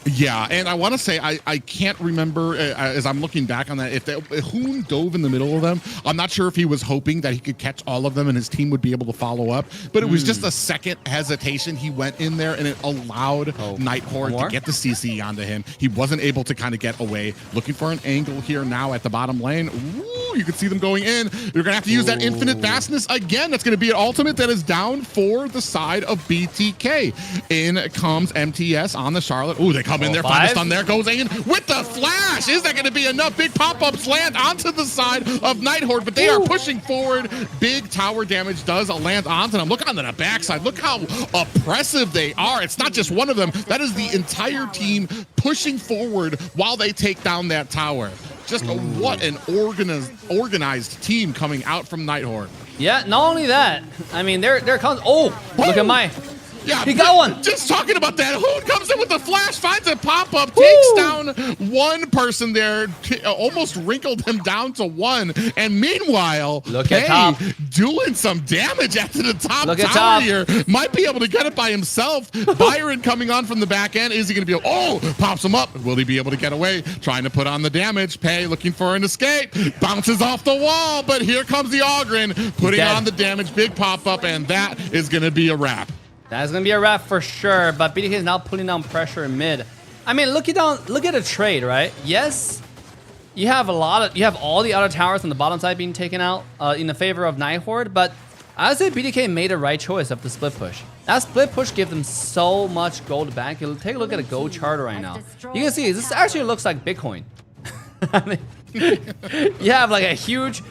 Yeah, and I want to say, I can't remember, as I'm looking back on that, if Hoon dove in the middle of them. I'm not sure if he was hoping that he could catch all of them and his team would be able to follow up, but it was just a second hesitation. He went in there and it allowed Nighthorde to get the CC onto him. He wasn't able to kind of get away. Looking for an angle here now at the bottom lane. Ooh, you can see them going in. You're going to have to use that infinite fastness again. That's going to be an ultimate that is down for the side of BTK. In comes MTS on the Charlotte. Ooh, they come in there, find a stun there, goes in with the flash. Is that going to be enough? Big pop-ups land onto the side of Nighthorde, but they are pushing forward. Big tower damage does land onto them. Look on the backside. Look how oppressive they are. It's not just one of them. That is the entire team pushing forward while they take down that tower. Just what an organized team coming out from Nighthorde. Yeah, not only that. I mean, they're look at my... Yeah, he got one. Just talking about that. Hoon comes in with the flash, finds a pop-up, takes down one person there, almost wrinkled him down to 1. And meanwhile, look at top, doing some damage after the top tower here. Might be able to get it by himself. Byron coming on from the back end. Is he going to be able, pops him up. Will he be able to get away? Trying to put on the damage. Pei looking for an escape. Bounces off the wall, but here comes the Ogren putting on the damage. Big pop-up, and that is going to be a wrap. That's gonna be a wrap for sure, but BDK is now putting down pressure in mid. I mean, look at a trade, right? Yes, you have all the other towers on the bottom side being taken out in the favor of Nighthorde, but I would say BDK made the right choice of the split push. That split push gives them so much gold back. You'll take a look at a gold chart right now. You can see this actually looks like Bitcoin. I mean, you have like a huge,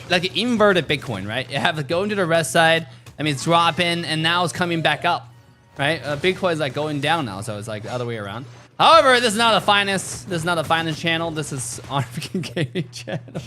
like inverted Bitcoin, right? You have to go into the red side. I mean, it's dropping, and now it's coming back up, right? Bitcoin is like going down now, so it's like the other way around. However, this is not a finance. This is not a finance channel. This is African Gaming channel.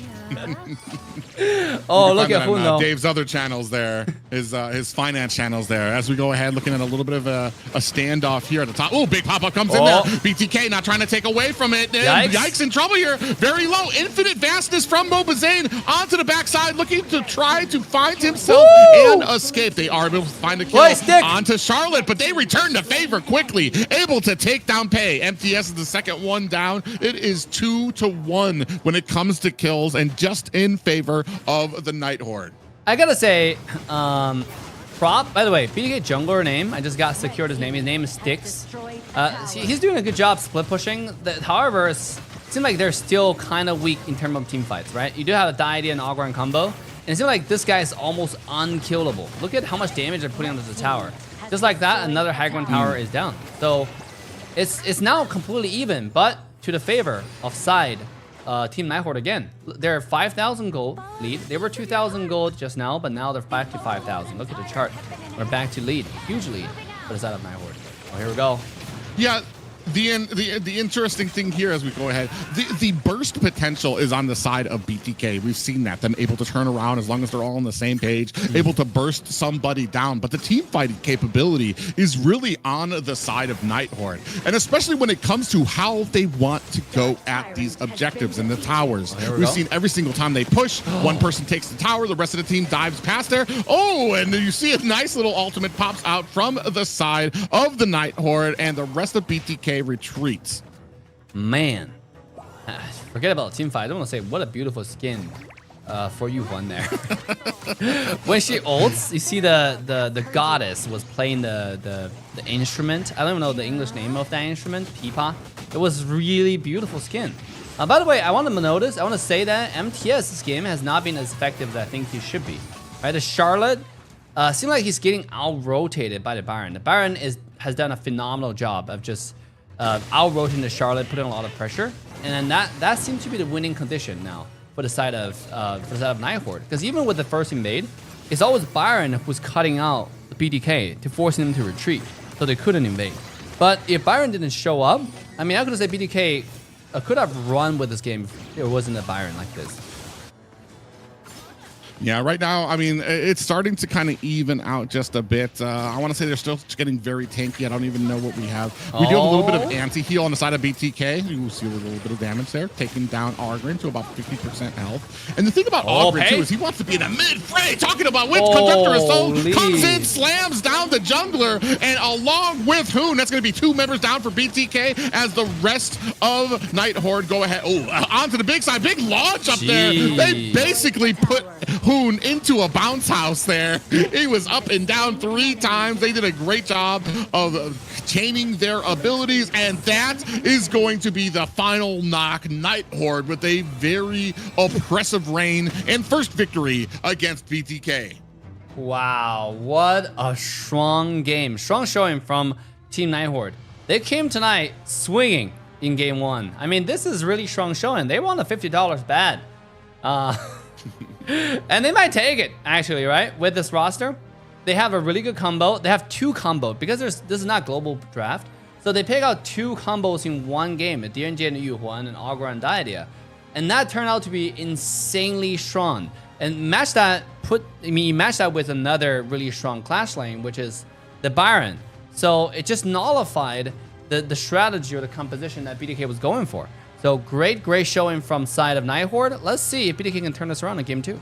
Oh, look at Huno. Dave's other channels there, his finance channels there. As we go ahead, looking at a little bit of a standoff here at the top. Oh, big pop-up comes in there. BTK not trying to take away from it. Yikes in trouble here. Very low. Infinite vastness from Mobazane onto the backside, looking to try to find himself and escape. They are able to find a kill onto Charlotte, but they return the favor quickly, able to take down Pay. MTS is the second one down. It is 2-1 when it comes to kills, and just in favor of the Night Horde. I gotta say, prop. By the way, BTK jungler name. I just got secured his name. His name is Styx. He's doing a good job split pushing. However, it seems like they're still kind of weak in terms of team fights, right? You do have a Deity and Ogre combo, and it seems like this guy is almost unkillable. Look at how much damage they're putting onto the tower. Just like that, another high ground tower is down. So it's now completely even, but to the favor of side Team Night Horde again. They're 5,000 gold lead. They were 2,000 gold just now, but now they're back to 5,000. Look at the chart. We're back to lead, huge lead for the side of Night Horde. Oh, here we go. Yeah. The interesting thing here as we go ahead, the burst potential is on the side of BTK. We've seen that, them able to turn around as long as they're all on the same page, able to burst somebody down. But the team fighting capability is really on the side of Night Horde. And especially when it comes to how they want to go at these objectives in the towers. We've seen every single time they push, one person takes the tower, the rest of the team dives past there. Oh, and you see a nice little ultimate pops out from the side of the Night Horde, and the rest of BTK retreats. Man, forget about the team fight. I don't want to say what a beautiful skin for you one there. When she ults, you see the goddess was playing the instrument. I don't know the English name of that instrument, pipa. It was really beautiful skin. By the way, I want to say that MTS's game has not been as effective as I think he should be. Right, the Charlotte seems like he's getting out-rotated by the Baron. The Baron has done a phenomenal job of just out-rotating the Charlotte, putting a lot of pressure, and then that seems to be the winning condition now for the side of Night Horde. Because even with the first invade, it's always Byron who's cutting out the BTK to forcing them to retreat, so they couldn't invade. But if Byron didn't show up, I mean, I could say BTK could have run with this game if it wasn't a Byron like this. Yeah, right now, I mean, it's starting to kind of even out just a bit. I want to say they're still getting very tanky. I don't even know what we have. We do have a little bit of anti-heal on the side of BTK. You will see a little bit of damage there, taking down Ogren to about 50% health. And the thing about Ogren, too, is he wants to be in a mid-fray, talking about which conductor is sold, comes in, slams down the jungler, and along with Hoon, that's going to be 2 members down for BTK as the rest of Night Horde go ahead. Oh, onto the big side. Big launch up there. They basically put Hoon into a bounce house there. He was up and down 3 times. They did a great job of chaining their abilities, and that is going to be the final knock. Night Horde with a very oppressive reign and first victory against BTK. Wow, what a strong game. Strong showing from Team Night Horde. They came tonight swinging in game 1. I mean, this is really strong showing. They won the $50 bad. And they might take it, actually, right? With this roster, they have a really good combo. They have 2 combos because this is not global draft. So they pick out 2 combos in one game, a DNJ and Yuhuan and Augur and Diadia. And that turned out to be insanely strong. And match that with another really strong clash lane, which is the Byron. So it just nullified the strategy or the composition that BTK was going for. So great showing from side of Night Horde. Let's see if BTK can turn this around in game 2.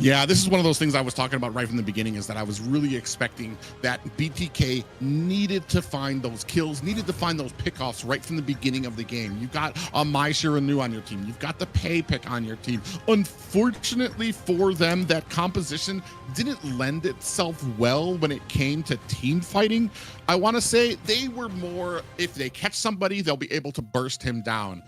Yeah, this is one of those things I was talking about right from the beginning, is that I was really expecting that BTK needed to find those kills, needed to find those pickoffs right from the beginning of the game. You've got a Mai Shiranu on your team. You've got the Pei pick on your team. Unfortunately for them, that composition didn't lend itself well when it came to team fighting. I want to say they were more, if they catch somebody, they'll be able to burst him down.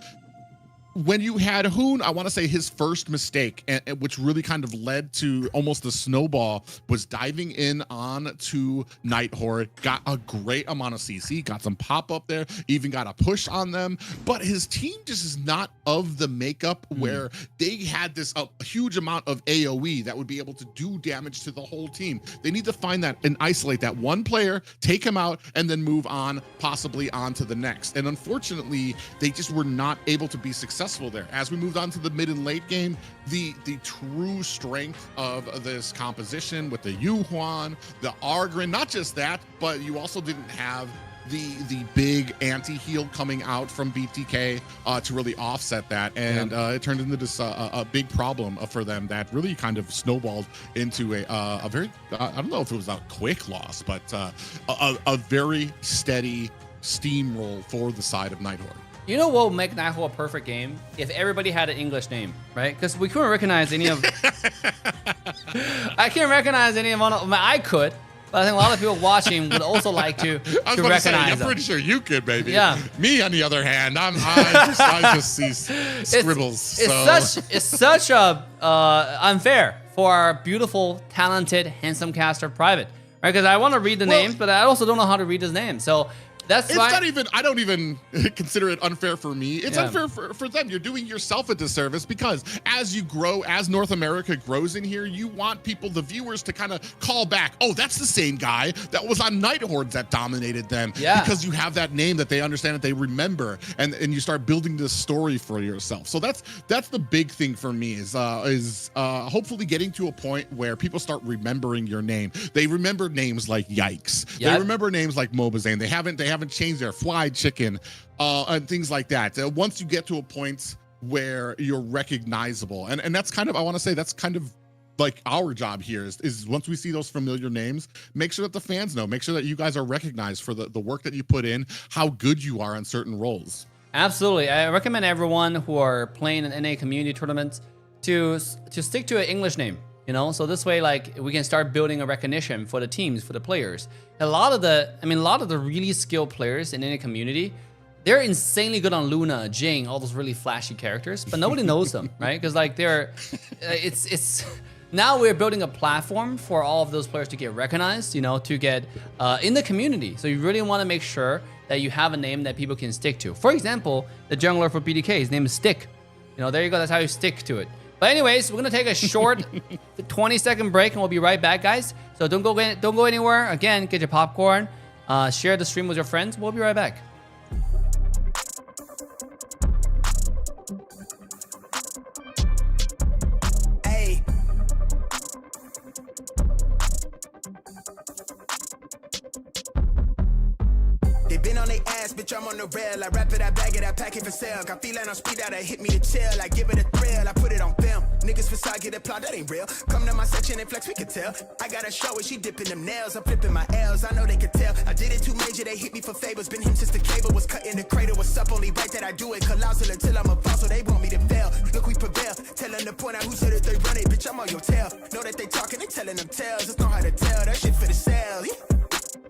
when you had Hoon, I want to say his first mistake, and which really kind of led to almost a snowball, was diving in on to Nighthorde, got a great amount of CC, got some pop up there, even got a push on them, but his team just is not of the makeup where they had this a huge amount of AoE that would be able to do damage to the whole team. They need to find that and isolate that one player, take him out, and then move on, possibly on to the next. And unfortunately, they just were not able to be successful there. As we moved on to the mid and late game, the true strength of this composition with the Yuhuan, the Argrin, not just that, but you also didn't have the big anti-heal coming out from BTK to really offset that, and it turned into this a big problem for them that really kind of snowballed into a very I don't know if it was a quick loss, but a very steady steamroll for the side of Nighthorde. You know what would make Nighthorde a perfect game? If everybody had an English name, right? Because we couldn't recognize any of... I can't recognize any of them. I could, but I think a lot of people watching would also like to recognize them. I'm pretty sure you could, baby. Yeah. Me, on the other hand, I just see scribbles. It's such a unfair for our beautiful, talented, handsome caster private, right? Because I want to read the names, but I also don't know how to read his name. So that's why. Not even, I don't even consider it unfair for me. It's unfair for them. You're doing yourself a disservice because as you grow, as North America grows in here, you want people, the viewers, to kind of call back, oh, that's the same guy that was on Nighthorde that dominated them. Yeah. Because you have that name that they understand, that they remember, and you start building this story for yourself. So that's the big thing for me is hopefully getting to a point where people start remembering your name. They remember names like Yikes. Yep. They remember names like Mobazane. They haven't changed their Fried Chicken and things like that. Once you get to a point where you're recognizable, and that's kind of, I want to say that's kind of like our job here is once we see those familiar names, make sure that the fans know, make sure that you guys are recognized for the work that you put in, how good you are on certain roles. Absolutely. I recommend everyone who are playing in NA community tournaments to stick to an English name. You know, so this way, like, we can start building a recognition for the teams, for the players. A lot of the really skilled players in any community, they're insanely good on Luna, Jing, all those really flashy characters, but nobody knows them, right? Because like it's now we're building a platform for all of those players to get recognized, you know, to get in the community. So you really want to make sure that you have a name that people can stick to. For example, the jungler for BDK, his name is Stick. You know, there you go. That's how you stick to it. But anyways, we're gonna take a short 20-second break, and we'll be right back, guys. So don't go anywhere. Again, get your popcorn, share the stream with your friends. We'll be right back. They been on their ass, bitch, I'm on the rail. I wrap it, I bag it, I pack it for sale. Got feeling on speed out, hit me to chill. I give it a thrill, I put it on film. Niggas facade, get applaud, that ain't real. Come to my section and flex, we can tell. I got a show where she dipping them nails. I'm flipping my L's, I know they can tell. I did it too major, they hit me for favors. Been him since the cable was cut in the cradle. What's up, only right that I do it. Colossal until I'm a fossil, they want me to fail. Look, we prevail. Tell them to point out who said that they run it. Bitch, I'm on your tail. Know that they talking, they telling them tales. Just know how to tell, that shit for the sale.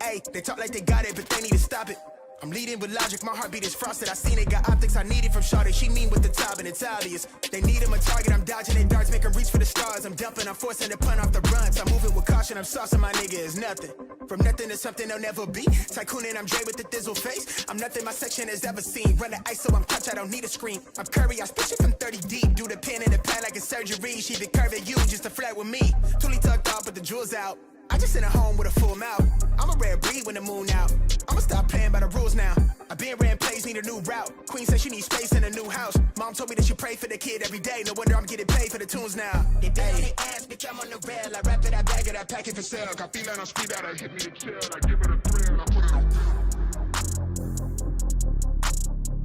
Hey, they talk like they got it, but they need to stop it. I'm leading with logic, my heartbeat is frosted. I seen it, got optics, I need it from Shawty. She mean with the top and it's obvious. They need him a target, I'm dodging their darts, make them reach for the stars. I'm dumping, I'm forcing the pun off the runs. I'm moving with caution, I'm saucing my nigga is nothing. From nothing to something they'll never be. Tycooning, I'm Dre with the thizzle face. I'm nothing my section has ever seen. Run the ice so I'm clutch, I don't need a screen. I'm Curry, I spit it from 30 deep. Do the pin in the pad like a surgery. She been curving you just to flirt with me. Toolie tucked off, but the jewels out. I just sent her home with a full mouth. I'm a rare breed when the moon out. I'ma stop playing by the rules now. I been ran plays, need a new route. Queen said she needs space in a new house. Mom told me that she pray for the kid every day. No wonder I'm getting paid for the tunes now. They bang on their ass, bitch, I'm on the rail. I wrap it, I bag it, I pack it for sale. Got feeling on speed out, I hit me to chill. I give it a thrill, I put it on.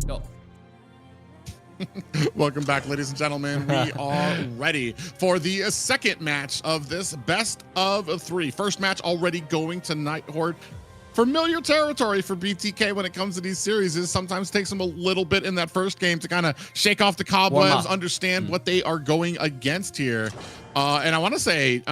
Go. Welcome back, ladies and gentlemen. We are ready for the second match of this best of three. First match already going to Nighthorde. Familiar territory for BTK when it comes to these series. Is sometimes takes them a little bit in that first game to kind of shake off the cobwebs, understand what they are going against here. And I want to say,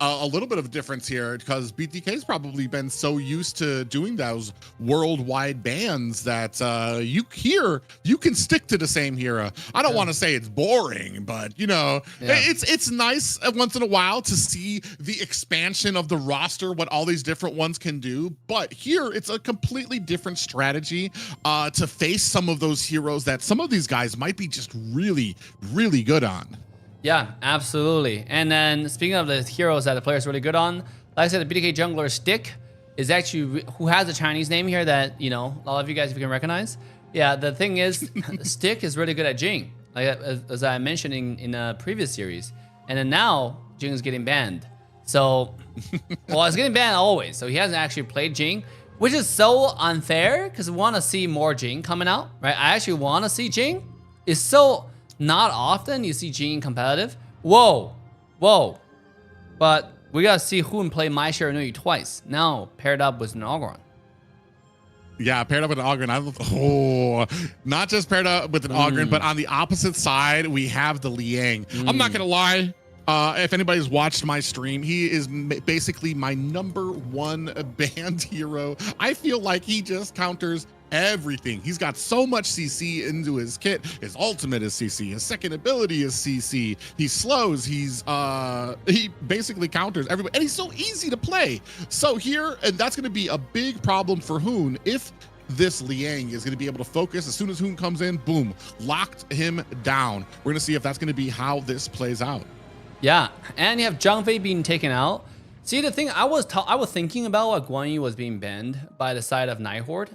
a little bit of a difference here because BTK's probably been so used to doing those worldwide bans that you can stick to the same hero. I don't want to say it's boring, but you know, it's nice once in a while to see the expansion of the roster, what all these different ones can do. But here it's a completely different strategy to face some of those heroes that some of these guys might be just really, really good on. Yeah, absolutely. And then speaking of the heroes that the player's really good on, like I said, the BTK jungler Stick is actually who has a Chinese name here that, you know, a lot of you guys if you can recognize. Yeah, the thing is, Stick is really good at Jing, like as I mentioned in a previous series. And then now Jing is getting banned. So, well, it's getting banned always. So he hasn't actually played Jing, which is so unfair because we want to see more Jing coming out, right? I actually want to see Jing. It's so not often you see Jing competitive. Whoa. But we gotta see who can play My Share Nui twice. Now paired up with an Ogron. Yeah, paired up with an Ogren. Not just paired up with an Ogren, but on the opposite side, we have the Liang. I'm not gonna lie. If anybody's watched my stream, he is basically my #1 banned hero. I feel like he just counters everything. He's got so much CC into his kit. His ultimate is CC. His second ability is CC. He slows. He basically counters everybody, and he's so easy to play. So here, and that's going to be a big problem for Hoon if this Liang is going to be able to focus. As soon as Hoon comes in, boom, locked him down. We're going to see if that's going to be how this plays out. Yeah, and you have Zhang Fei being taken out. See, the thing I was thinking about what Guan Yu was being banned by the side of Nighthorde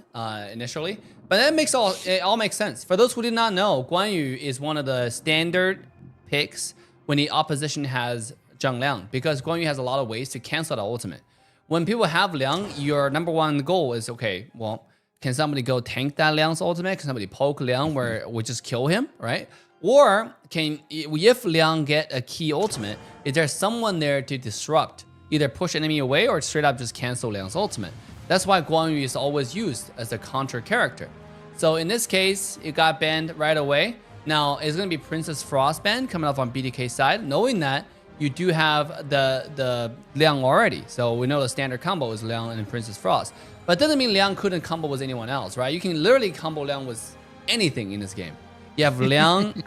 initially, but that it all makes sense. For those who did not know, Guan Yu is one of the standard picks when the opposition has Zhang Liang, because Guan Yu has a lot of ways to cancel the ultimate. When people have Liang, your #1 goal is, okay, well, can somebody go tank that Liang's ultimate? Can somebody poke Liang where we just kill him, right? Or if Liang get a key ultimate, is there someone there to disrupt? Either push enemy away or straight up just cancel Liang's ultimate. That's why Guan Yu is always used as a counter character. So in this case, it got banned right away. Now, it's going to be Princess Frost ban coming up on BDK side, knowing that you do have the Liang already. So we know the standard combo is Liang and Princess Frost. But it doesn't mean Liang couldn't combo with anyone else, right? You can literally combo Liang with anything in this game. You have Liang,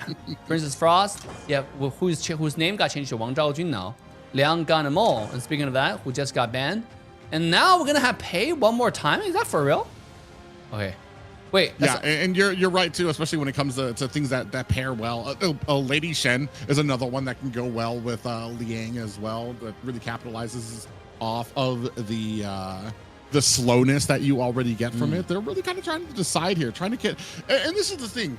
Princess Frost, you have whose name got changed to Wang Zhaojun now. Liang, Gan, and Mo, and speaking of that, who just got banned. And now we're gonna have Pei one more time? Is that for real? Okay. Wait. Yeah, and you're right too, especially when it comes to things that pair well. Lady Shen is another one that can go well with Liang as well, that really capitalizes off of the slowness that you already get from it. They're really kind of trying to decide here, trying to get, and this is the thing.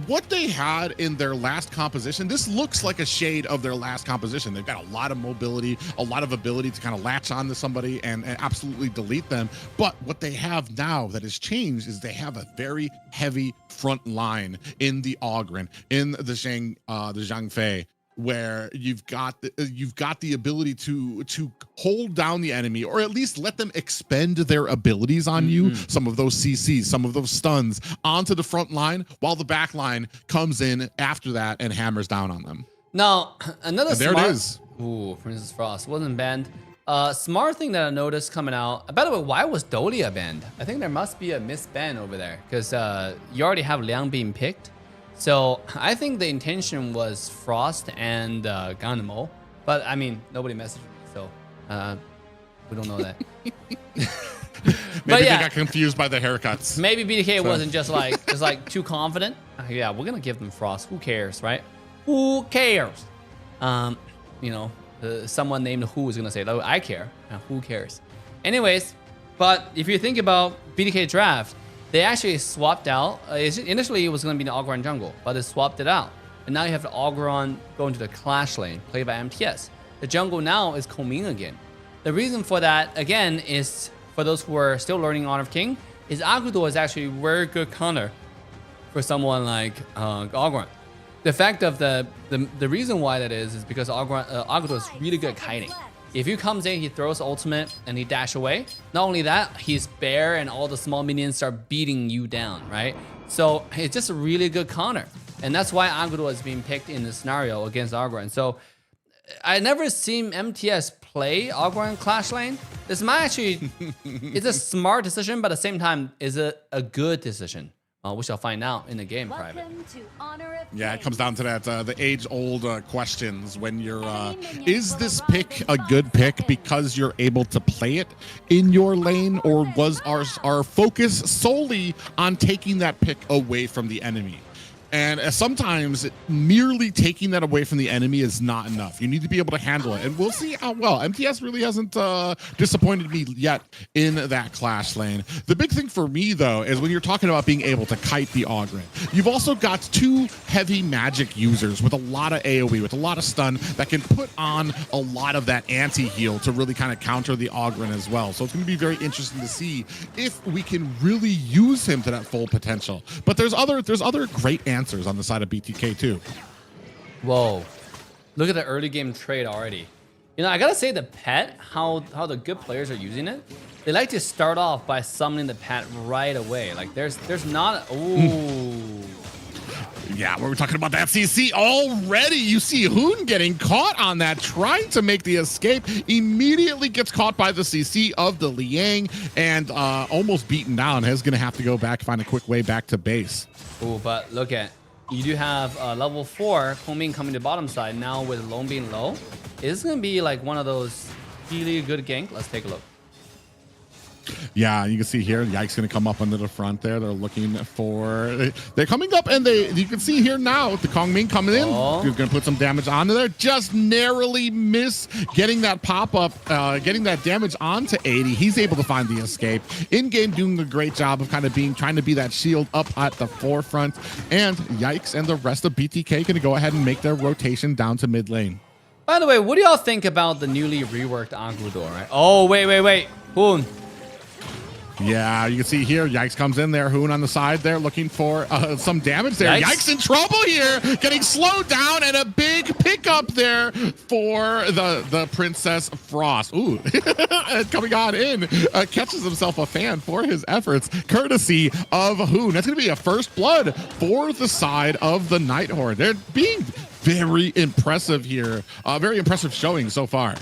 What they had in their last composition, this looks like a shade of their last composition. They've got a lot of mobility, a lot of ability to kind of latch on to somebody and absolutely delete them. But what they have now that has changed is they have a very heavy front line in the Ogren, in the Zhang Fei, where you've got the ability to hold down the enemy, or at least let them expend their abilities on you, some of those CCs, some of those stuns, onto the front line, while the back line comes in after that and hammers down on them. Now, another there it is. Ooh, Princess Frost wasn't banned. Smart thing that I noticed coming out. By the way, why was Dolia banned? I think there must be a misban over there, because you already have Liang being picked. So I think the intention was Frost and Ganemo, but I mean, nobody messaged me, so we don't know that. Maybe they got confused by the haircuts. Maybe BDK wasn't just like too confident. Yeah, we're gonna give them Frost. Who cares, right? Who cares? You know, someone named Who is gonna say, "Oh, I care." Who cares? Anyways, but if you think about BDK draft, they actually swapped out. Initially, it was going to be the Ogron jungle, but they swapped it out. And now you have the Ogron go into the Clash lane, played by MTS. The jungle now is Koming again. The reason for that, again, is for those who are still learning Honor of King, is Agudor is actually a very good counter for someone like Ogron. The fact of the reason why that is because Agudor is really good at kiting. If he comes in, he throws ultimate and he dash away. Not only that, he's bear and all the small minions start beating you down, right? So it's just a really good counter. And that's why Agudor is being picked in this scenario against Ogron. So I never seen MTS play Ogre Clash Lane. This might actually, it's a smart decision, but at the same time, is it a good decision? We shall find out in the game private. Yeah, it comes down to that the age-old questions when you're is this pick a good pick because you're able to play it in your lane, or was our focus solely on taking that pick away from the enemy? And sometimes merely taking that away from the enemy is not enough. You need to be able to handle it. And we'll see how well. MTS really hasn't disappointed me yet in that Clash lane. The big thing for me, though, is when you're talking about being able to kite the Ogre, you've also got two heavy magic users with a lot of AoE, with a lot of stun that can put on a lot of that anti-heal to really kind of counter the Ogre as well. So it's going to be very interesting to see if we can really use him to that full potential. But there's other great answers on the side of BTK too. Whoa, look at the early game trade already. You know, I gotta say the pet, how the good players are using it. They like to start off by summoning the pet right away. Like there's not, ooh. Yeah, we're talking about that CC already. You see HoK getting caught on that, trying to make the escape. Immediately gets caught by the CC of the Liang and almost beaten down. Is going to have to go back, find a quick way back to base. Oh, but look at, you do have level 4 Kongming coming to bottom side now with Lone being low. It's going to be like one of those really good gank. Let's take a look. Yeah, you can see here, Yike's going to come up into the front there. They're looking for... They're coming up, and you can see here now, the Kongming coming in. He's going to put some damage onto there. Just narrowly miss getting that pop-up, getting that damage onto 80. He's able to find the escape. In-game doing a great job of kind of trying to be that shield up at the forefront. And Yikes and the rest of BTK going to go ahead and make their rotation down to mid lane. By the way, what do y'all think about the newly reworked Agudor, right? Oh, wait. HoK. Yeah, you can see here, Yikes comes in there. HoK on the side there looking for some damage there. Yikes in trouble here, getting slowed down, and a big pickup there for the Princess Frost. Ooh, coming on in, catches himself a fan for his efforts, courtesy of HoK. That's going to be a first blood for the side of the Nighthorn. They're being very impressive here. Very impressive showing so far.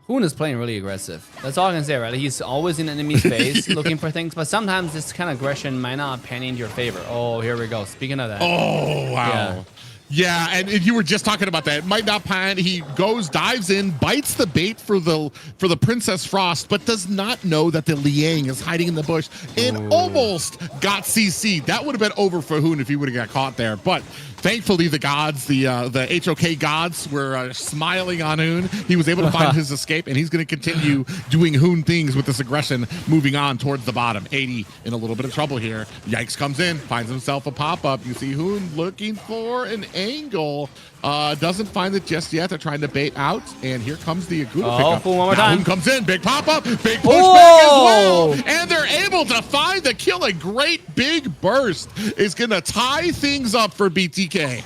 HoK is playing really aggressive. That's all I can say, right? He's always in the enemy's face looking for things, but sometimes this kind of aggression might not pan into your favor. Oh, here we go. Speaking of that. Oh, wow. Yeah, and you were just talking about that. It might not pan. He dives in, bites the bait for the Princess Frost, but does not know that the Liang is hiding in the bush and almost got CC'd. That would have been over for HoK if he would have got caught there. But thankfully, the gods, the HoK gods, were smiling on HoK. He was able to find his escape, and he's going to continue doing HoK things with this aggression, moving on towards the bottom. 80 in a little bit of trouble here. Yikes comes in, finds himself a pop-up. You see HoK looking for an angle. Doesn't find it just yet. They're trying to bait out, and here comes the Agudor pickup. One more time. HoK comes in, big pop-up, big pushback as well, and they're able to find the kill. A great big burst is going to tie things up for BTK.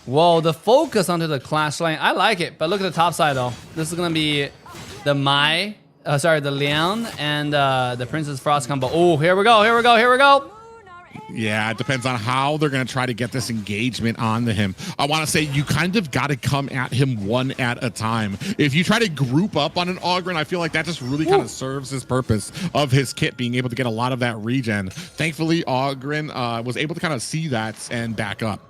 Whoa, the focus onto the Clash lane. I like it, but look at the top side, though. This is going to be the the Liang and the Princess Frost combo. Oh, here we go. Yeah, it depends on how they're going to try to get this engagement onto him. I want to say you kind of got to come at him one at a time. If you try to group up on an Ogren, I feel like that just really kind of serves his purpose of his kit being able to get a lot of that regen. Thankfully, Ogren was able to kind of see that and back up.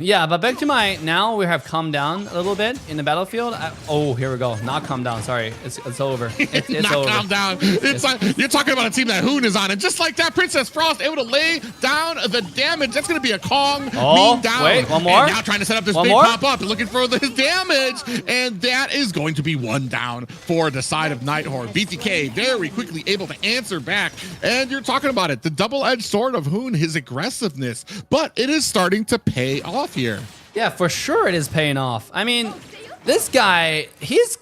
Yeah, but back to now we have calmed down a little bit in the battlefield. Oh, here we go. Not calm down. Sorry, it's over. It's not over. Calm down. You're talking about a team that HoK is on, and just like that, Princess Frost able to lay down the damage. That's going to be a Kong mean down. Wait, one more. And now trying to set up this big pop-up, looking for the damage, and that is going to be one down for the side of Nighthorn. BTK very quickly able to answer back, and you're talking about it, the double-edged sword of HoK, his aggressiveness, but it is starting to pay off here. Yeah, for sure it is paying off. I mean, this guy, he's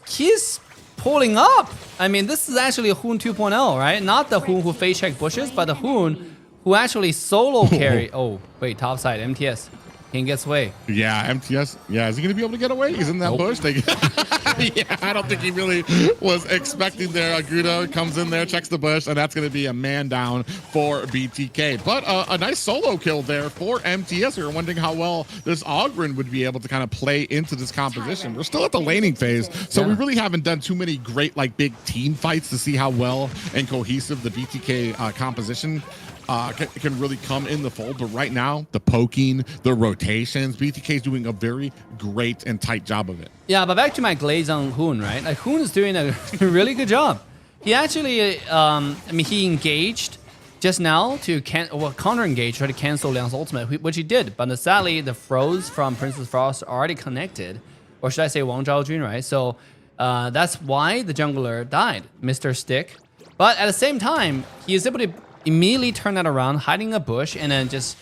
pulling up. I mean, this is actually a HoK 2.0, right? Not the HoK who face check bushes, but the HoK who actually solo carry. Oh, wait, top side, MTS. Can't get away. Yeah, MTS. Yeah, is he going to be able to get away? He's in that bush. Yeah, I don't think he really was expecting there. Aguda comes in there, checks the bush, and that's going to be a man down for BTK. But a nice solo kill there for MTS. We were wondering how well this Ogren would be able to kind of play into this composition. We're still at the laning phase, so we really haven't done too many great, like, big team fights to see how well and cohesive the BTK composition can really come in the fold. But right now, the poking, the rotations, BTK is doing a very great and tight job of it. Yeah, but back to my glaze on Hoon, right? Like, Hoon is doing a really good job. He actually, I mean, he engaged just now to counter-engage, try to cancel Liang's ultimate, which he did. But sadly, the froze from Princess Frost are already connected. Or should I say Wang Zhaojun, right? So that's why the jungler died, Mr. Stick. But at the same time, he is able to immediately turn that around, hiding a bush, and then just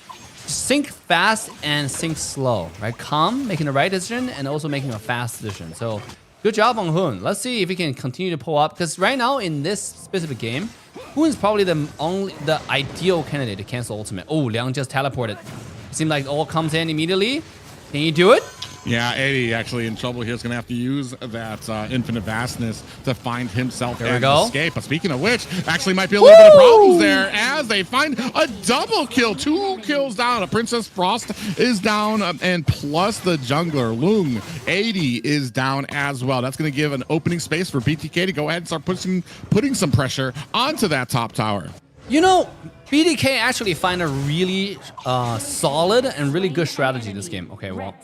sync fast and sync slow, right? Calm, making the right decision, and also making a fast decision. So good job on Hoon. Let's see if he can continue to pull up, because right now in this specific game, Hoon is probably the ideal candidate to cancel ultimate. Oh, Liang just teleported. Seems like it all comes in immediately. Can you do it? Yeah, Eddie actually in trouble here. Is going to have to use that infinite vastness to find himself and escape. But speaking of which, actually might be a little bit of problems there as they find a double kill. 2 kills down. A Princess Frost is down, and plus the jungler, Lung, 80 is down as well. That's going to give an opening space for BTK to go ahead and start putting some pressure onto that top tower. You know, BTK actually find a really solid and really good strategy this game. Okay, well,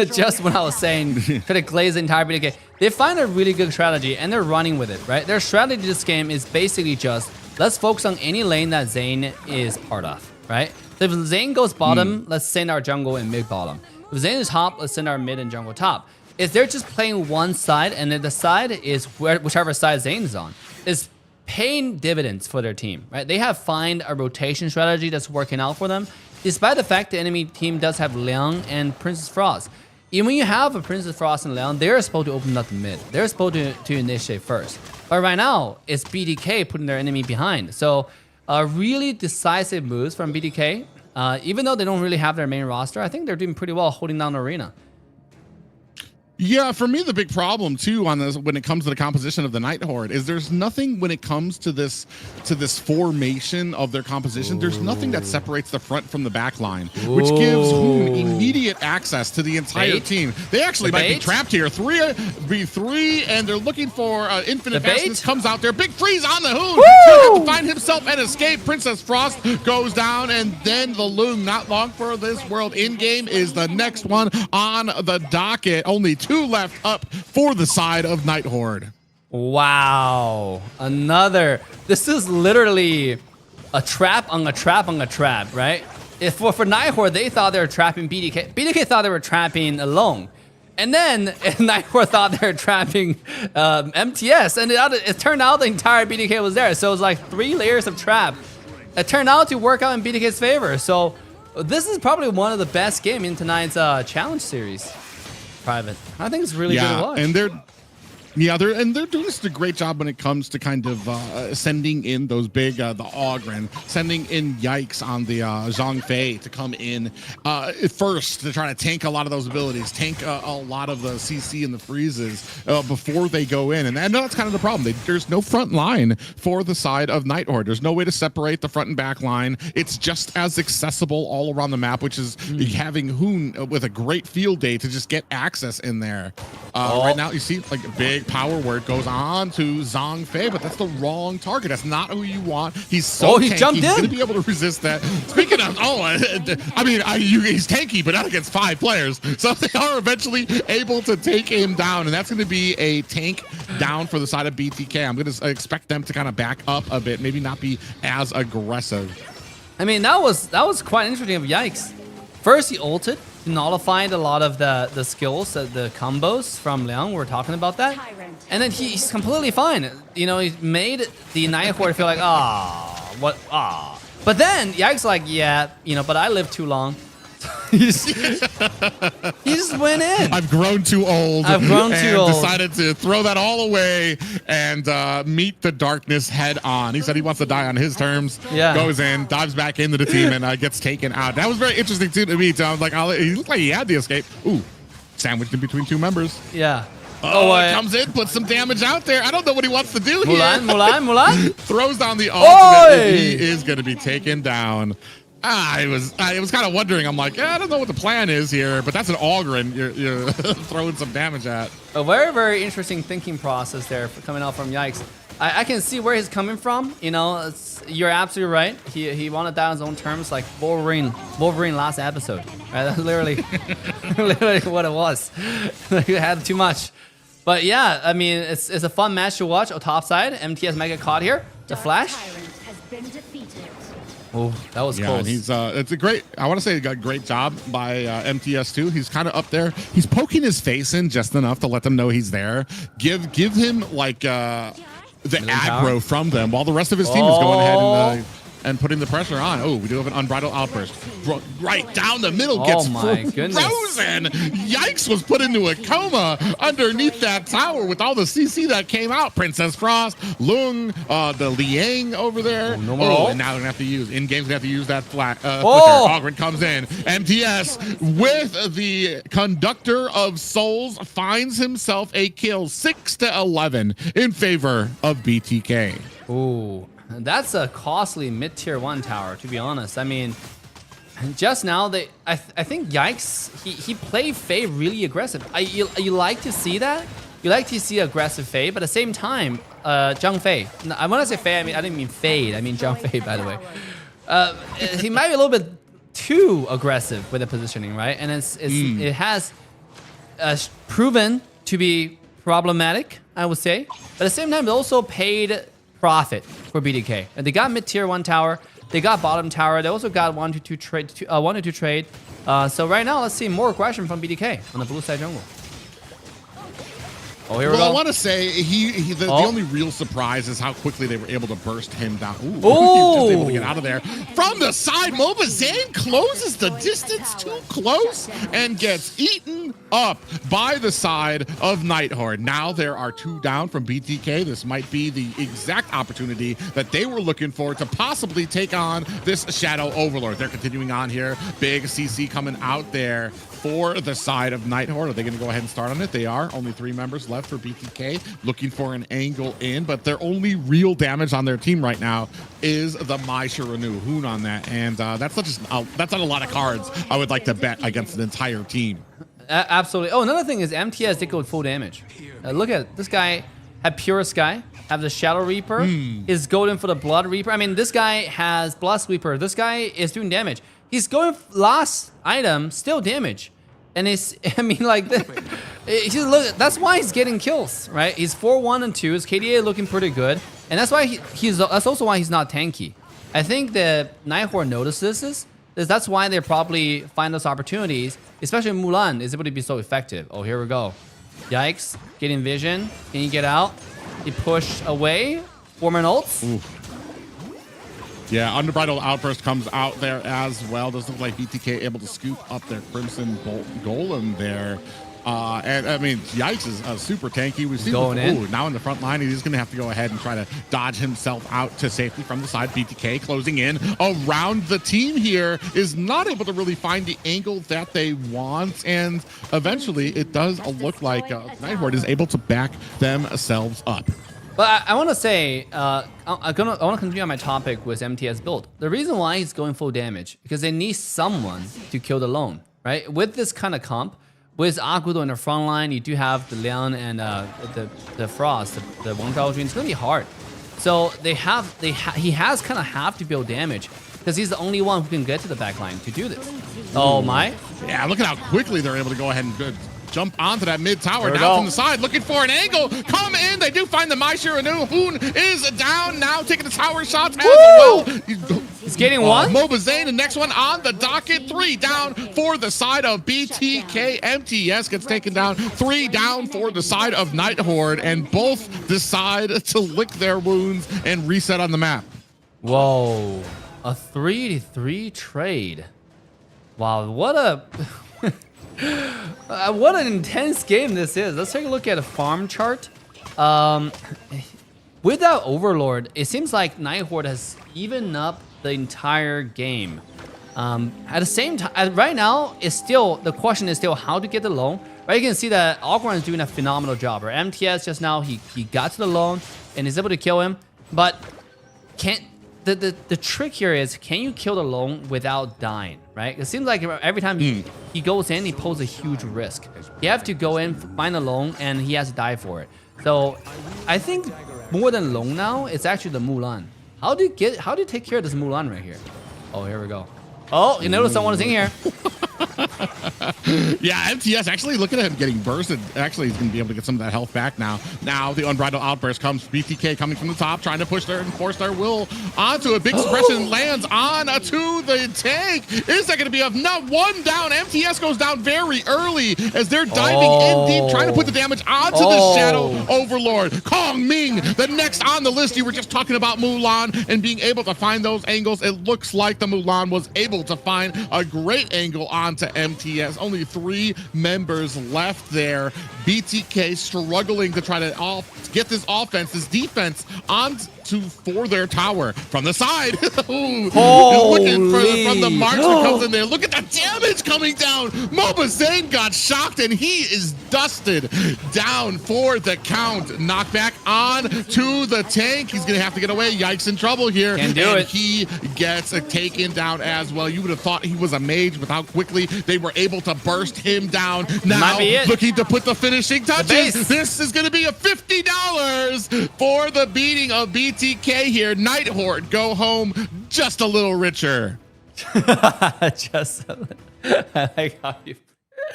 just when I was saying try to glaze the entire BTK, they find a really good strategy and they're running with it, right? Their strategy this game is basically just let's focus on any lane that Zane is part of, right? So if Zane goes bottom, let's send our jungle and mid bottom. If Zane is top, let's send our mid and jungle top. If they're just playing one side and then the side is whichever side Zane is on, is paying dividends for their team, right? They have found a rotation strategy that's working out for them, despite the fact the enemy team does have Liang and Princess Frost. Even when you have a Princess Frost and Liang, they're supposed to open up the mid. They're supposed to initiate first. But right now, it's BTK putting their enemy behind. So really decisive moves from BTK. Even though they don't really have their main roster, I think they're doing pretty well holding down the arena. Yeah, for me, the big problem too on this when it comes to the composition of the Night Horde is there's nothing when it comes to this formation of their composition. There's nothing that separates the front from the back line, which gives Hoon immediate access to the entire team. They actually might be trapped here. 3v3, and they're looking for infinite fastness. Comes out there, big freeze on the Hoon. He's gonna have to find himself and escape. Princess Frost goes down, and then the Loom. Not long for this world. In game is the next one on the docket. Only 2 left up for the side of Night Horde. Wow. This is literally a trap on a trap on a trap, right? For Night Horde, they thought they were trapping BTK. BTK thought they were trapping alone. And then Night Horde thought they were trapping MTS. And it turned out the entire BTK was there. So it was like 3 layers of trap. It turned out to work out in BTK's favor. So this is probably one of the best games in tonight's challenge series. Private. I think it's really good to watch. And they're doing just a great job when it comes to kind of sending in those big the Ogren, sending in Yikes on the Zhang Fei to come in first to try to tank a lot of those abilities, tank a lot of the CC and the freezes before they go in. And that's kind of the problem. There's no front line for the side of Night Horde. There's no way to separate the front and back line. It's just as accessible all around the map, which is having Hoon with a great field day to just get access in there. Right now, you see like a big power word goes on to Zhang Fei, but that's the wrong target. That's not who you want. He's so tanky. Jumped in. He's going to be able to resist that. Speaking of, he's tanky, but not against 5 players. So they are eventually able to take him down, and that's going to be a tank down for the side of BTK. I'm going to expect them to kind of back up a bit, maybe not be as aggressive. I mean, that was quite interesting of Yikes. First, he ulted, nullified a lot of the skills, the combos from Liang. We're talking about that. And then he's completely fine. You know, he made the Night Horde feel like, But then Yikes like, yeah, but I lived too long. he just went in. I've grown too old. I've grown too old. Decided to throw that all away and meet the darkness head on. He said he wants to die on his terms. Yeah. Goes in, dives back into the team, and gets taken out. That was very interesting too to me. So I was like, he looked like he had the escape. Ooh, sandwiched in between two members. Yeah. He comes in, puts some damage out there. I don't know what he wants to do here. Mulan. Throws down the ultimate. He is going to be taken down. I was kind of wondering. I'm like, I don't know what the plan is here, but that's an Ogren you're throwing some damage at. A very, very interesting thinking process there coming out from Yikes. I can see where he's coming from. You know, you're absolutely right. He wanted that on his own terms, like Wolverine last episode. Right? That's literally what it was. He had too much. But yeah, I mean, it's a fun match to watch. On top side, MTS mega caught here. The flash. Oh, that was close. And he's it's a great. I want to say a great job by MTS too. He's kind of up there. He's poking his face in just enough to let them know he's there. Give him like the aggro from them while the rest of his team is going ahead and putting the pressure on. Oh, we do have an unbridled outburst. Right down the middle gets frozen. Yikes was put into a coma underneath that tower with all the CC that came out. Princess Frost, Lung, the Liang over there. And now they're going to have to use, in-game's going to have to use that flicker. Ogren comes in. MTS with the Conductor of Souls finds himself a kill 6-11 in favor of BTK. Ooh. That's a costly mid-tier 1 tower, to be honest. I mean, just now, I think Yikes, he played Faye really aggressive. You like to see that? You like to see aggressive Faye, but at the same time, Zhang Fei. I want to say Faye, I didn't mean Fade. I mean Zhang Fei, by the way. He might be a little bit too aggressive with the positioning, right? And it has proven to be problematic, I would say. But at the same time, it also paid profit for BDK. And they got mid-tier 1 tower. They got bottom tower. They also got 1-2 trade. So right now, let's see more aggression from BDK on the blue side jungle. Oh, here we go. I want to say the only real surprise is how quickly they were able to burst him down. Ooh, just able to get out of there. From the side, Mobazane closes the distance too close and gets eaten up by the side of Nighthorde. Now there are 2 down from BTK. This might be the exact opportunity that they were looking for to possibly take on this Shadow Overlord. They're continuing on here. Big CC coming out there for the side of Nighthorde. Are they going to go ahead and start on it? They are. Only 3 members left for BTK, looking for an angle in, but their only real damage on their team right now is the Mai Shiranu Hoon on that, and that's not a lot of cards I would like to bet against an entire team. Absolutely. Oh, another thing is MTS did go with full damage. Look at this guy. Had Pure Sky, have the Shadow Reaper, is going for the Blood Reaper. I mean, this guy has Blood Sweeper. This guy is doing damage. He's going last item, still damage. And it's, I mean, like, that's why he's getting kills, right? He's 4-1 and 2. His KDA looking pretty good. And that's why that's also why he's not tanky. I think that Nighthorde notices this. That's why they probably find those opportunities, especially Mulan is able to be so effective. Oh, here we go. Yikes. Getting vision. Can you get out? He pushed away. Foreman ults. Ooh. Yeah, Unbridled Outburst comes out there as well. Doesn't look like BTK able to scoop up their Crimson Bolt Golem there. And I mean, Yikes is super tanky. We've seen now in the front line, he's going to have to go ahead and try to dodge himself out to safety from the side. BTK closing in around the team here is not able to really find the angle that they want. And eventually, it does look like Nighthorde is able to back themselves up. But I want to say, I want to continue on my topic with MTS build. The reason why he's going full damage, because they need someone to kill the lone, right? With this kind of comp, with Agudo in the front line, you do have the Liang and the Frost, the Wang Zhaojun. It's going to be hard. So he has kind of have to build damage, because he's the only one who can get to the back line to do this. Oh my. Yeah, look at how quickly they're able to go ahead and jump onto that mid tower, down from the side, looking for an angle. Come in, they do find the Mai Shiranu. Hoon is down now, taking the tower shots as well. He's getting one. Mobazane, the next one on the docket. 3 down for the side of BTK. MTS gets taken down. 3 down for the side of Nighthorde, and both decide to lick their wounds and reset on the map. Whoa, a 3-3 trade. Wow, what a what an intense game this is. Let's take a look at a farm chart. Without Overlord, it seems like Night Horde has evened up the entire game. At the same time, right now, it's still the question is still how to get the loan. Right, you can see that Ogron is doing a phenomenal job. Right, MTS just now he got to the loan and is able to kill him, but can't. The trick here is, can you kill the loan without dying, right? It seems like every time he goes in, he poses a huge risk. You have to go in, find a loan, and he has to die for it. So I think more than loan now, it's actually the Mulan. How do you take care of this Mulan right here? Oh, here we go. Oh, you notice someone is in here. Yeah, MTS actually look at him getting bursted. Actually, he's going to be able to get some of that health back now. Now the unbridled outburst comes. BTK coming from the top, trying to push their and force their will onto a big suppression. Lands on to the tank. Is that going to be enough? Not one down. MTS goes down very early as they're diving in deep, trying to put the damage onto the Shadow Overlord. Kong Ming, the next on the list. You were just talking about Mulan and being able to find those angles. It looks like the Mulan was able to find a great angle onto MTS. Only 3 members left there. BTK struggling to try to get this offense, this defense for their tower from the side. Looking from the marks that comes in there. Look at the damage coming down. Mobazane got shocked and he is dusted down for the count. Knockback on to the tank. He's gonna have to get away. Yikes, in trouble here. Can't do it. He gets taken down as well. You would have thought he was a mage with how quickly they were able to burst him down. Now looking to put the finishing touches. This is gonna be a $50 for the beating of BTK here. Night Horde go home just a little richer. Just a little. I like how you.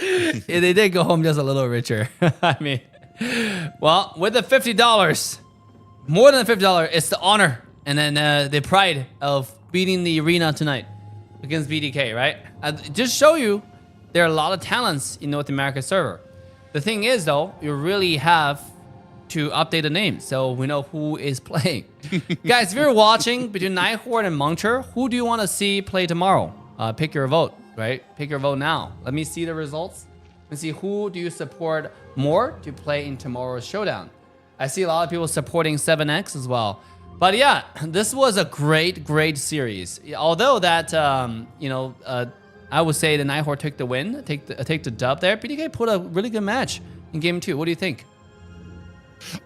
Yeah, they did go home just a little richer. I mean, well, with the $50, more than $50, it's the honor and then the pride of beating the arena tonight against BTK, right? Just show you there are a lot of talents in North America server. The thing is, though, you really have to update the name so we know who is playing. Guys, if you're watching between Night Horde and Muncher, who do you want to see play tomorrow? Pick your vote, right? Pick your vote now. Let me see the results. Let me see who do you support more to play in tomorrow's showdown. I see a lot of people supporting 7X as well. But yeah, this was a great series. Although that, I would say the Night Horde took the win, take the dub there. BTK put a really good match in game 2. What do you think?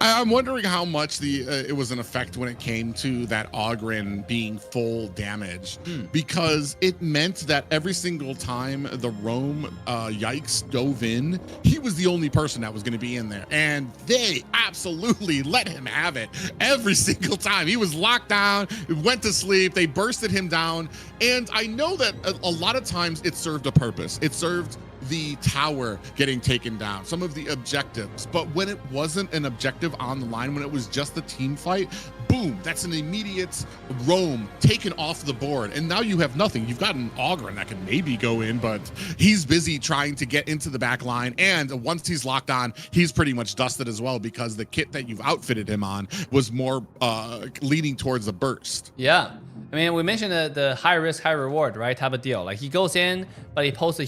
I'm wondering how much it was an effect when it came to that Ogren being full damage, because it meant that every single time the Roam Yikes dove in, he was the only person that was going to be in there, and they absolutely let him have it every single time. He was locked down, went to sleep, they bursted him down, and I know that a lot of times it served a purpose. It served the tower getting taken down, some of the objectives, but when it wasn't an objective on the line, when it was just a team fight, boom, that's an immediate roam taken off the board, and now you have nothing. You've got an Ogren that can maybe go in, but he's busy trying to get into the back line, and once he's locked on, he's pretty much dusted as well, because the kit that you've outfitted him on was more leaning towards the burst. Yeah, I mean, we mentioned the high risk, high reward, right, type of deal. Like, he goes in, but he poses a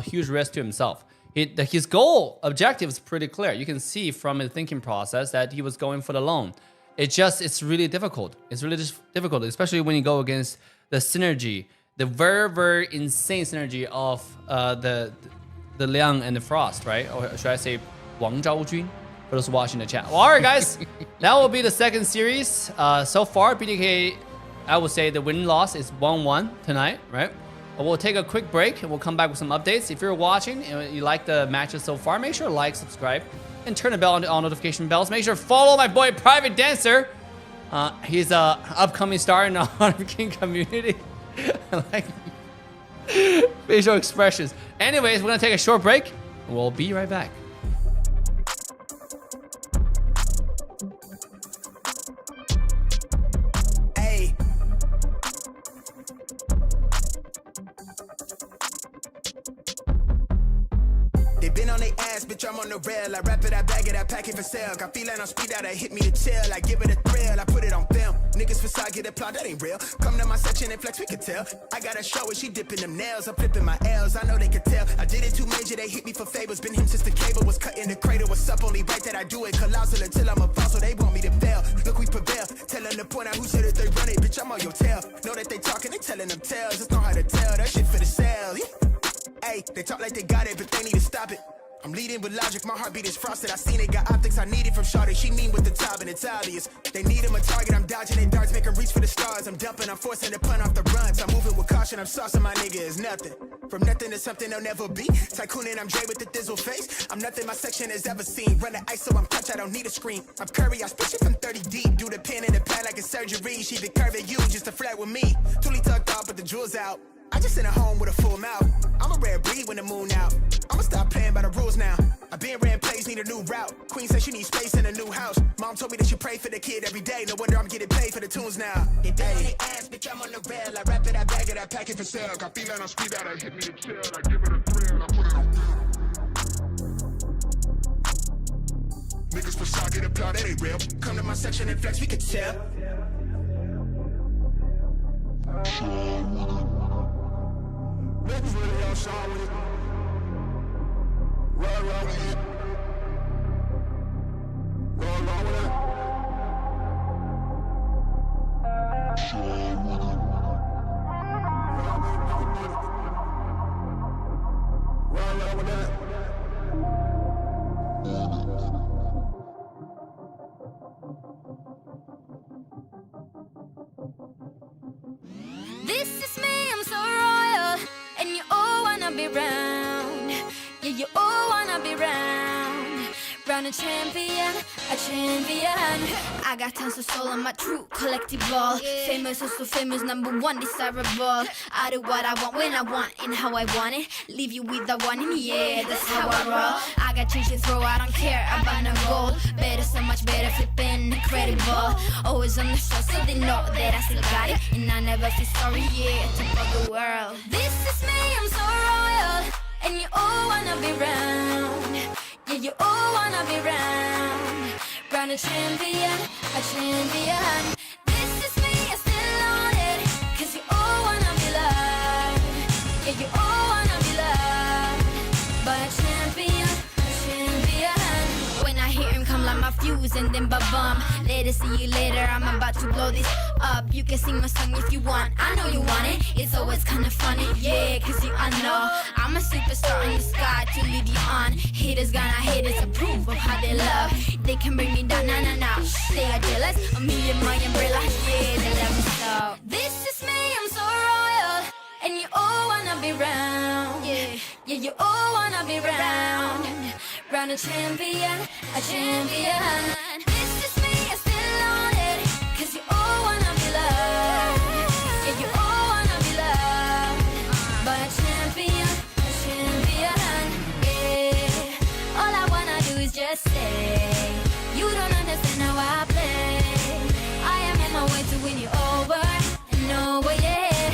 huge risk to himself. His goal objective is pretty clear. You can see from his thinking process that he was going for the loan. It's really difficult. It's really just difficult, especially when you go against the synergy, the very insane synergy of the Liang and the Frost, right? Or should I say Wang Zhaojun? For those watching the chat. Well, all right, guys, that will be the second series. So far, BTK, I would say the win-loss is 1-1 tonight, right? We'll take a quick break and we'll come back with some updates. If you're watching and you like the matches so far, make sure to like, subscribe, and turn the bell on all notification bells. Make sure to follow my boy Private Dancer. He's a upcoming star in the Honor King community. I like facial expressions. Anyways, we're gonna take a short break. We'll be right back. They been on their ass, bitch, I'm on the rail. I wrap it, I bag it, I pack it for sale. Got feeling on speed out, I hit me to chill. I give it a thrill, I put it on film. Niggas facade, get applaud, that ain't real. Come to my section and flex, we can tell. I got a show where she dipping them nails. I'm flipping my L's, I know they can tell. I did it too major, they hit me for favors. Been him since the cable was cut in the cradle. What's up, only right that I do it. Colossal until I'm a fossil, they want me to fail. Look, we prevail. Tell them to point out who said it, they run it. Bitch, I'm on your tail. Know that they talking, they telling them tales. Just know how to tell, that shit for the sale. Hey, they talk like they got it, but they need to stop it. I'm leading with logic, my heartbeat is frosted. I seen they got optics, I need it from Shawty. She mean with the top and it's obvious. They need him a target, I'm dodging their darts, make 'em reach for the stars. I'm dumping, I'm forcing the pun off the runs. I'm moving with caution, I'm saucing my nigga is nothing. From nothing to something they'll never be. Tycooning, I'm Dre with the thizzle face. I'm nothing my section has ever seen. Run the ice so I'm clutch, I don't need a screen. I'm Curry, I spit it from 30 deep. Do the pin in the pad like a surgery. She been curving you just to flirt with me. Toolie tucked off, but the jewels out. I just sent her home with a full mouth. I'm a rare breed when the moon out. I'ma stop playing by the rules now. I been ran plays, need a new route. Queen said she needs space in a new house. Mom told me that she pray for the kid every day. No wonder I'm getting paid for the tunes now. They bang on the ass, bitch, I'm on the rail. I wrap it, I bag it, I pack it for sale. Got feeling on speed out, I hit me to chill. I give it a thrill, I put it on film. Niggas facade, get applaud, that ain't real. Come to my section and flex, we can tell. Niggas really outside with it. Roll with it. Roll with it. Roll with it. This is me, I'm so royal, and you all wanna be round. Yeah, you all wanna be round. Round a champion, a champion. I got tons of soul, I'm a true collectible. Famous, also famous, #1 desirable. I do what I want when I want and how I want it. Leave you with the one in yeah, that's how I roll. I got change to throw, I don't care about no gold. Better, so much better, flipping incredible. Always on the show, so they know that I still got it. And I never feel sorry, yeah, to fuck the world. This is me, I'm so royal, and you all wanna be round. Yeah, you all wanna be round. Round a champion, a champion. This is me, I'm still on it. Cause you all wanna be loved. Yeah, you all wanna be loved. But a champion, a champion. When I hear him come like my fuse and then ba-bum. Later, see you later, I'm about to blow this up. You can sing my song if you want, I know you want it. It's always kinda funny, yeah, cause I know I'm a superstar in the sky to lead you on. Haters gonna hate us, approve of how they love. They can bring me down, nah. They are jealous, a million my umbrella, yeah, they love me so. This is me, I'm so royal, and you all wanna be round. Yeah, you all wanna be round. Round a champion, a champion. This is me, I'm still on it. Cause you all wanna be loved. Yeah, you all wanna be loved. But a champion, yeah. All I wanna do is just say, you don't understand how I play. I am in my way to win you over and over, yeah.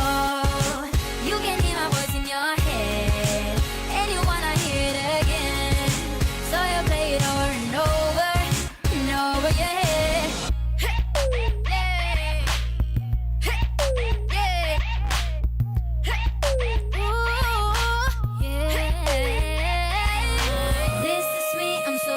Oh, you can hear my voice in your head, and you wanna hear it again. So you play it over and over and over, yeah. This is me, I'm so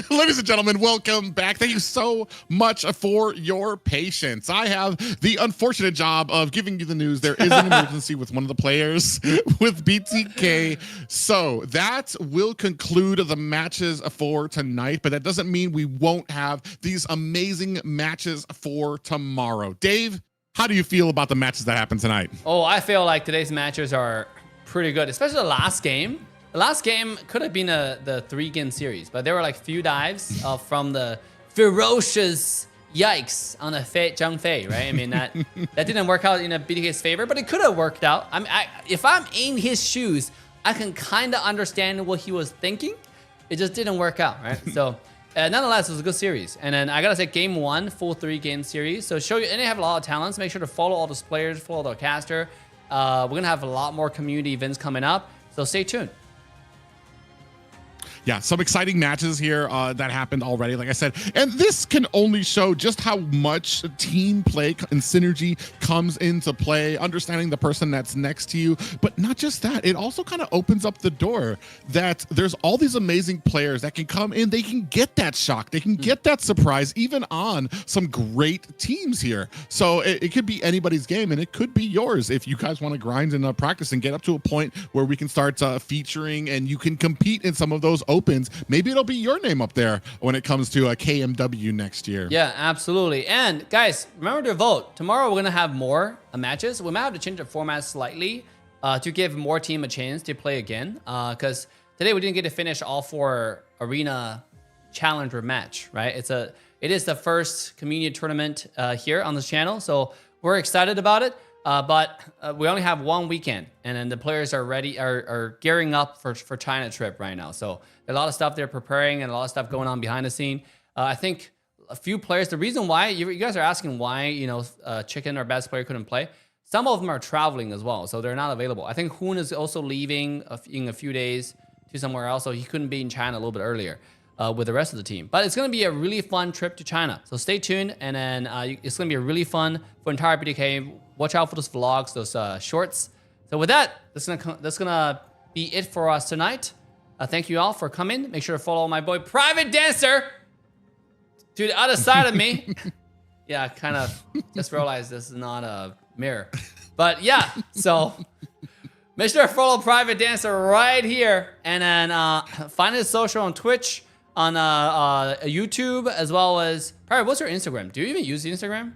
Ladies and gentlemen, welcome back. Thank you so much for your patience. I have the unfortunate job of giving you the news. There is an emergency with one of the players with BTK. So that will conclude the matches for tonight, but that doesn't mean we won't have these amazing matches for tomorrow. Dave, how do you feel about the matches that happen tonight? Oh, I feel like today's matches are pretty good, especially the last game. The last game could have been the 3-game series, but there were like few dives from the ferocious yikes on a Zhang Fei, right? I mean, that didn't work out in a BTK's favor, but it could have worked out. I mean, if I'm in his shoes, I can kind of understand what he was thinking. It just didn't work out, right? So nonetheless, it was a good series. And then I gotta say, game 1, full 3-game series. So show you, and they have a lot of talents. Make sure to follow all those players, follow the caster. We're gonna have a lot more community events coming up, so stay tuned. Yeah, some exciting matches here that happened already, like I said. And this can only show just how much team play and synergy comes into play, understanding the person that's next to you. But not just that, it also kind of opens up the door that there's all these amazing players that can come in. They can get that shock. They can get that surprise, even on some great teams here. So it could be anybody's game, and it could be yours if you guys want to grind and practice and get up to a point where we can start featuring and you can compete in some of those opens. Maybe it'll be your name up there when it comes to a KMW next year. Yeah, absolutely. And guys, remember to vote. Tomorrow we're gonna have more matches. We might have to change the format slightly to give more team a chance to play again. Because today we didn't get to finish all 4 arena challenger match, right? It is the first community tournament here on this channel, so we're excited about it. But we only have 1 weekend, and then the players are ready, are gearing up for China trip right now. So a lot of stuff they're preparing and a lot of stuff going on behind the scene. I think a few players, the reason why, you guys are asking why, Chicken, our best player, couldn't play. Some of them are traveling as well, so they're not available. I think Hoon is also leaving in a few days to somewhere else, so he couldn't be in China a little bit earlier with the rest of the team. But it's going to be a really fun trip to China. So stay tuned, and then it's going to be a really fun for entire BTK. Watch out for those vlogs, those shorts. So with that, that's gonna be it for us tonight. Thank you all for coming. Make sure to follow my boy Private Dancer to the other side of me. Yeah, kind of just realized this is not a mirror. But yeah, so make sure to follow Private Dancer right here. And then find his social on Twitch, on YouTube, as well as... Private, what's your Instagram? Do you even use the Instagram?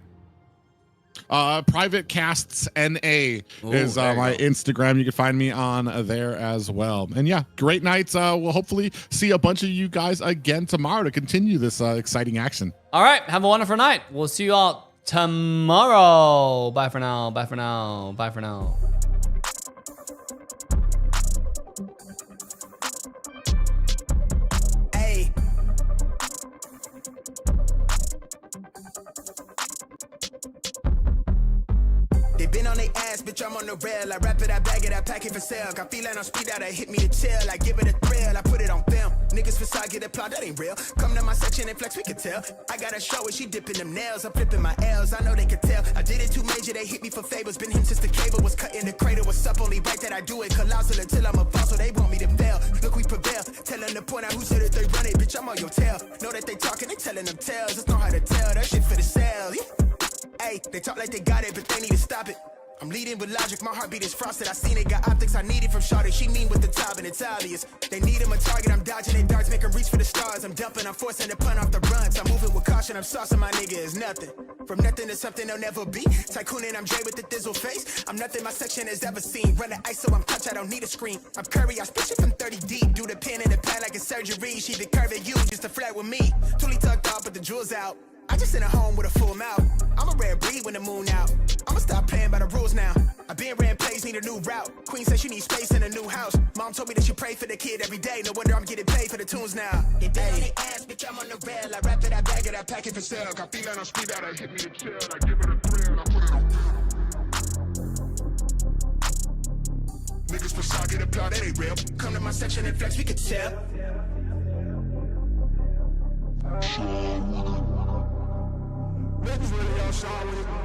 Private Casts NA is my Instagram. You can find me on there as well. And yeah, great nights. We'll hopefully see a bunch of you guys again tomorrow to continue this exciting action. All right, have a wonderful night. We'll see you all tomorrow. Bye for now. Bye for now. Bye for now. They been on their ass, bitch, I'm on the rail. I wrap it, I bag it, I pack it for sale. Got feeling on speed out, I hit me to chill. I give it a thrill, I put it on film. Niggas facade, get applaud, that ain't real. Come to my section and flex, we can tell. I got a show and she dipping them nails. I'm flipping my L's, I know they can tell. I did it too major, they hit me for favors. Been him since the cable was cut in the cradle. What's up, only right that I do it. Colossal until I'm a fossil, they want me to fail. Look, we prevail. Tell them to point out who said it, they run it. Bitch, I'm on your tail. Know that they talking, they telling them tales. Just know how to tell, that shit for the sale. Hey, they talk like they got it, but they need to stop it. I'm leading with logic, my heartbeat is frosted. I seen it, got optics I needed from Shawty. She mean with the top and it's obvious. They need him a target, I'm dodging their darts, make them reach for the stars. I'm dumping, I'm forcing the pun off the runs. I'm moving with caution, I'm saucing my nigga is nothing. From nothing to something they'll never be. Tycooning, I'm Jay with the thizzle face. I'm nothing my section has ever seen. Run the ice so I'm clutch, I don't need a screen. I'm Curry, I spit shit from 30 deep. Do the pin in the pad like a surgery. She the curve at you just to flirt with me. Toolie tucked off, but the jewels out. I just in a home with a full mouth. I'm a rare breed when the moon out. I'ma stop playing by the rules now. I been ran plays, need a new route. Queen said she needs space in a new house. Mom told me that she pray for the kid every day. No wonder I'm getting paid for the tunes now. They bang on the ass, bitch, I'm on the rail. I wrap it, I bag it, I pack it for sale. Got feeling on speed out, I hit me to chill. I give it a thrill, I put it on. Niggas facade, get applaud, that ain't real. Come to my section and flex, we can tell. Niggas really outside with it.